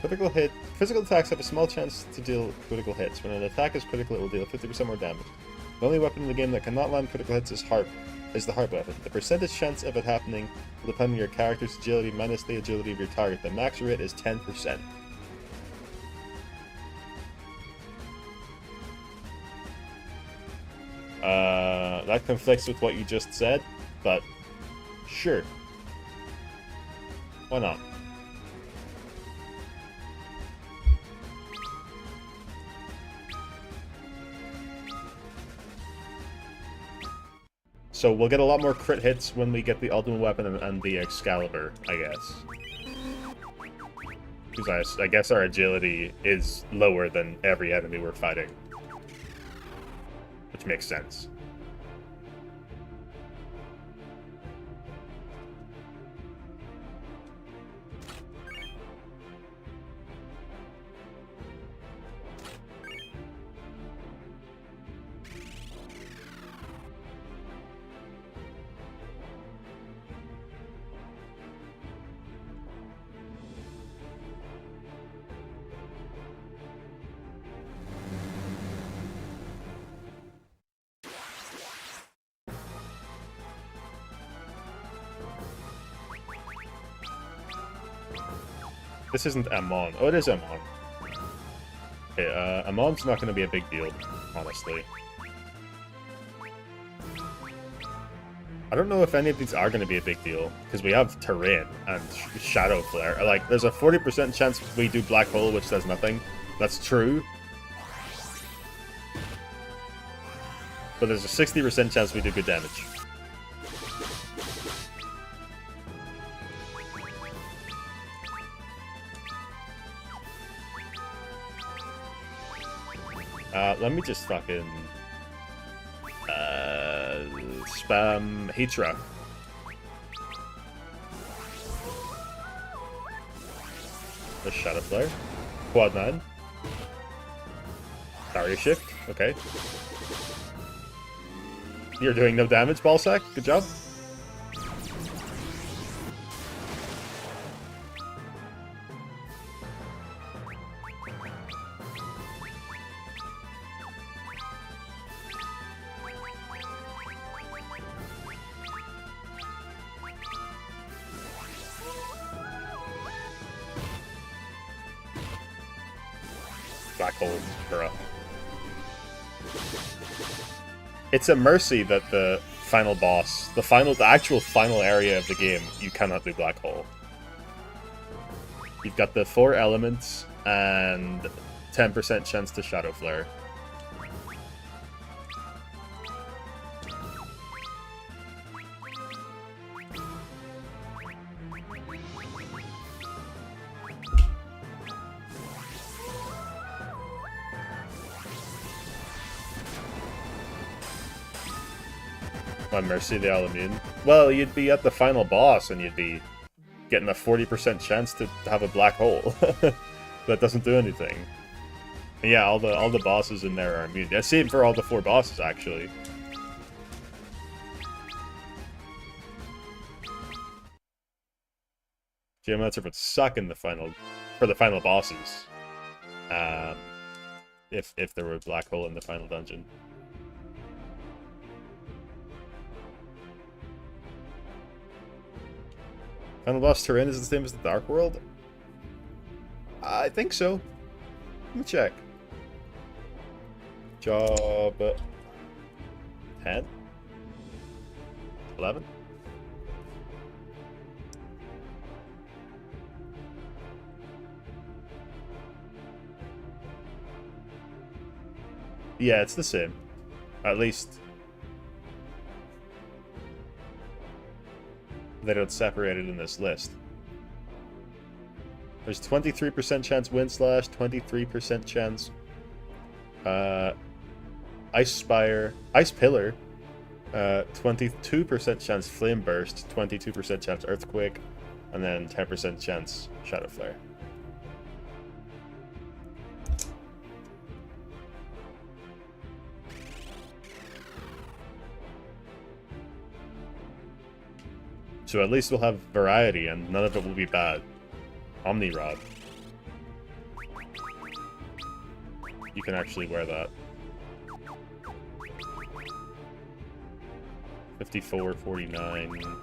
Critical hit. Physical attacks have a small chance to deal critical hits. When an attack is critical, it will deal 50% more damage. The only weapon in the game that cannot land critical hits is the harp weapon. The percentage chance of it happening will depend on your character's agility minus the agility of your target. The max rate is 10%. That conflicts with what you just said, but sure. Why not? So we'll get a lot more crit hits when we get the ultimate weapon and the Excalibur, I guess. Because I guess our agility is lower than every enemy we're fighting. Which makes sense. This isn't Amon. Oh, it is Amon. Okay, Amon's not going to be a big deal, honestly. I don't know if any of these are going to be a big deal, because we have Terrain and Shadow Flare. Like, there's a 40% chance we do Black Hole, which does nothing. That's true. But there's a 60% chance we do good damage. Let me just fucking spam Heatra. The Shadow Flare. Quad 9. Barrier Shift. Okay. You're doing no damage, Ballsack. Good job. Black hole, bro. It's a mercy that the final boss, the actual final area of the game, you cannot do black hole. You've got the 4 elements and 10% chance to Shadow Flare. On Mercy, the all immune. Well, you'd be at the final boss and you'd be getting a 40% chance to have a black hole. That doesn't do anything. And yeah, all the bosses in there are immune. I see it for all the 4 bosses, actually. Geomancer would suck in the final for the final bosses. If there were a black hole in the final dungeon. Final boss terrain is the same as the Dark World? I think so. Let me check. Job 10? 11? Yeah, it's the same. At least they don't separate it in this list. There's 23% chance Wind Slash, 23% chance Ice Spire, Ice Pillar, 22% chance Flame Burst, 22% chance Earthquake, and then 10% chance Shadow Flare. So at least we'll have variety, and none of it will be bad. Omni Rod. You can actually wear that. 54, 49...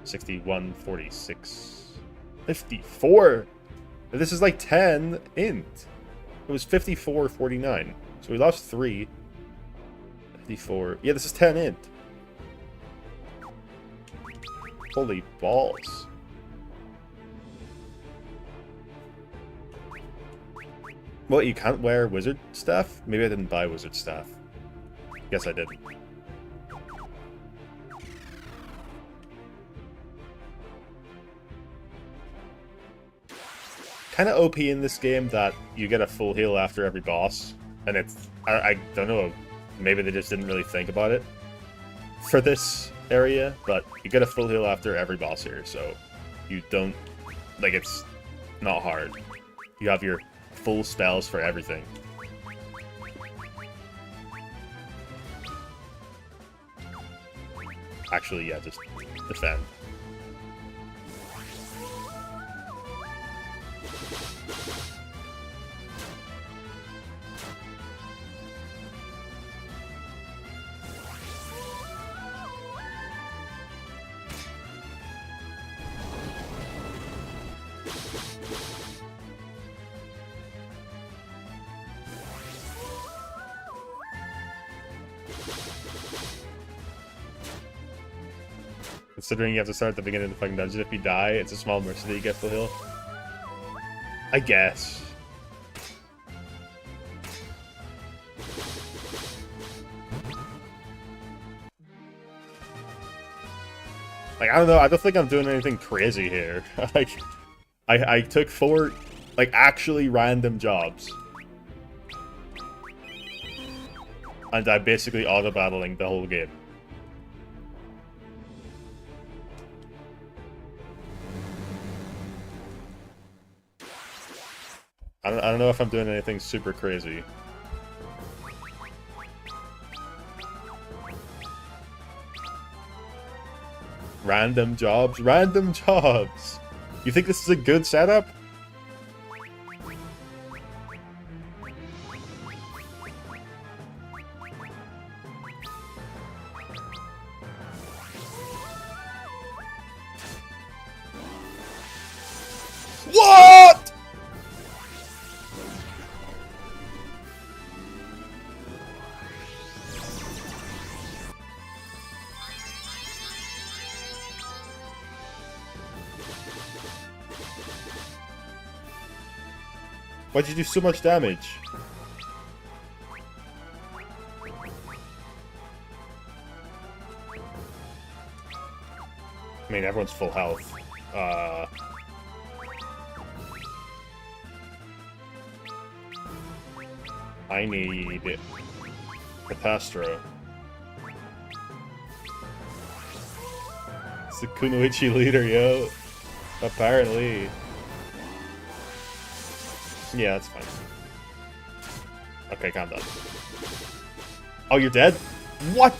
61, 46... 54! This is like 10 int. It was 54, 49. So we lost 3. 54. Yeah, this is 10 int. Holy balls. What, you can't wear wizard staff? Maybe I didn't buy wizard staff. Guess I didn't. Kind of OP in this game that you get a full heal after every boss. And it's... I don't know, maybe they just didn't really think about it for this area, but you get a full heal after every boss here, so you don't... Like, it's not hard. You have your full spells for everything. Actually, yeah, just defend. Considering you have to start at the beginning of the fucking dungeon, if you die, it's a small mercy that you get full heal. I guess. Like, I don't know, I don't think I'm doing anything crazy here. Like, I took 4, like, actually random jobs. And I'm basically auto-battling the whole game. I don't know if I'm doing anything super crazy. Random jobs? Random jobs! You think this is a good setup? What?! Why'd you do so much damage? I mean, everyone's full health. I need Catastro. It's the Kunoichi leader, yo. Apparently. Yeah, that's fine. Okay, calm down. Oh, you're dead? What?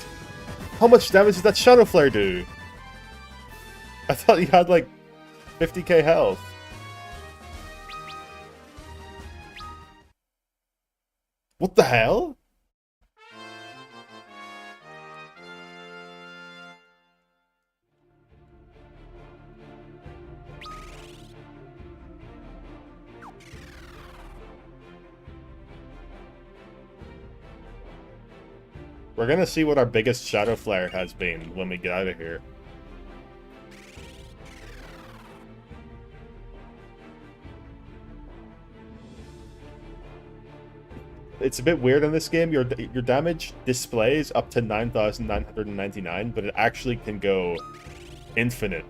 How much damage does that Shadow Flare do? I thought you had like 50k health. What the hell? We're gonna see what our biggest Shadow Flare has been when we get out of here. It's a bit weird in this game. Your damage displays up to 9,999, but it actually can go infinite.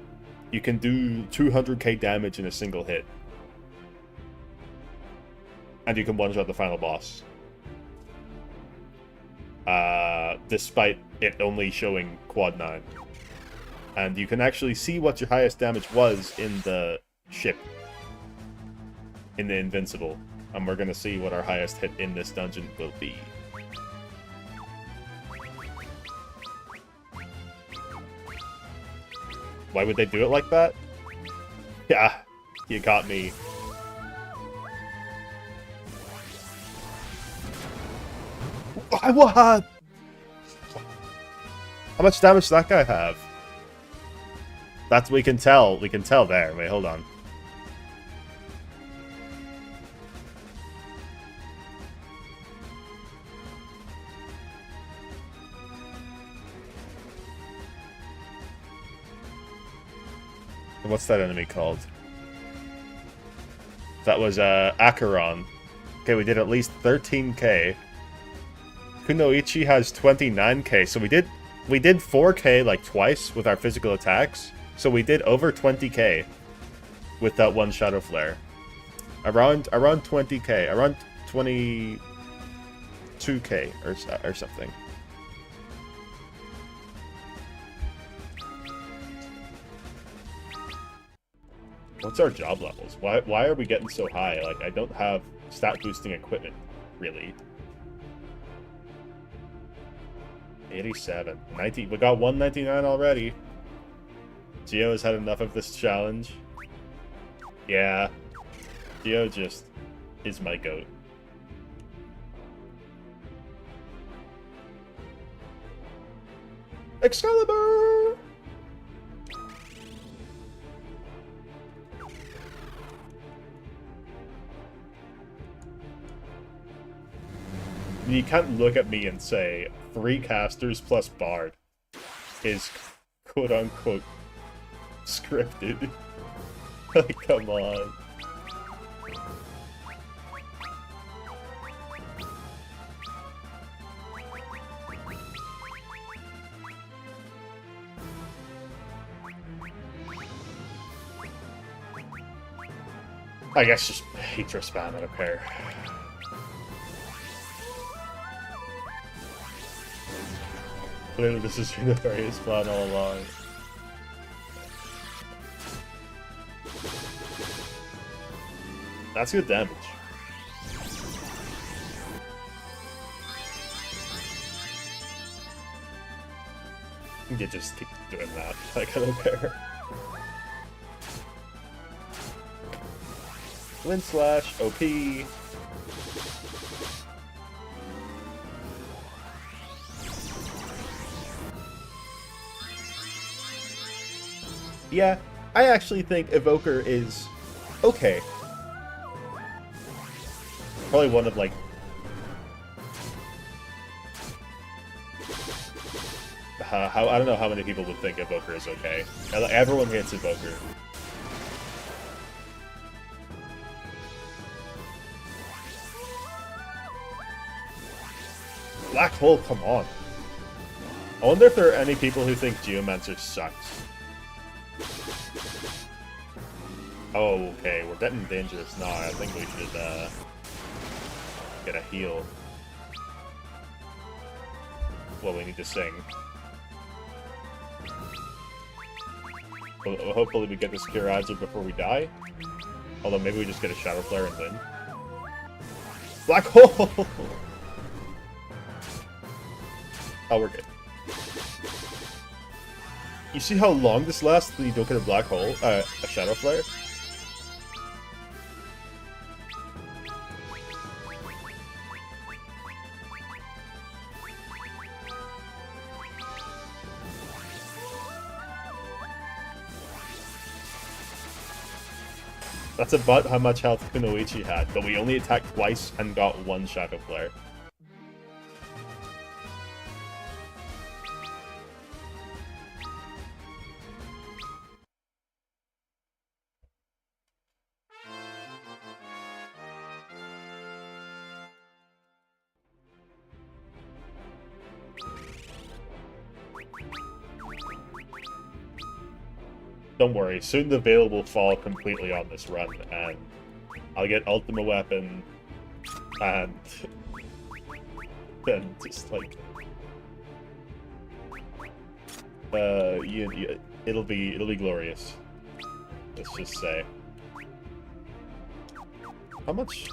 You can do 200k damage in a single hit. And you can one-shot the final boss. Despite it only showing quad 9. And you can actually see what your highest damage was in the ship. In the Invincible. And we're gonna see what our highest hit in this dungeon will be. Why would they do it like that? Yeah, you got me. What? How much damage does that guy have? That's we can tell. We can tell there. Wait, hold on. What's that enemy called? That was Acheron. Okay, we did at least 13k. Kunoichi has 29k, so we did 4k like twice with our physical attacks. So we did over 20k with that one Shadow Flare. Around 20k, around 22k or something. What's our job levels? Why are we getting so high? Like, I don't have stat boosting equipment, really. 87. 90. We got 199 already. Geo has had enough of this challenge. Yeah. Geo just is my goat. Excalibur! You can't look at me and say 3 casters plus Bard is quote-unquote scripted. Like, come on. I guess just Hydra spam, I don't care. Clearly this has been a various plan all along. That's good damage. You just keep doing that, like I don't care. Wind Slash, OP. Yeah, I actually think Evoker is okay. Probably one of like... I don't know how many people would think Evoker is okay. Everyone hates Evoker. Black Hole, come on. I wonder if there are any people who think Geomancer sucks. Oh, okay, we're getting dangerous now. I think we should get a heal. Well, we need to sing. Well, hopefully we get this Kiraja before we die. Although maybe we just get a Shadow Flare and win. Black Hole! Oh, we're good. You see how long this lasts when you don't get a black hole, a shadow flare? That's about how much health Kunoichi had, but we only attacked twice and got one shadow flare. Don't worry, soon the veil will fall completely on this run, and I'll get Ultima Weapon, and then just like, it'll be glorious. Let's just say. How much?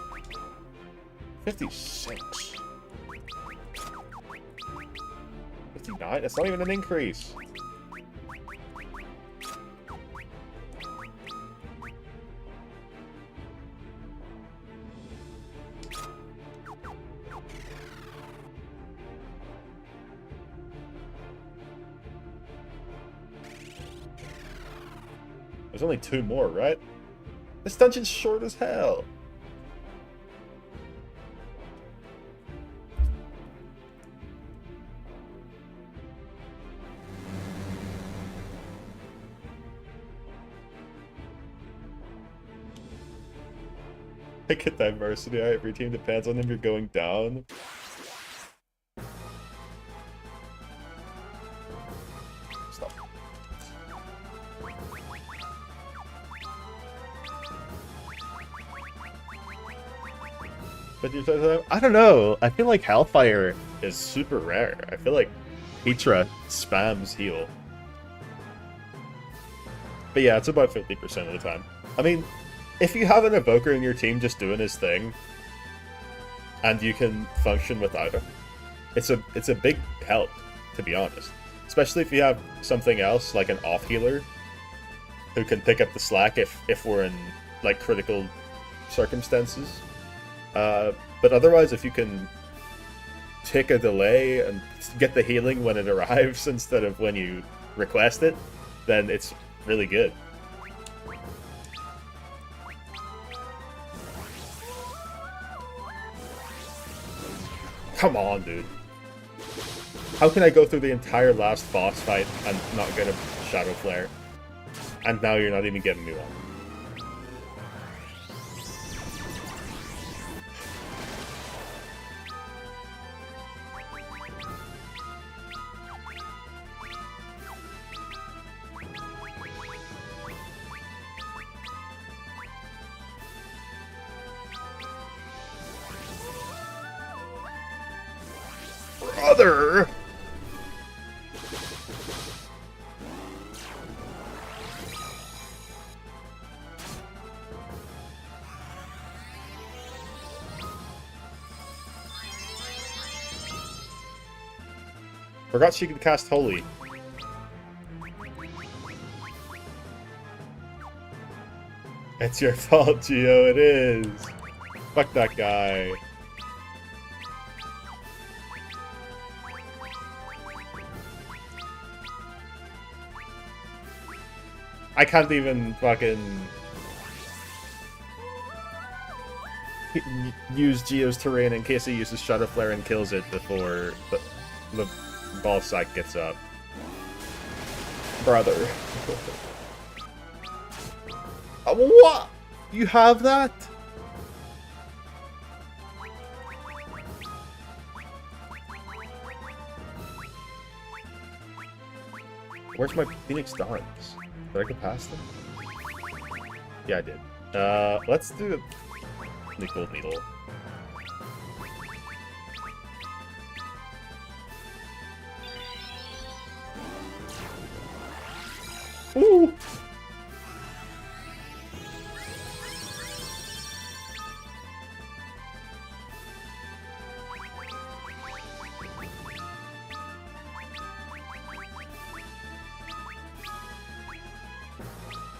56. 59? That's not even an increase. There's only 2 more, right? This dungeon's short as hell. Pick a diversity. Every team depends on if you're going down. Stop. But I don't know. I feel like Hellfire is super rare. I feel like Petra spams heal. But yeah, it's about 50% of the time. I mean, if you have an Evoker in your team just doing his thing, and you can function without him, it's a big help, to be honest. Especially if you have something else, like an off-healer, who can pick up the slack if we're in, like, critical circumstances. But otherwise, if you can take a delay and get the healing when it arrives instead of when you request it, then it's really good. Come on, dude. How can I go through the entire last boss fight and not get a Shadow Flare? And now you're not even giving me one. Brother! Forgot she could cast Holy. It's your fault, Gio, it is. Fuck that guy. I can't even fucking use Gio's terrain in case he uses Shadow Flare and kills it before the ball sack gets up. Brother. What? You have that? Where's my Phoenix Dons? Did I go past them? Yeah, I did. Let's do the Gold Needle. Ooh!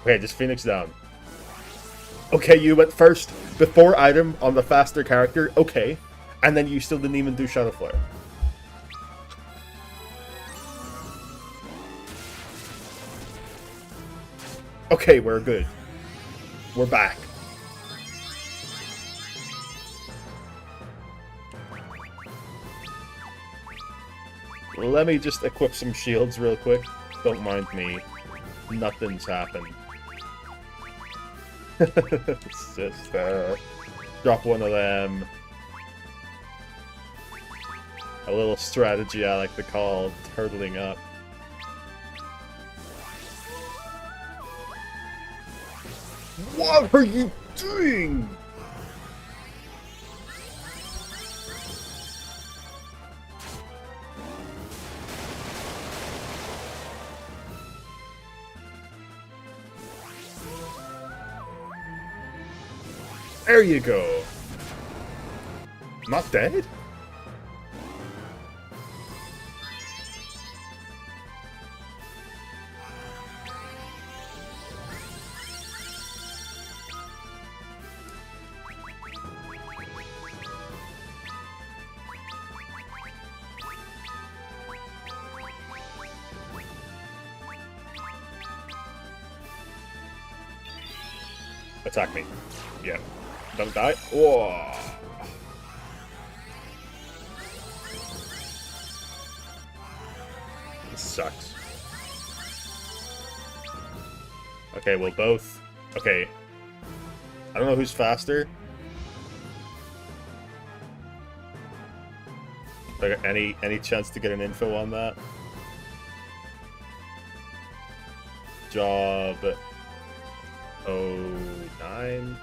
Okay, just Phoenix down. Okay, you went first before item on the faster character. Okay. And then you still didn't even do Shadow Flare. Okay, we're good. We're back. Let me just equip some shields real quick. Don't mind me. Nothing's happened. It's just, drop one of them. A little strategy I like to call turtling up. What are you doing? There you go. Not dead? Attack me. Yeah. Don't die. Whoa. This sucks. Okay, we'll both... Okay. I don't know who's faster. Like, any chance to get an info on that? Job... 09,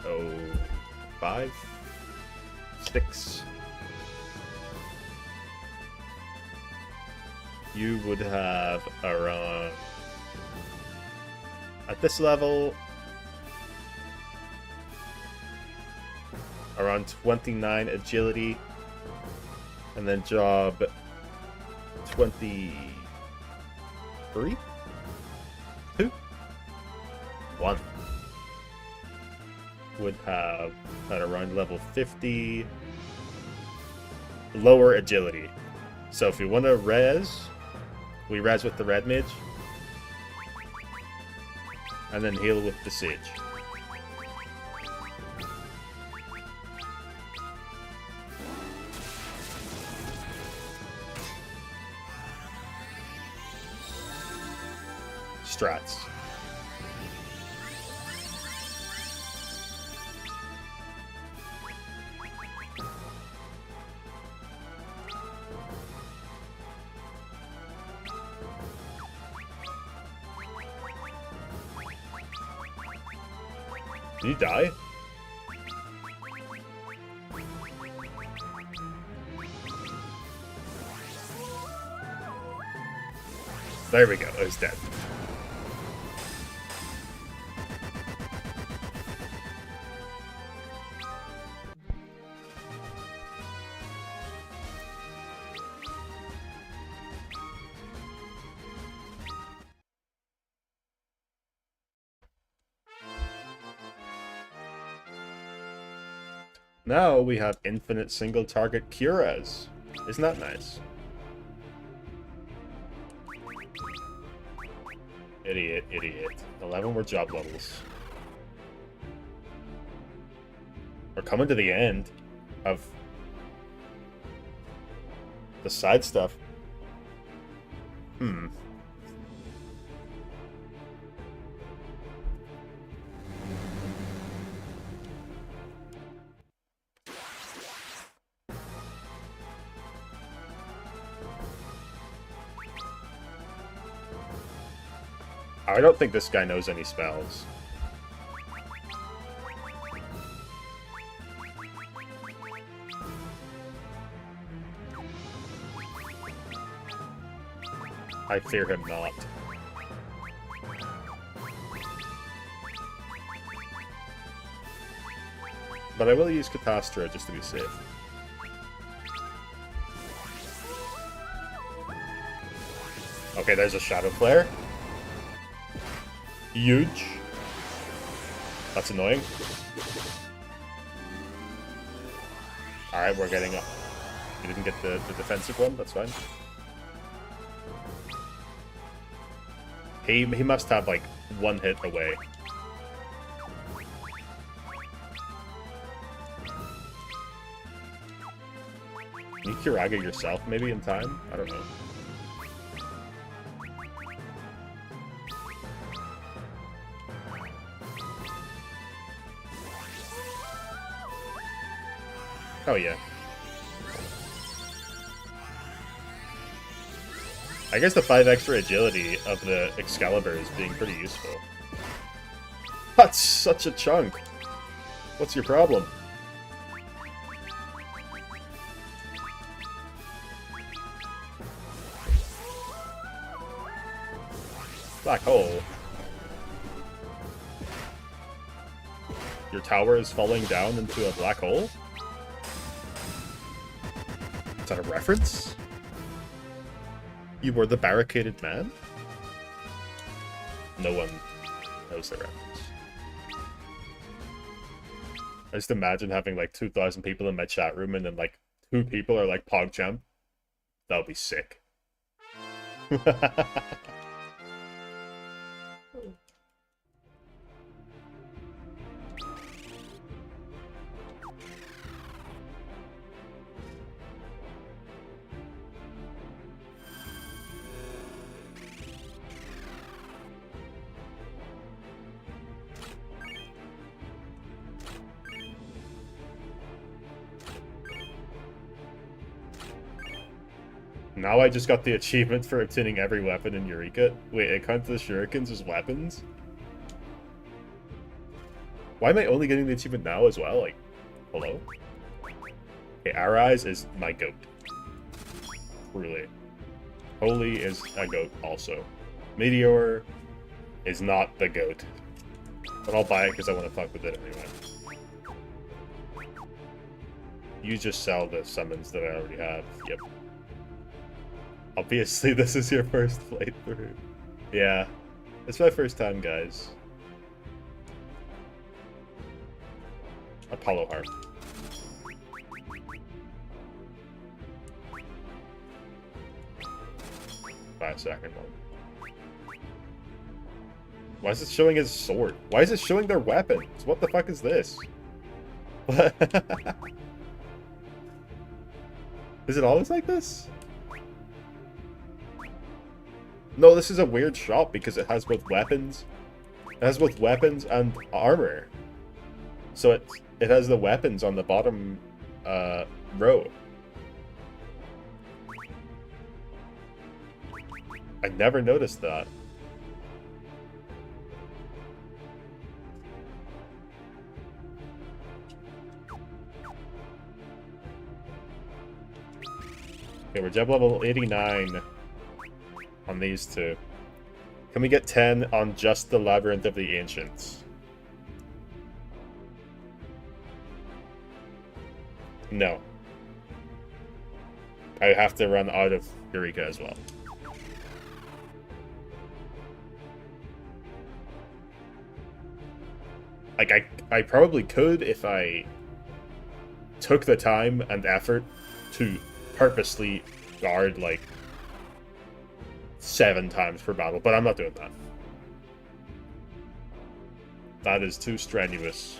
05, 6. You would have around, at this level, around 29 agility, and then job 23? 2? 1. Would have at around level 50 lower agility. So if we want to res, we res with the red mage and then heal with the sage. Strats. Did you die? There we go, it was dead. Now we have infinite single target Curas. Isn't that nice? Idiot, idiot. 11 more job levels. We're coming to the end of the side stuff. I don't think this guy knows any spells. I fear him not. But I will use Catastra just to be safe. Okay, there's a Shadow Flare. Huge. That's annoying. Alright, we're getting up. We didn't get the defensive one, that's fine. He must have like one hit away. Can you Kiraga yourself maybe in time? I don't know. Oh yeah. I guess the 5 extra agility of the Excalibur is being pretty useful. That's such a chunk! What's your problem? Black hole. Your tower is falling down into a black hole? Is that a reference? You were the barricaded man? No one knows the reference. I just imagine having like 2,000 people in my chat room and then like 2 people are like PogChamp. That would be sick. Now I just got the achievement for obtaining every weapon in Eureka. Wait, it counts the shurikens as weapons? Why am I only getting the achievement now as well? Like, hello? Okay, Arise is my goat. Truly. Holy is a goat also. Meteor is not the goat. But I'll buy it because I want to fuck with it anyway. You just sell the summons that I already have. Yep. Obviously, this is your first playthrough. Yeah, it's my first time, guys. Apollo Harp. Buy a second one. Why is it showing his sword? Why is it showing their weapons? What the fuck is this? What? Is it always like this? No, this is a weird shop because it has both weapons. It has both weapons and armor. So it has the weapons on the bottom row. I never noticed that. Okay, we're jump level 89 on these two. Can we get 10 on just the Labyrinth of the Ancients? No. I have to run out of Eureka as well. Like, I probably could if I took the time and effort to purposely guard, like, 7 times per battle, but I'm not doing that. That is too strenuous.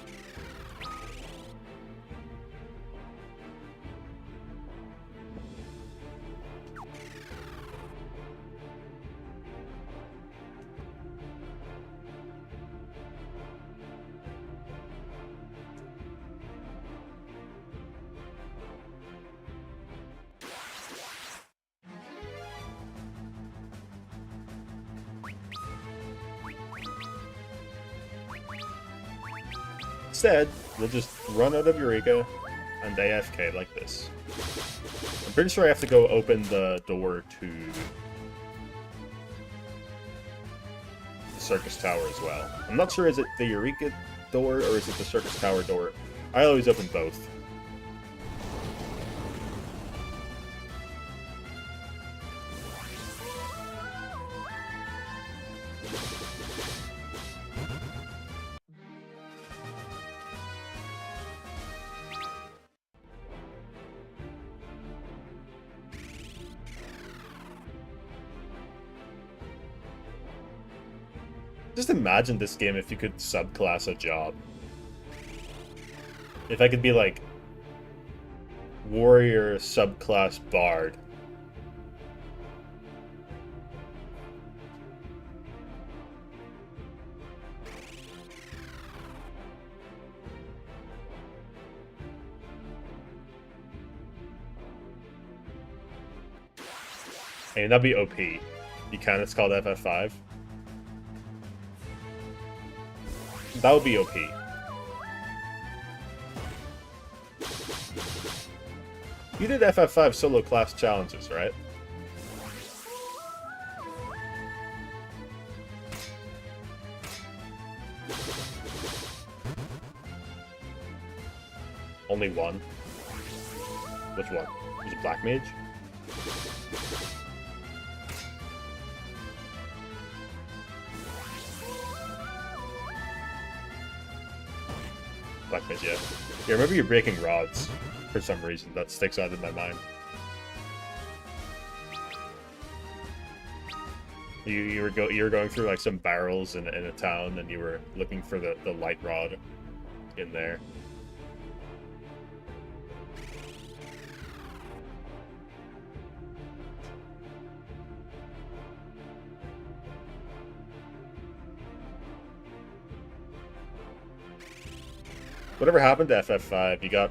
Instead, we'll just run out of Eureka and AFK like this. I'm pretty sure I have to go open the door to the Circus Tower as well. I'm not sure, is it the Eureka door or is it the Circus Tower door? I always open both. Just imagine this game if you could subclass a job. If I could be like warrior subclass bard. And that'd be OP. You can, it's called FF5. That would be OP. You did FF5 solo class challenges, right? Only one. Which one? Was it Black Mage? Black Mage, yeah. Yeah, remember you're breaking rods for some reason. That sticks out in my mind. You were going through like some barrels in a town, and you were looking for the light rod in there. Whatever happened to FF5?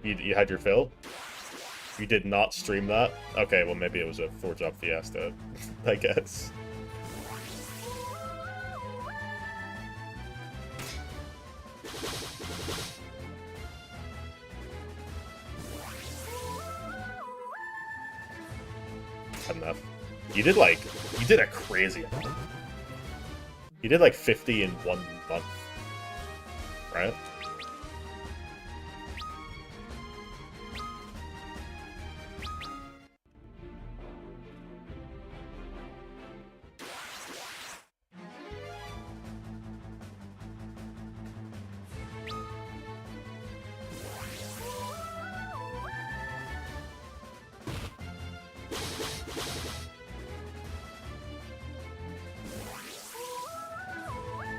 You had your fill? You did not stream that? Okay, well maybe it was a 4-job fiesta, I guess. Enough. You did a crazy amount. You did like 50 in 1 month, right?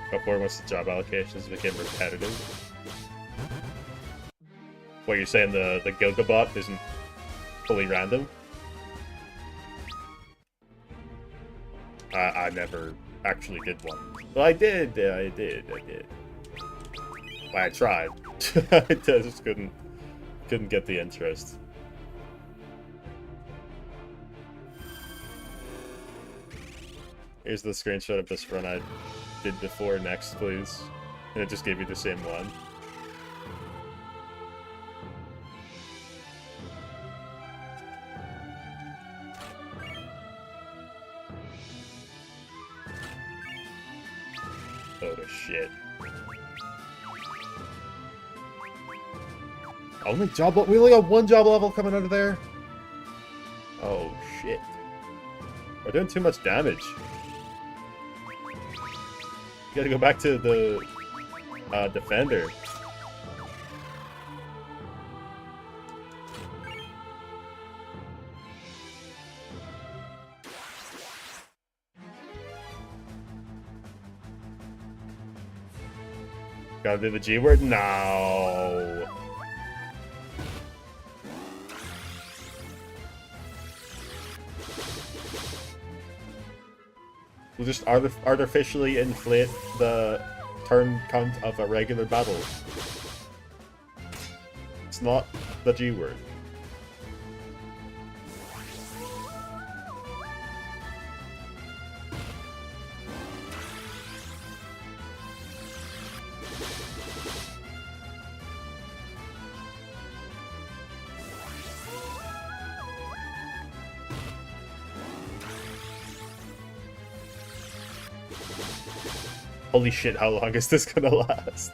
Before once the job allocations became repetitive. What, you're saying the Gilgabot isn't fully random? I never actually did one. Well, I did. Well, I tried. I just couldn't get the interest. Here's the screenshot of this run I did before. Next, please. And it just gave you the same one. Oh shit. Only job level? We only got 1 job level coming out of there? Oh shit. We're doing too much damage. You gotta go back to the defender. Gotta do the G word? No. We'll just artificially inflate the turn count of a regular battle. It's not the G word. Holy shit, how long is this gonna last?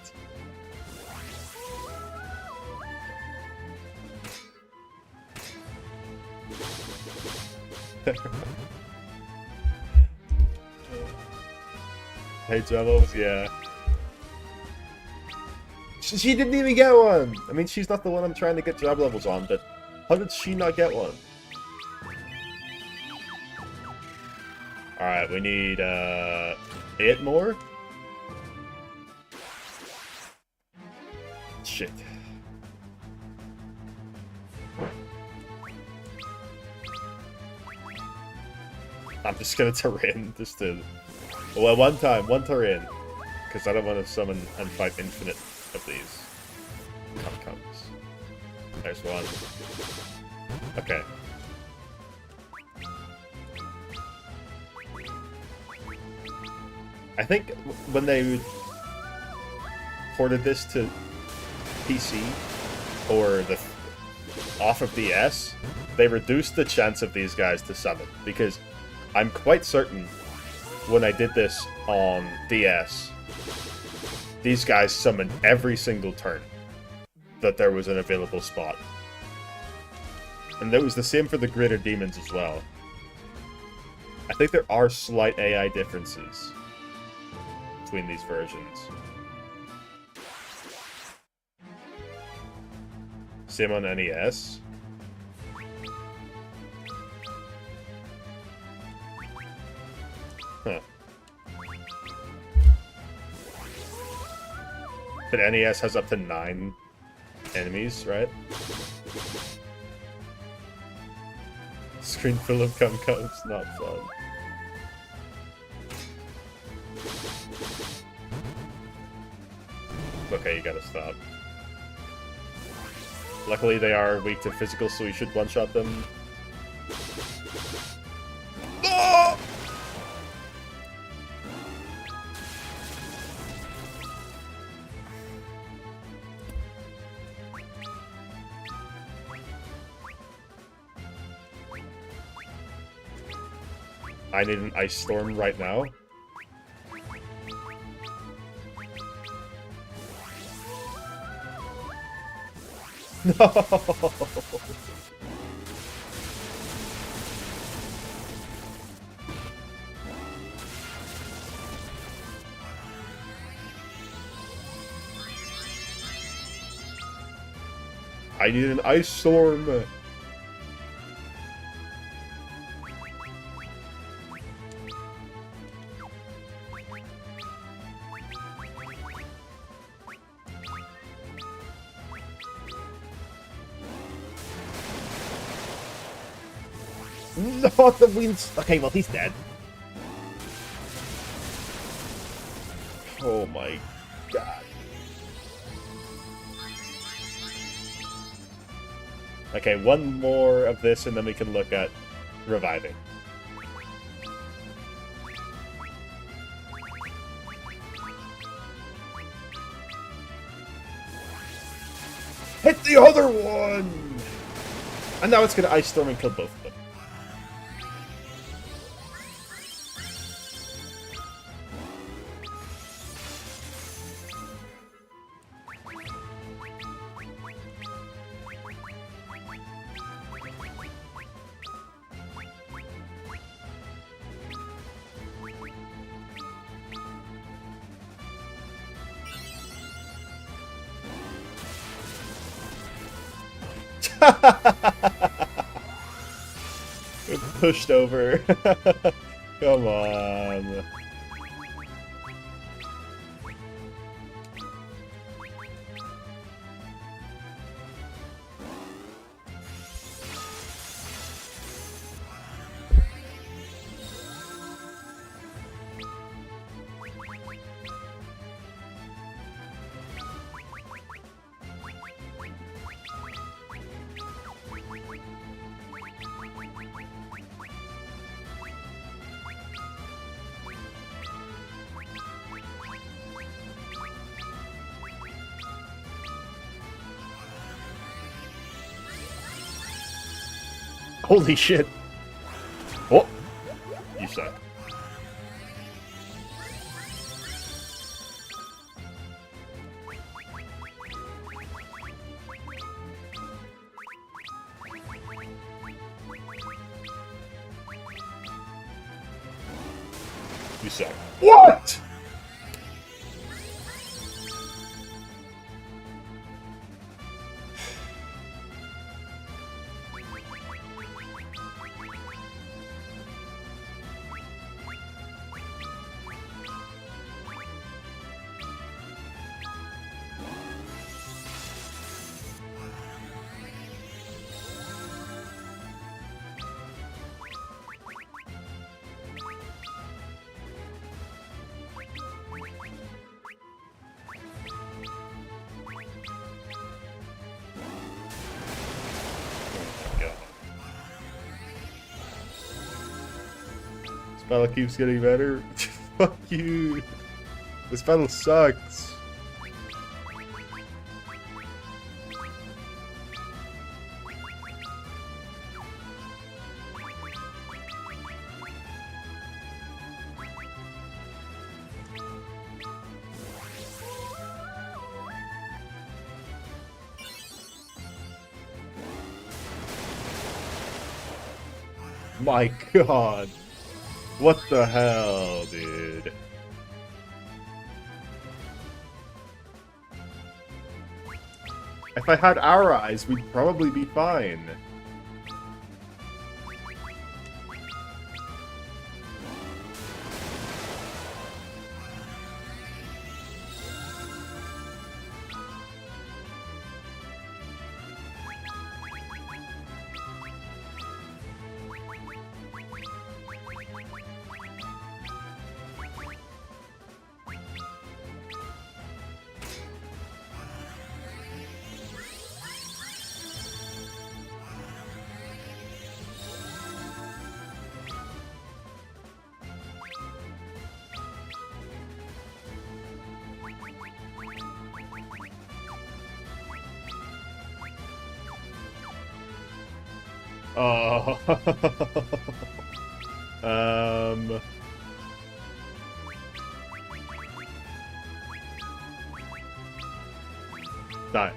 Hey, Jellos, yeah. She didn't even get one! I mean, she's not the one I'm trying to get job levels on, but how did she not get one? Alright, we need, 8 more? Shit. I'm just gonna terrain just to... Well, one terrain. Because I don't want to summon and fight infinite of these. Comes. There's one. Okay. I think when they ported this to PC or the off of DS, they reduced the chance of these guys to summon, because I'm quite certain when I did this on DS, these guys summoned every single turn that there was an available spot. And that was the same for the greater demons as well. I think there are slight AI differences between these versions. Same on NES. Huh. But NES has up to 9 enemies, right? Screen full of cum-cums, not fun. Okay, you gotta stop. Luckily they are weak to physical, so we should one-shot them. No! I need an ice storm right now. No! I need an ice storm! No, the wind's... Okay, well, he's dead. Oh my god. Okay, one more of this and then we can look at reviving. Hit the other one! And now it's gonna ice storm and kill both of them. Pushed over. Come on. Holy shit. Oh, you suck. You suck. What? This battle keeps getting better. Fuck you. This battle sucks. My god. What the hell, dude? If I had our eyes, we'd probably be fine. Oh. Die.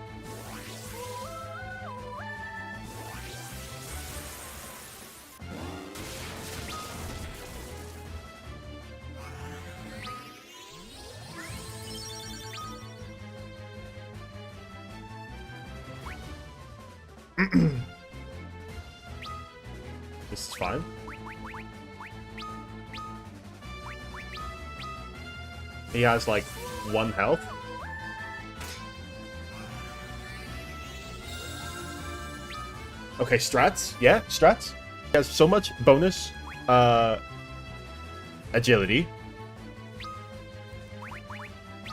This is fine. He has like 1 health. Okay, strats. Yeah, strats. He has so much bonus agility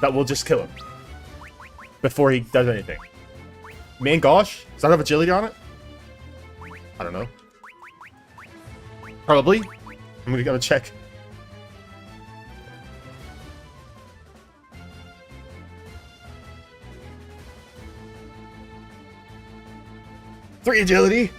that will just kill him before he does anything. Main gosh, does that have agility on it? I don't know. Probably. I'm gonna check. Three agility.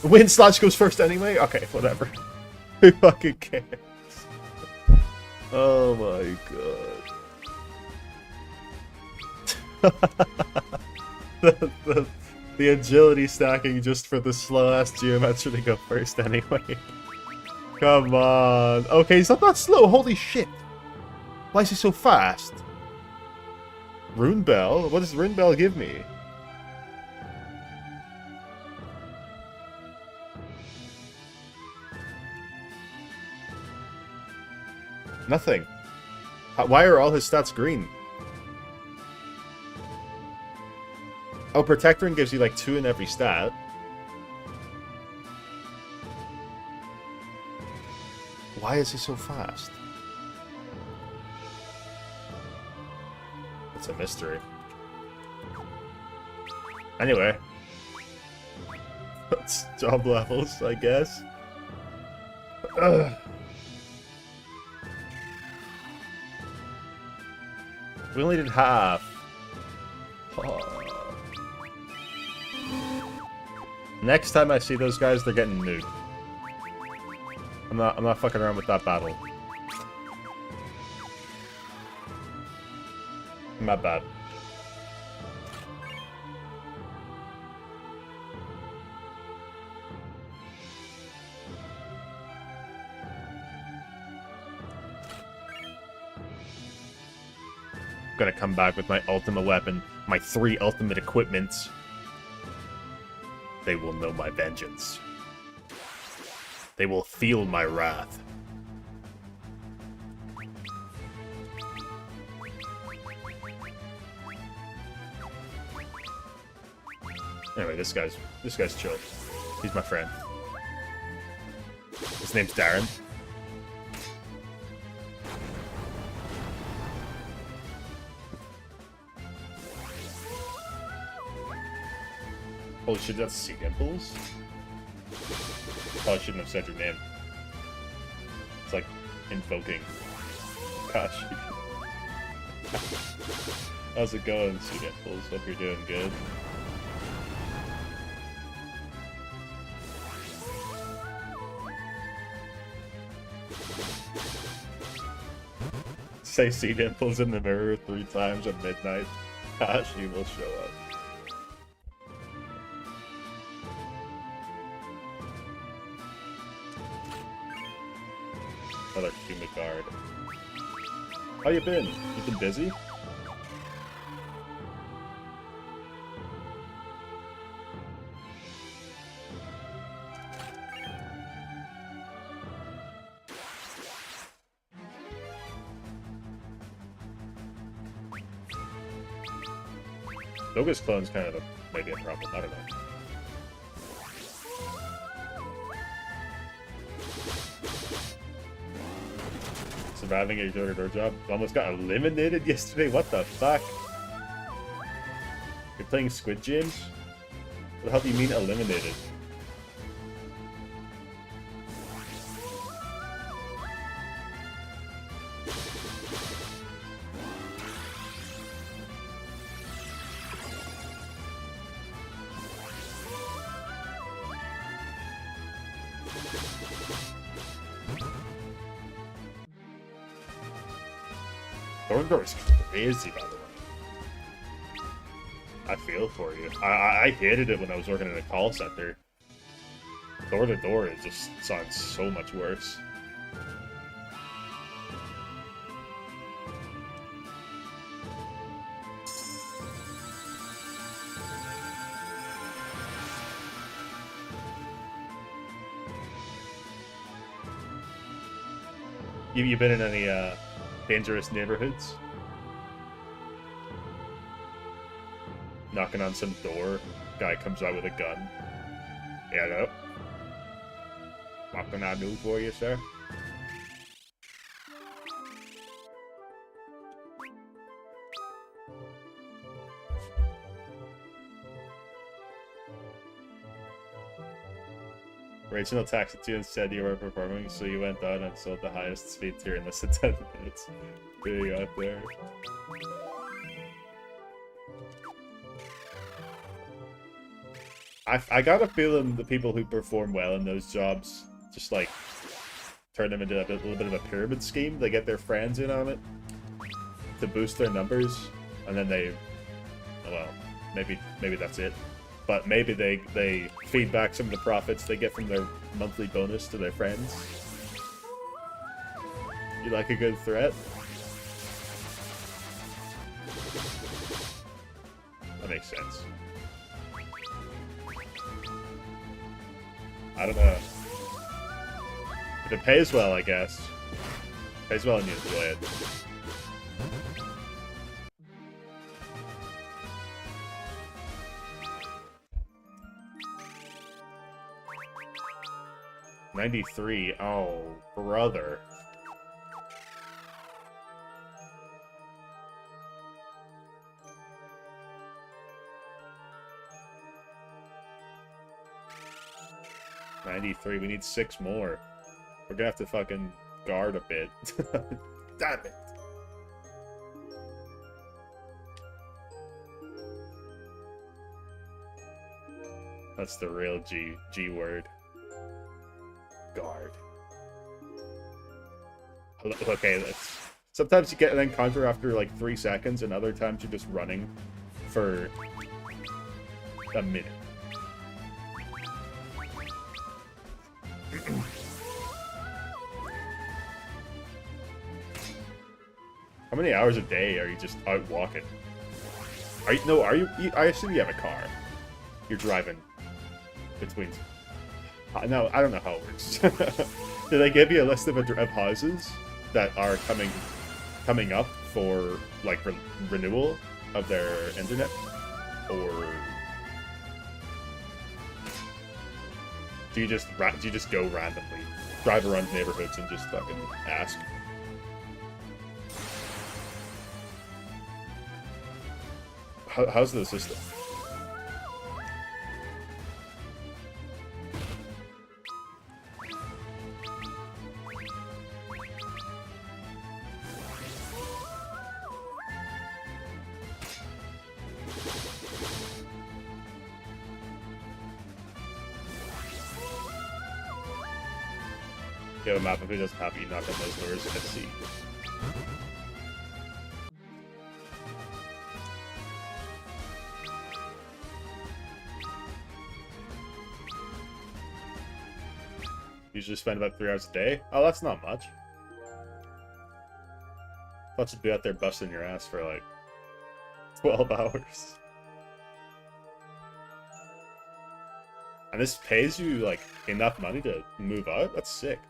Wind Slash goes first anyway? Okay, whatever. Who fucking cares? Oh my god. The agility stacking just for the slow ass geometry to go first anyway. Come on. Okay, he's not that slow. Holy shit. Why is he so fast? Rune Bell? What does Rune Bell give me? Nothing. Why are all his stats green? Oh, Protect Ring gives you like 2 in every stat. Why is he so fast? It's a mystery. Anyway. That's job levels, I guess. Ugh. We only did half. Oh. Next time I see those guys, they're getting nuked. I'm not fucking around with that battle. My bad. I'm gonna come back with my ultimate weapon, my 3 ultimate equipments. They will know my vengeance. They will feel my wrath. Anyway, this guy's chill. He's my friend. His name's Darren. Holy shit, that's Sea Dimples? Probably shouldn't have said your name. It's like invoking. Gosh. How's it going, Sea Dimples? Hope you're doing good. Say Sea Dimples in the mirror 3 times at midnight. She will show up. Another humid guard. How you been? You been busy? Doga's clone's kind of maybe a problem, I don't know. Surviving a door-to-door job. Almost got eliminated yesterday? What the fuck? You're playing Squid Games? What the hell do you mean eliminated? Door is crazy, by the way. I feel for you. I hated it when I was working in a call center. Door to door, it just sounds so much worse. You been in any dangerous neighborhoods? Knocking on some door, guy comes out with a gun. Hello? What can I do for you, sir? Regional taxi tune said you were performing, so you went down and sold the highest speed tier in less than 10 minutes. There you got there. I got a feeling the people who perform well in those jobs just like turn them into a little bit of a pyramid scheme. They get their friends in on it to boost their numbers, and then they, well, maybe that's it. But maybe they feed back some of the profits they get from their monthly bonus to their friends. You like a good threat? That makes sense. I don't know. If it pays well, I guess. Pays well and you enjoy it. $93. Oh, brother. $93. We need 6 more. We're gonna have to fucking guard a bit. Damn it. That's the real G word. Guard. Okay, that's... Sometimes you get an encounter after like 3 seconds, and other times you're just running for a minute. How many hours a day are you just out walking? Are you, no, are you, I assume you have a car. You're driving between... No, I don't know how it works. Do they give you a list of houses that are coming up for, like, renewal of their internet? Or... Do you just go randomly, drive around neighborhoods and just fucking ask? How's the system? You have a map if it doesn't have you knock on those doors. Let's see. Usually spend about 3 hours a day. Oh, that's not much. Thought you'd be out there busting your ass for like 12 hours. And this pays you like enough money to move out? That's sick.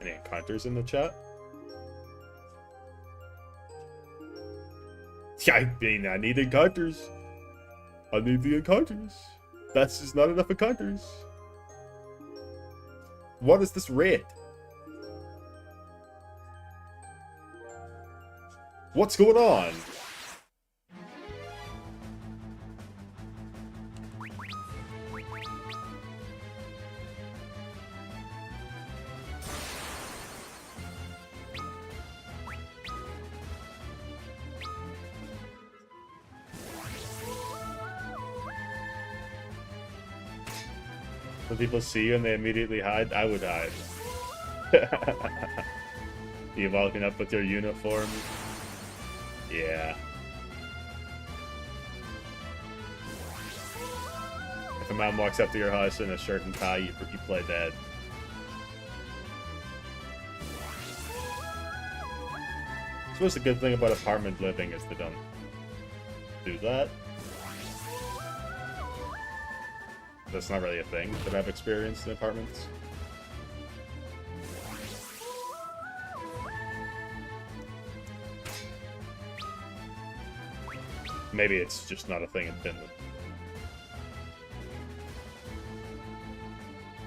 Any encounters in the chat? Yeah, I mean, I need encounters. I need the encounters. That's just not enough encounters. What is this rate? What's going on? When people see you and they immediately hide, I would hide. You walking up with your uniform? Yeah. If a man walks up to your house in a shirt and tie, you play dead. I suppose the good thing about apartment living is they don't do that. That's not really a thing that I've experienced in apartments. Maybe it's just not a thing in Finland.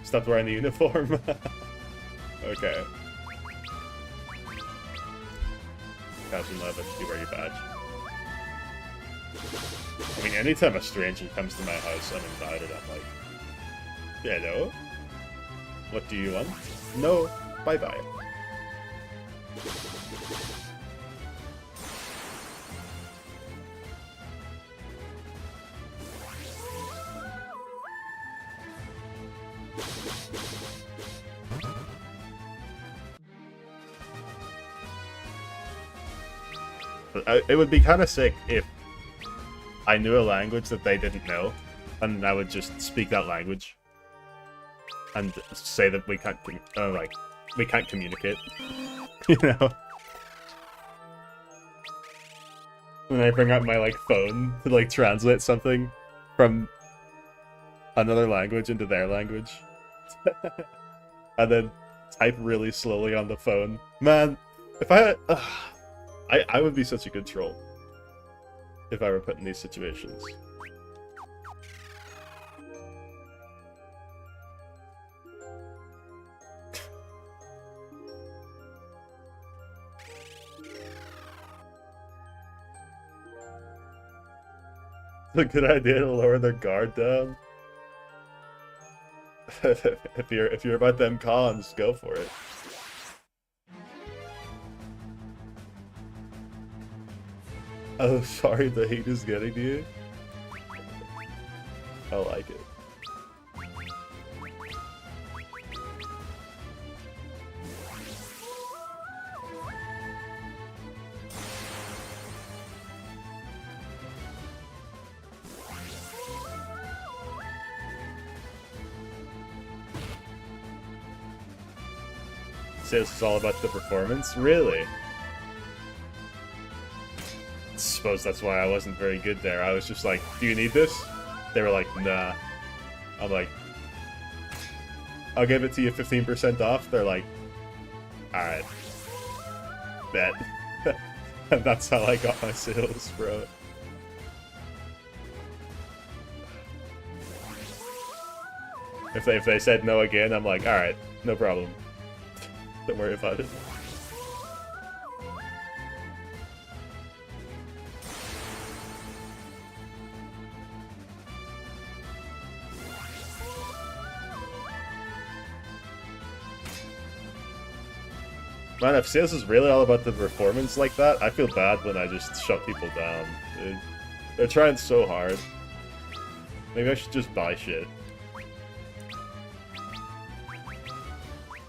Stopped wearing the uniform? Okay. Captain 11, you wear your badge. I mean, anytime a stranger comes to my house uninvited, I'm like, hello? What do you want? No, bye-bye. It would be kind of sick if I knew a language that they didn't know, and I would just speak that language and say that we can't, we can't communicate, you know? When I bring out my, phone to, translate something from another language into their language, and then type really slowly on the phone. Man, if I had... I would be such a good troll if I were put in these situations. It's a good idea to lower their guard down. if you're about them cons, go for it. Oh, sorry, the heat is getting to you? I like it. So this is all about the performance? Really? I suppose that's why I wasn't very good there. I was just like, do you need this? They were like, nah. I'm like, I'll give it to you 15% off. They're like, alright. Bet. And that's how I got my sales, bro. If they said no again, I'm like, alright, no problem. Don't worry about it. Man, if sales is really all about the performance like that, I feel bad when I just shut people down. They're trying so hard. Maybe I should just buy shit.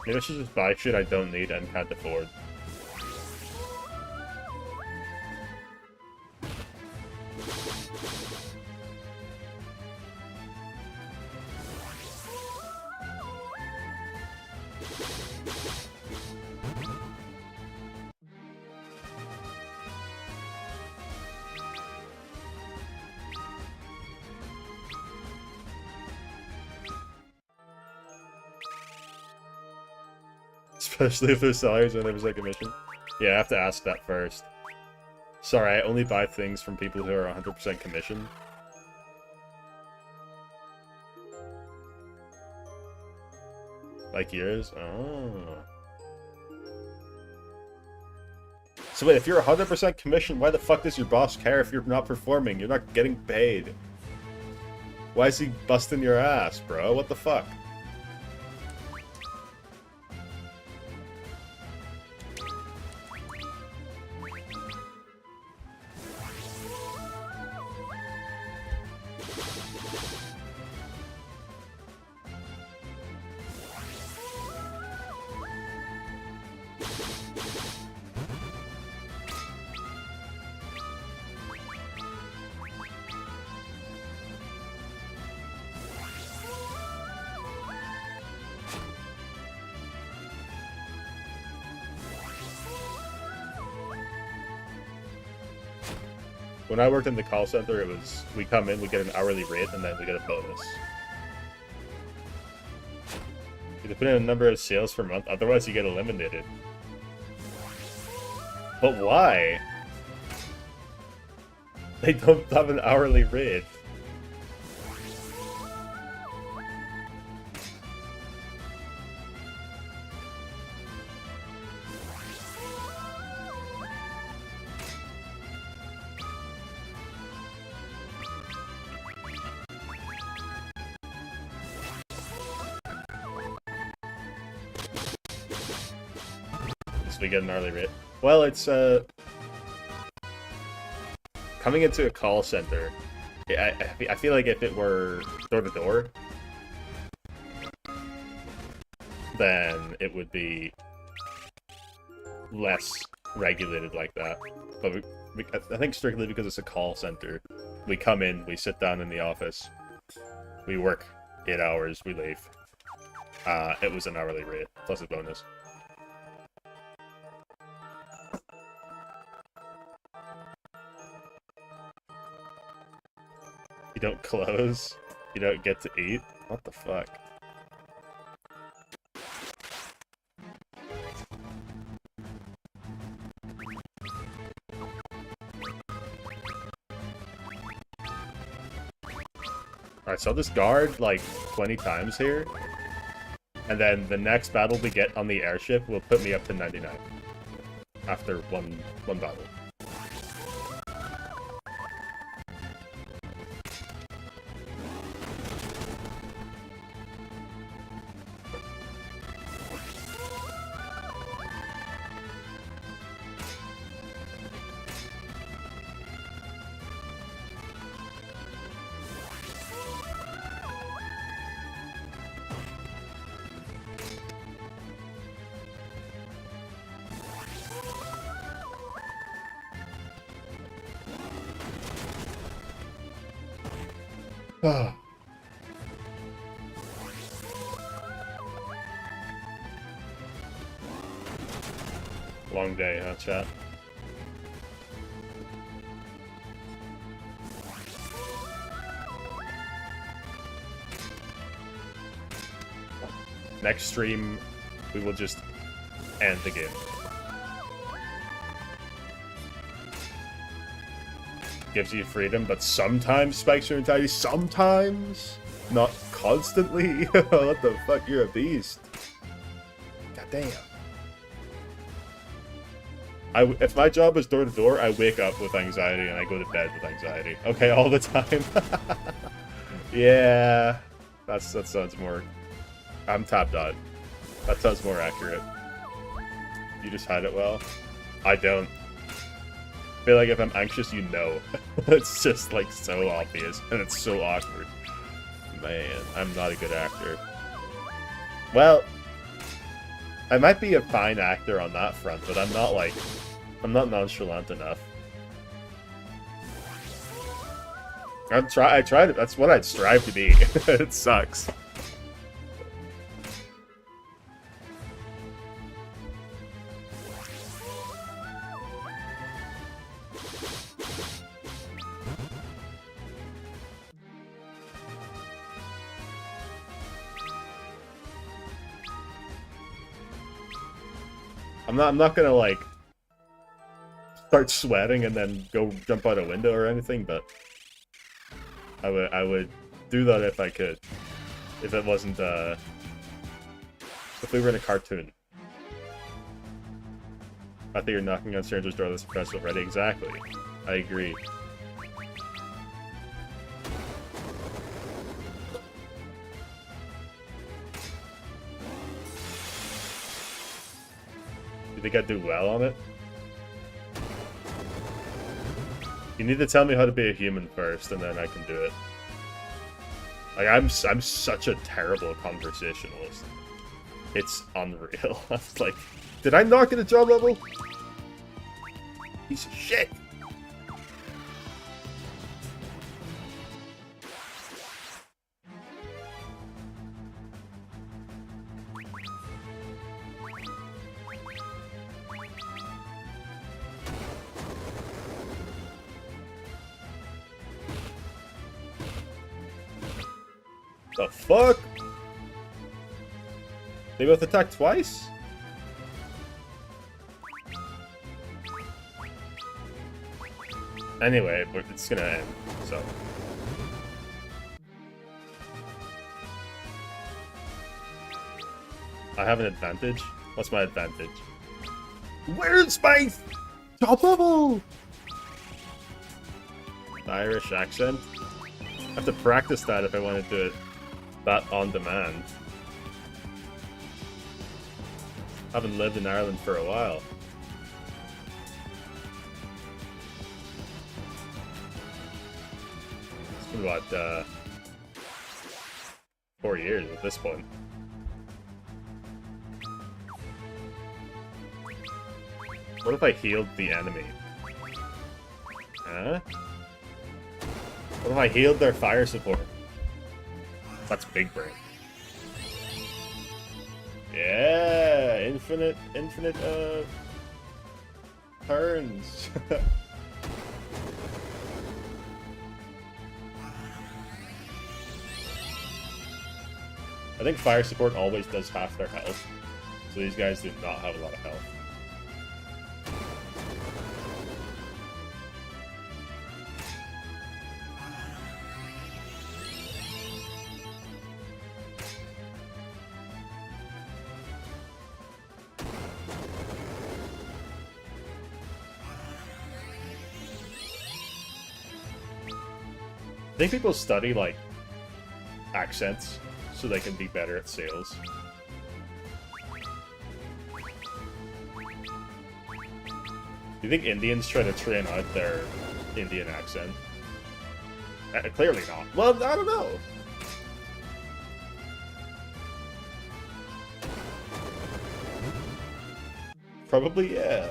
Maybe I should just buy shit I don't need and can't afford. Especially if their salaries are 100% commission. Yeah, I have to ask that first. Sorry, I only buy things from people who are 100% commission. Like yours? Oh. So wait, if you're 100% commission, why the fuck does your boss care if you're not performing? You're not getting paid. Why is he busting your ass, bro? What the fuck? When I worked in the call center, it was, we come in, we get an hourly rate, and then we get a bonus. You have to put in a number of sales per month, otherwise you get eliminated. But why? They don't have an hourly rate. We get an hourly rate. Well, it's coming into a call center. I feel like if it were door to door, then it would be less regulated like that. But I think strictly because it's a call center, we come in, we sit down in the office, we work 8 hours, we leave. It was an hourly rate plus a bonus. You don't close? You don't get to eat? What the fuck? Alright, so I'll just guard like 20 times here. And then the next battle we get on the airship will put me up to 99. After one battle. Long day, huh, chat? Next stream, we will just end the game. Gives you freedom, but sometimes spikes your entirety. Sometimes! Not constantly. What the fuck? You're a beast. God damn. If my job is door to door, I wake up with anxiety and I go to bed with anxiety. Okay, all the time. Yeah, that sounds more. I'm tapped out. That sounds more accurate. You just hide it well. I don't. I feel like if I'm anxious, you know. It's just like so obvious, and it's so awkward. Man, I'm not a good actor. Well, I might be a fine actor on that front, but I'm not nonchalant enough. I tried it. That's what I'd strive to be. It sucks. I'm not gonna like start sweating and then go jump out a window or anything, but I would do that if I could. If it wasn't if we were in a cartoon. I think you're knocking on strangers' door that's impressive already. Exactly. I agree. You think I'd do well on it? You need to tell me how to be a human first, and then I can do it. Like, I'm such a terrible conversationalist. It's unreal. I was like, did I not get a job level? Piece of shit! The fuck? They both attacked twice? Anyway, but it's gonna end, so. I have an advantage? What's my advantage? Where's my top level? The Irish accent? I have to practice that if I want to do it that on demand. I haven't lived in Ireland for a while. It's been about 4 years at this point. What if I healed the enemy? Huh? What if I healed their fire support? That's big brain. Yeah, infinite turns. I think fire support always does half their health, so these guys do not have a lot of health. I think people study, like, accents so they can be better at sales. Do you think Indians try to train out their Indian accent? Clearly not. Well, I don't know. Probably, yeah.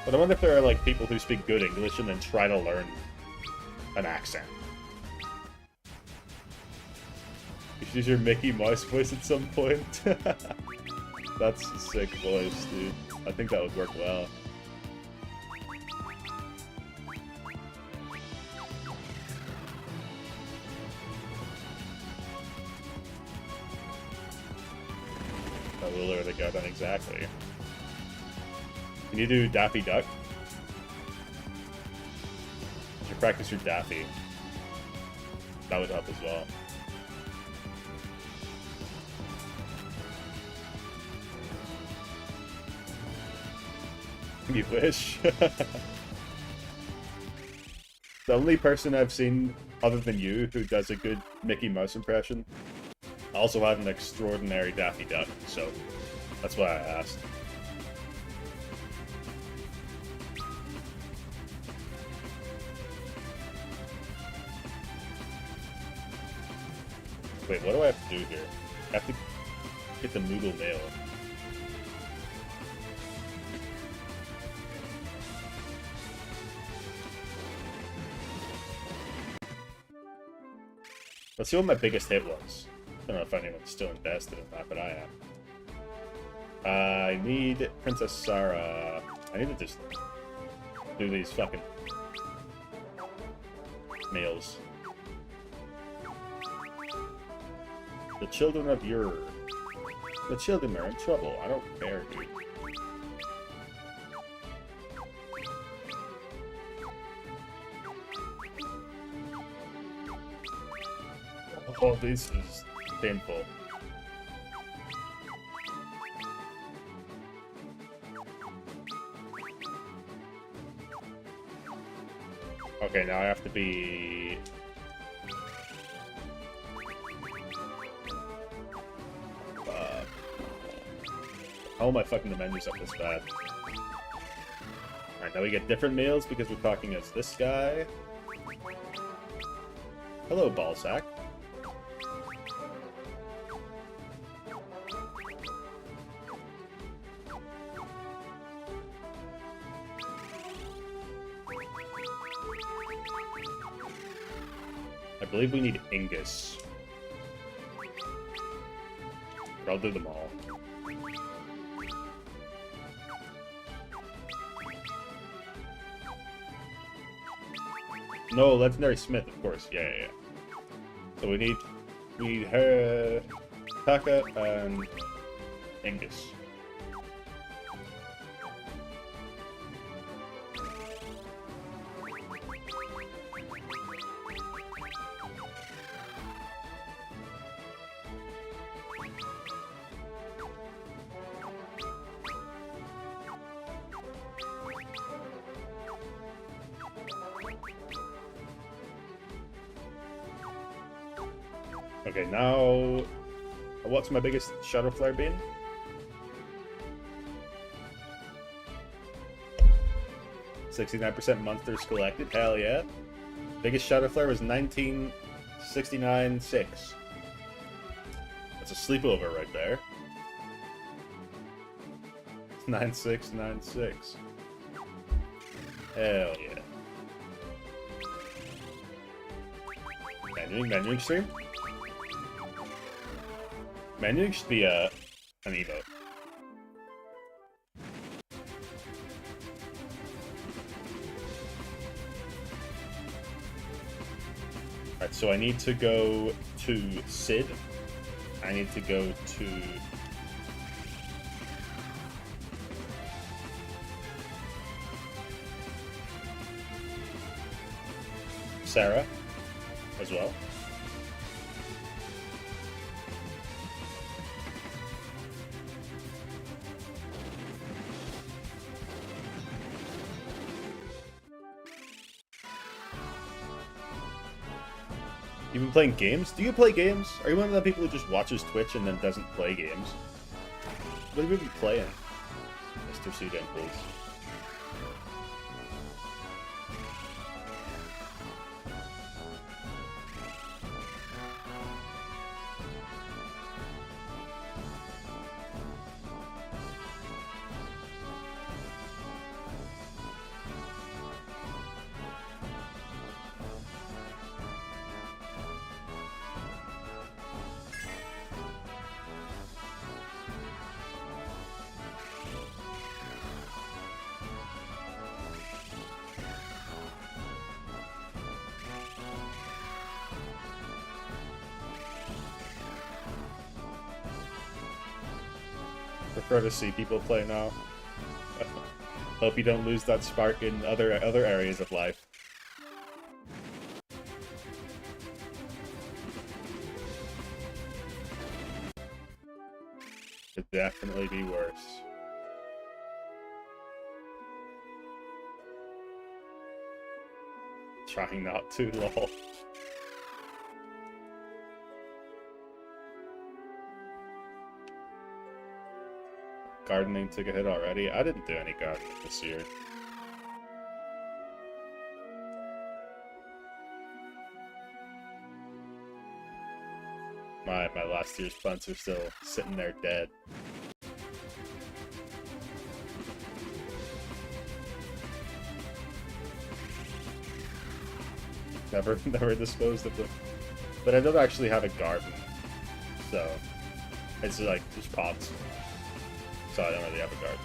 But I wonder if there are, like, people who speak good English and then try to learn an accent. You should use your Mickey Mouse voice at some point. That's a sick voice, dude. I think that would work well. I will lure the guy down exactly. Can you do Daffy Duck? You should practice your Daffy. That would help as well. You wish. The only person I've seen other than you who does a good Mickey Mouse impression also had an extraordinary Daffy Duck, so that's why I asked. Wait, what do I have to do here? I have to get the Moogle mail. Let's see what my biggest hit was. I don't know if anyone's still invested in that, but I am. I need Princess Sarah. I need to just do these fucking mails. The children of Ur. The children are in trouble. I don't care, dude. Oh, this is painful. Okay, now I have to be... how am I fucking the menus up this bad? Alright, now we get different meals because we're talking as this guy. Hello, Ballsack. I believe we need Ingus. But I'll do them all. No, Legendary Smith, of course. Yeah. So we need her, Taka, and Ingus. Okay, now, what's my biggest Shadow Flare been? %69% monsters collected, hell yeah. Biggest Shadow Flare was 1969.6. That's a sleepover right there. 9696. Hell yeah. Menuing stream? Menuing should be an emote. Alright, so I need to go to Sid. I need to go to... Sarah, as well. You've been playing games? Do you play games? Are you one of the people who just watches Twitch and then doesn't play games? What have you been playing, Mr. Sudan, please? Prefer to see people play now. Hope you don't lose that spark in other areas of life. Could definitely be worse. Trying not to, lol. Gardening took a hit already? I didn't do any gardening this year. My last year's plants are still sitting there dead. Never disposed of them. But I don't actually have a garden, so it's like just pots. So I don't really have a garden.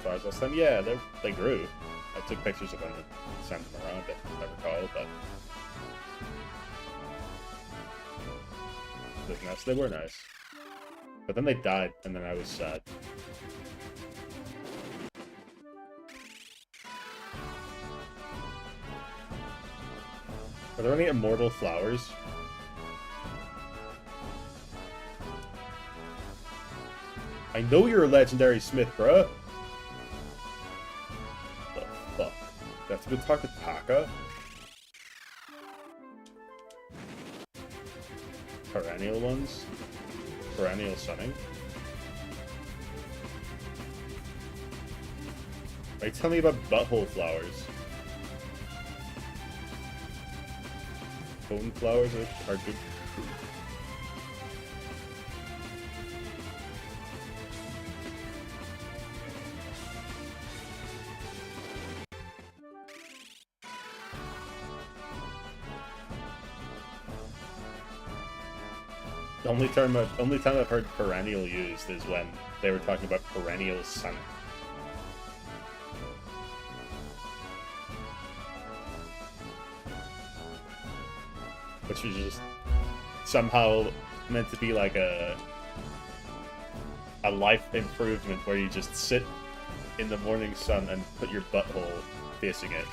Flowers last time, yeah, they grew. I took pictures of them and sent them around, if I recall, but nice. They were nice. But then they died, and then I was sad. Are there any immortal flowers? I know you're a legendary smith, bruh. The fuck? Do I have to go talk to Taka? Perennial ones? Perennial sunning? Right, tell me about butthole flowers. Bone flowers are good. The only time I've heard perennial used is when they were talking about perennial sunning. Which was just somehow meant to be like a life improvement where you just sit in the morning sun and put your butthole facing it.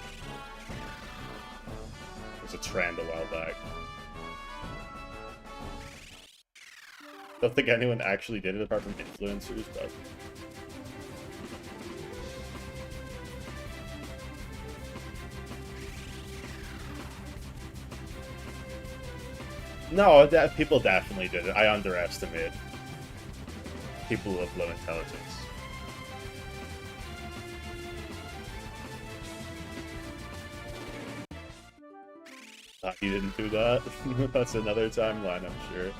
It was a trend a while back. Don't think anyone actually did it apart from influencers, but no, people definitely did it. I underestimate people of low intelligence. You didn't do that? That's another timeline, I'm sure.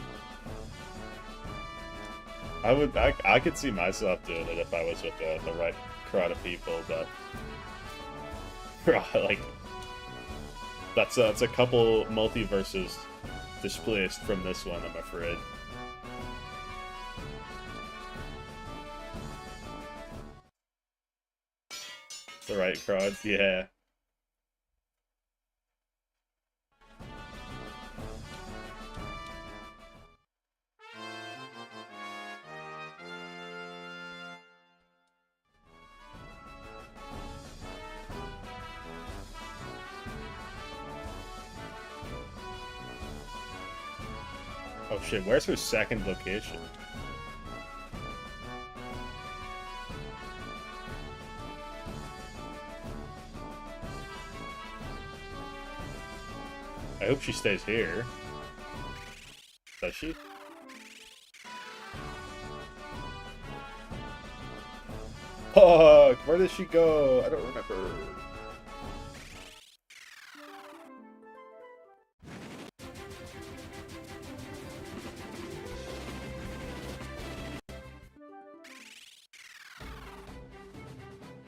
I could see myself doing it if I was with the right crowd of people, but like that's a couple multiverses displaced from this one, I'm afraid. The right crowd, yeah. Oh shit, where's her second location? I hope she stays here. Does she? Fuck! Where did she go? I don't remember.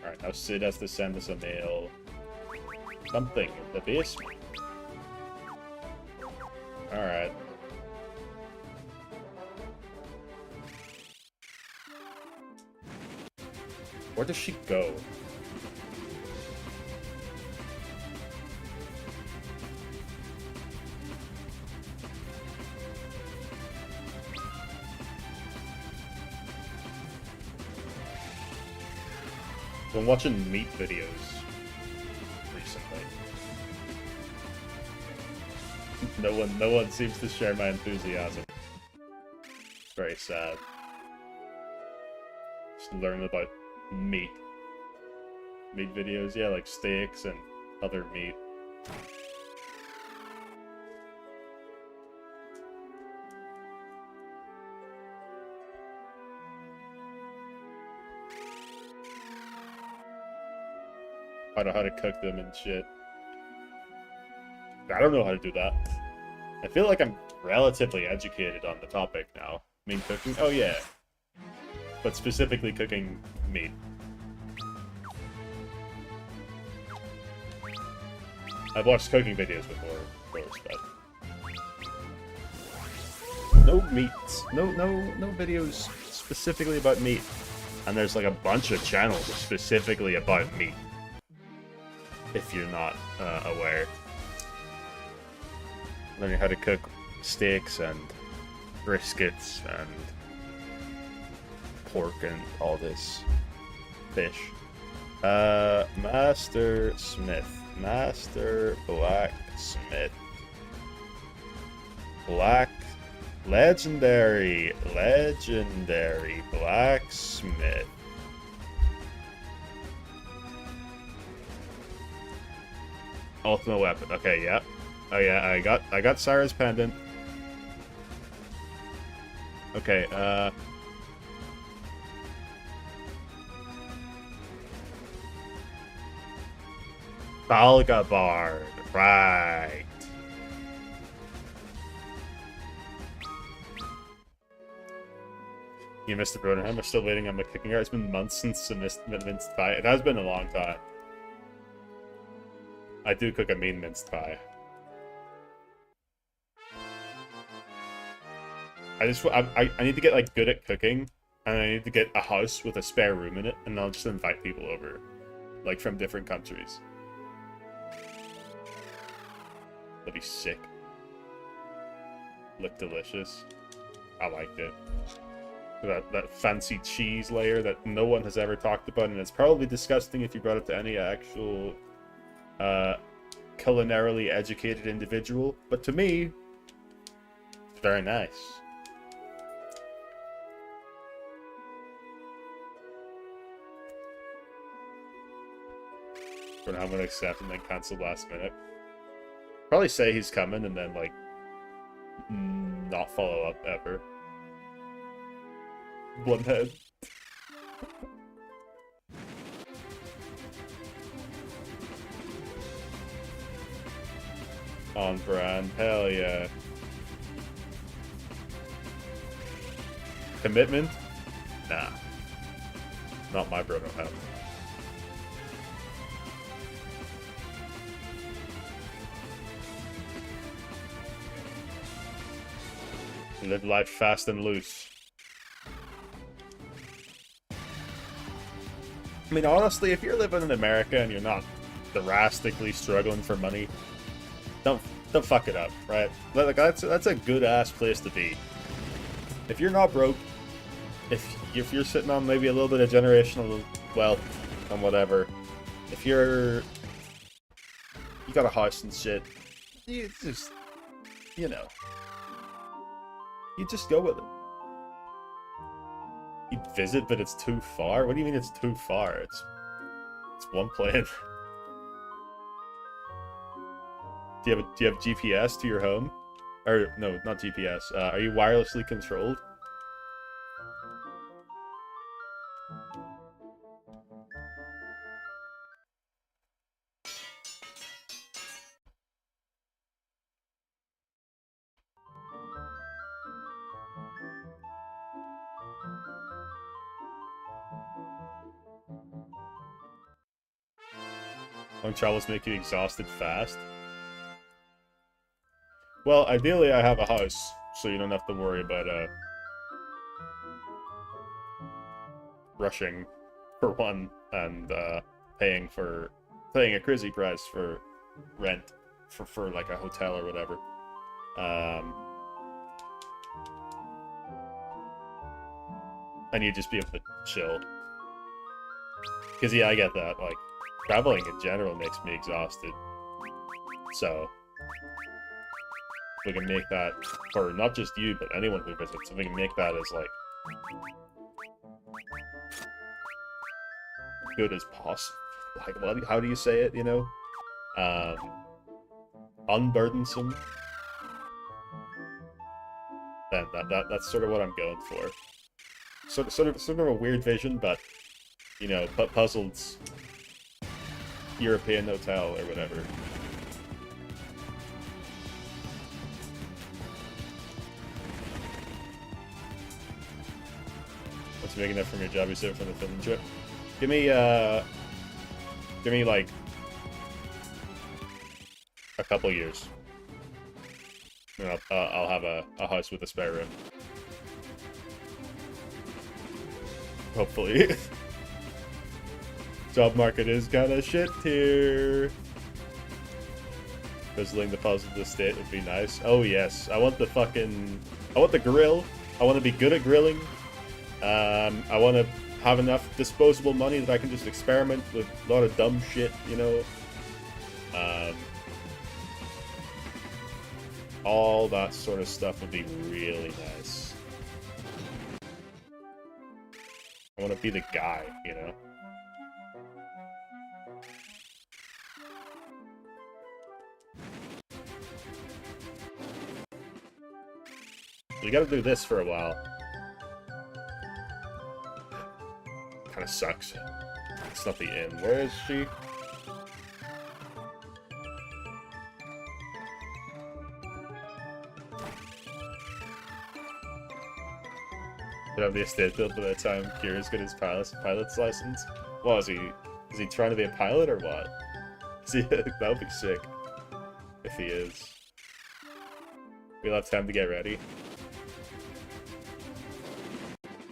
Alright, now Sid has to send us a mail. Something in the basement. Alright. Where does she go? Been watching meat videos recently. No one seems to share my enthusiasm. It's very sad. Just learn about meat. Meat videos, yeah, like steaks and other meat. I know how to cook them and shit. I don't know how to do that. I feel like I'm relatively educated on the topic now. I mean, cooking? Oh, yeah. But specifically cooking meat. I've watched cooking videos before, of course, but... No meats. No videos specifically about meat. And there's like a bunch of channels specifically about meat. If you're not aware. Learning how to cook steaks and briskets and pork and all this fish. Master Smith. Master Blacksmith. Legendary Blacksmith. Ultimate weapon. Okay, yeah. Oh yeah, I got Sarah's pendant. Okay, Balga Bard, right. You missed the Broderham. We're still waiting on my cooking art. It's been months since the minced pie. It has been a long time. I do cook a mean minced pie. I need to get like good at cooking, and I need to get a house with a spare room in it, and I'll just invite people over, like from different countries. That'd be sick. Look delicious. I liked it. That fancy cheese layer that no one has ever talked about, and it's probably disgusting if you brought it to any actual culinarily educated individual, but to me, it's very nice. For now, I'm gonna accept and then cancel last minute. Probably say he's coming and then like not follow up ever. Bloodhead. On brand. Hell yeah. Commitment? Nah. Not my bro, no help. Live life fast and loose. I mean, honestly, if you're living in America and you're not drastically struggling for money, don't fuck it up, right? Like that's a good ass place to be. If you're not broke, if you're sitting on maybe a little bit of generational wealth and whatever, if you got a house and shit, you just, you know, you just go with it. You'd visit, but it's too far? What do you mean it's too far? It's one plane. Do you have GPS to your home? Or no, not GPS. Are you wirelessly controlled? Long travels make you exhausted fast? Well, ideally I have a house, so you don't have to worry about rushing for one and paying a crazy price for rent for like a hotel or whatever. And you just be able to chill. Because yeah, I get that. Like, traveling in general makes me exhausted. So we can make that for not just you, but anyone who visits. We can make that as like good as possible. Like, what? How do you say it? You know, unburdensome. Then that's sort of what I'm going for. Sort of a weird vision, but you know, puzzles European hotel or whatever. What's big enough from your job you said from the film trip? Give me like a couple years. And I'll have a house with a spare room. Hopefully. Job market is kinda shit here. Visiting the positive state would be nice. Oh yes, I want the grill. I want to be good at grilling. I want to have enough disposable money that I can just experiment with a lot of dumb shit, you know. All that sort of stuff would be really nice. I want to be the guy, you know. We gotta do this for a while. Kinda sucks. It's not the end. Where is she? Could have the estate built by that time Kira's got his pilot's license. Well, is he trying to be a pilot or what? That would be sick. If he is. We'll have time to get ready.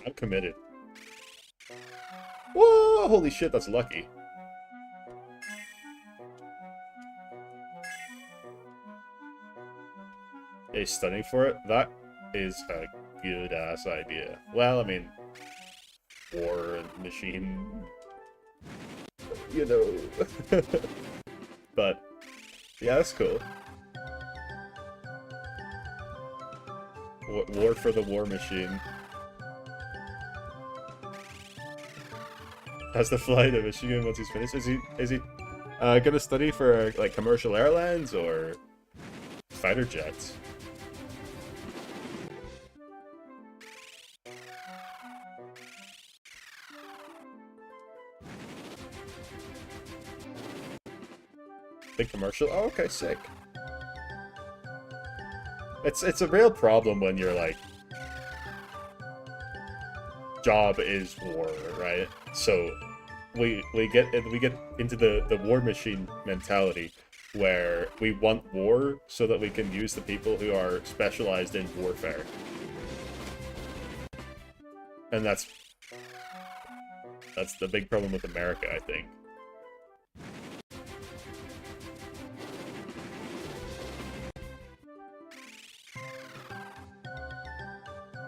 I'm committed. Whoa! Holy shit, that's lucky. Yeah, he's studying for it? That is a good-ass idea. Well, I mean... War machine... You know... But... Yeah, that's cool. War for the war machine. Has the flight of Michigan once he's finished? Is he gonna study for like commercial airlines or fighter jets? Big commercial? Oh, okay, sick. It's a real problem when you're like job is war, right? So we get into the war machine mentality where we want war so that we can use the people who are specialized in warfare. And that's the big problem with America, I think.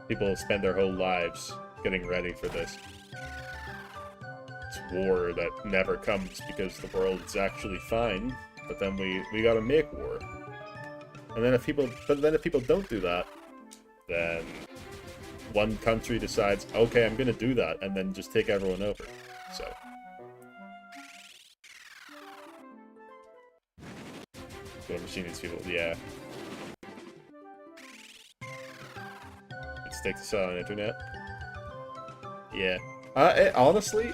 People spend their whole lives getting ready for this. It's war that never comes because the world's actually fine, but then we gotta make war. And then if people don't do that, then one country decides, okay, I'm gonna do that, and then just take everyone over. So war machine needs people, yeah. Stick to silent internet. Yeah. Honestly,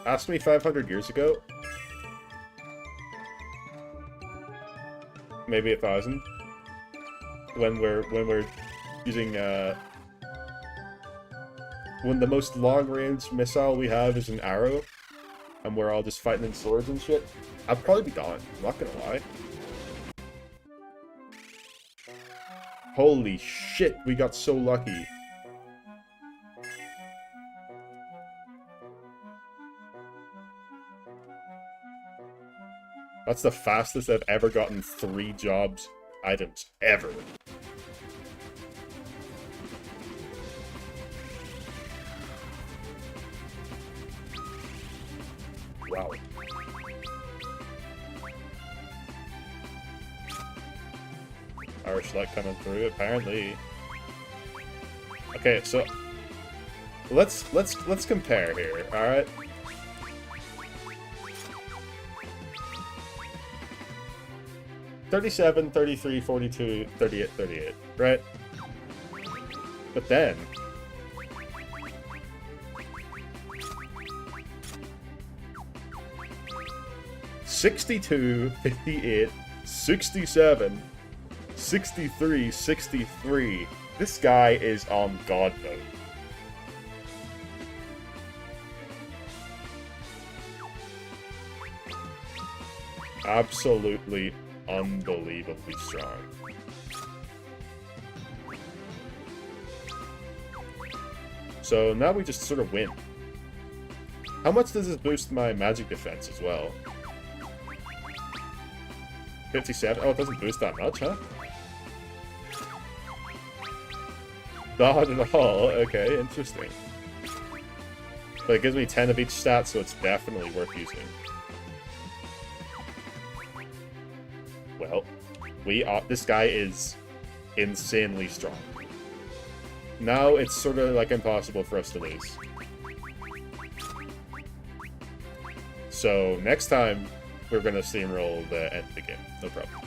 ask me 500 years ago. Maybe 1,000. When we're using when the most long-range missile we have is an arrow, and we're all just fighting in swords and shit, I'd probably be gone. I'm not gonna lie. Holy shit, we got so lucky. That's the fastest I've ever gotten 3 jobs items, ever. Wow. Irish light coming through, apparently. Okay, so let's compare here, alright? $37, $33, $42, $38, $38, right? But then 62, 58, 67, 63, 63. This guy is on God mode. Absolutely unbelievably strong. So now we just sort of win. How much does this boost my magic defense as well? 57? Oh, it doesn't boost that much, huh? Not at all. Okay, interesting. But it gives me 10 of each stat, so it's definitely worth using. Well, this guy is insanely strong. Now it's sort of like impossible for us to lose. So next time, we're going to steamroll the end of the game. No problem.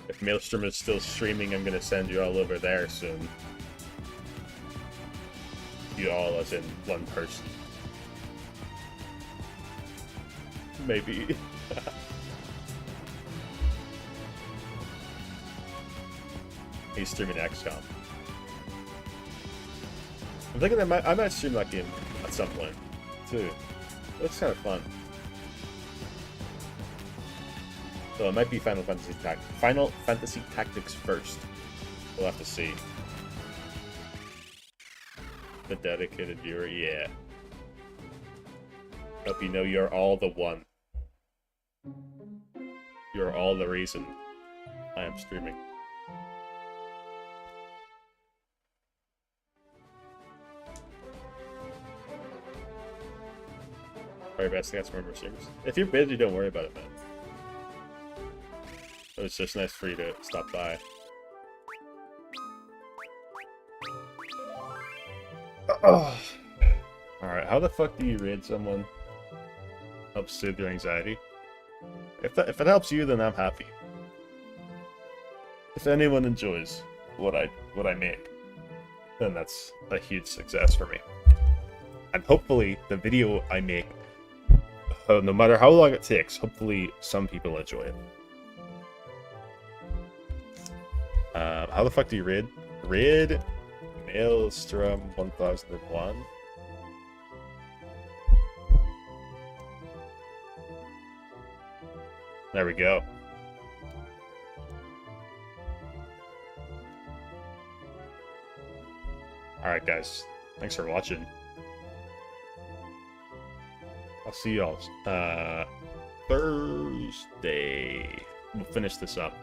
If Maelstrom is still streaming, I'm going to send you all over there soon. You all as in one person. Maybe. He's streaming XCOM. I'm thinking I might stream that game at some point, too. It looks kind of fun. So it might be Final Fantasy Tactics first. We'll have to see. The dedicated viewer, yeah. Hope you know you're all the one. You're all the reason I am streaming. Try your best to get some more streams. If you're busy, don't worry about it, man. It's just nice for you to stop by. Alright, how the fuck do you raid someone? Helps soothe your anxiety? If it helps you, then I'm happy. If anyone enjoys what I make, then that's a huge success for me. And hopefully, the video I make, no matter how long it takes, hopefully some people enjoy it. How the fuck do you raid? Raid Maelstrom 1001. There we go. Alright guys, thanks for watching. I'll see y'all Thursday. We'll finish this up.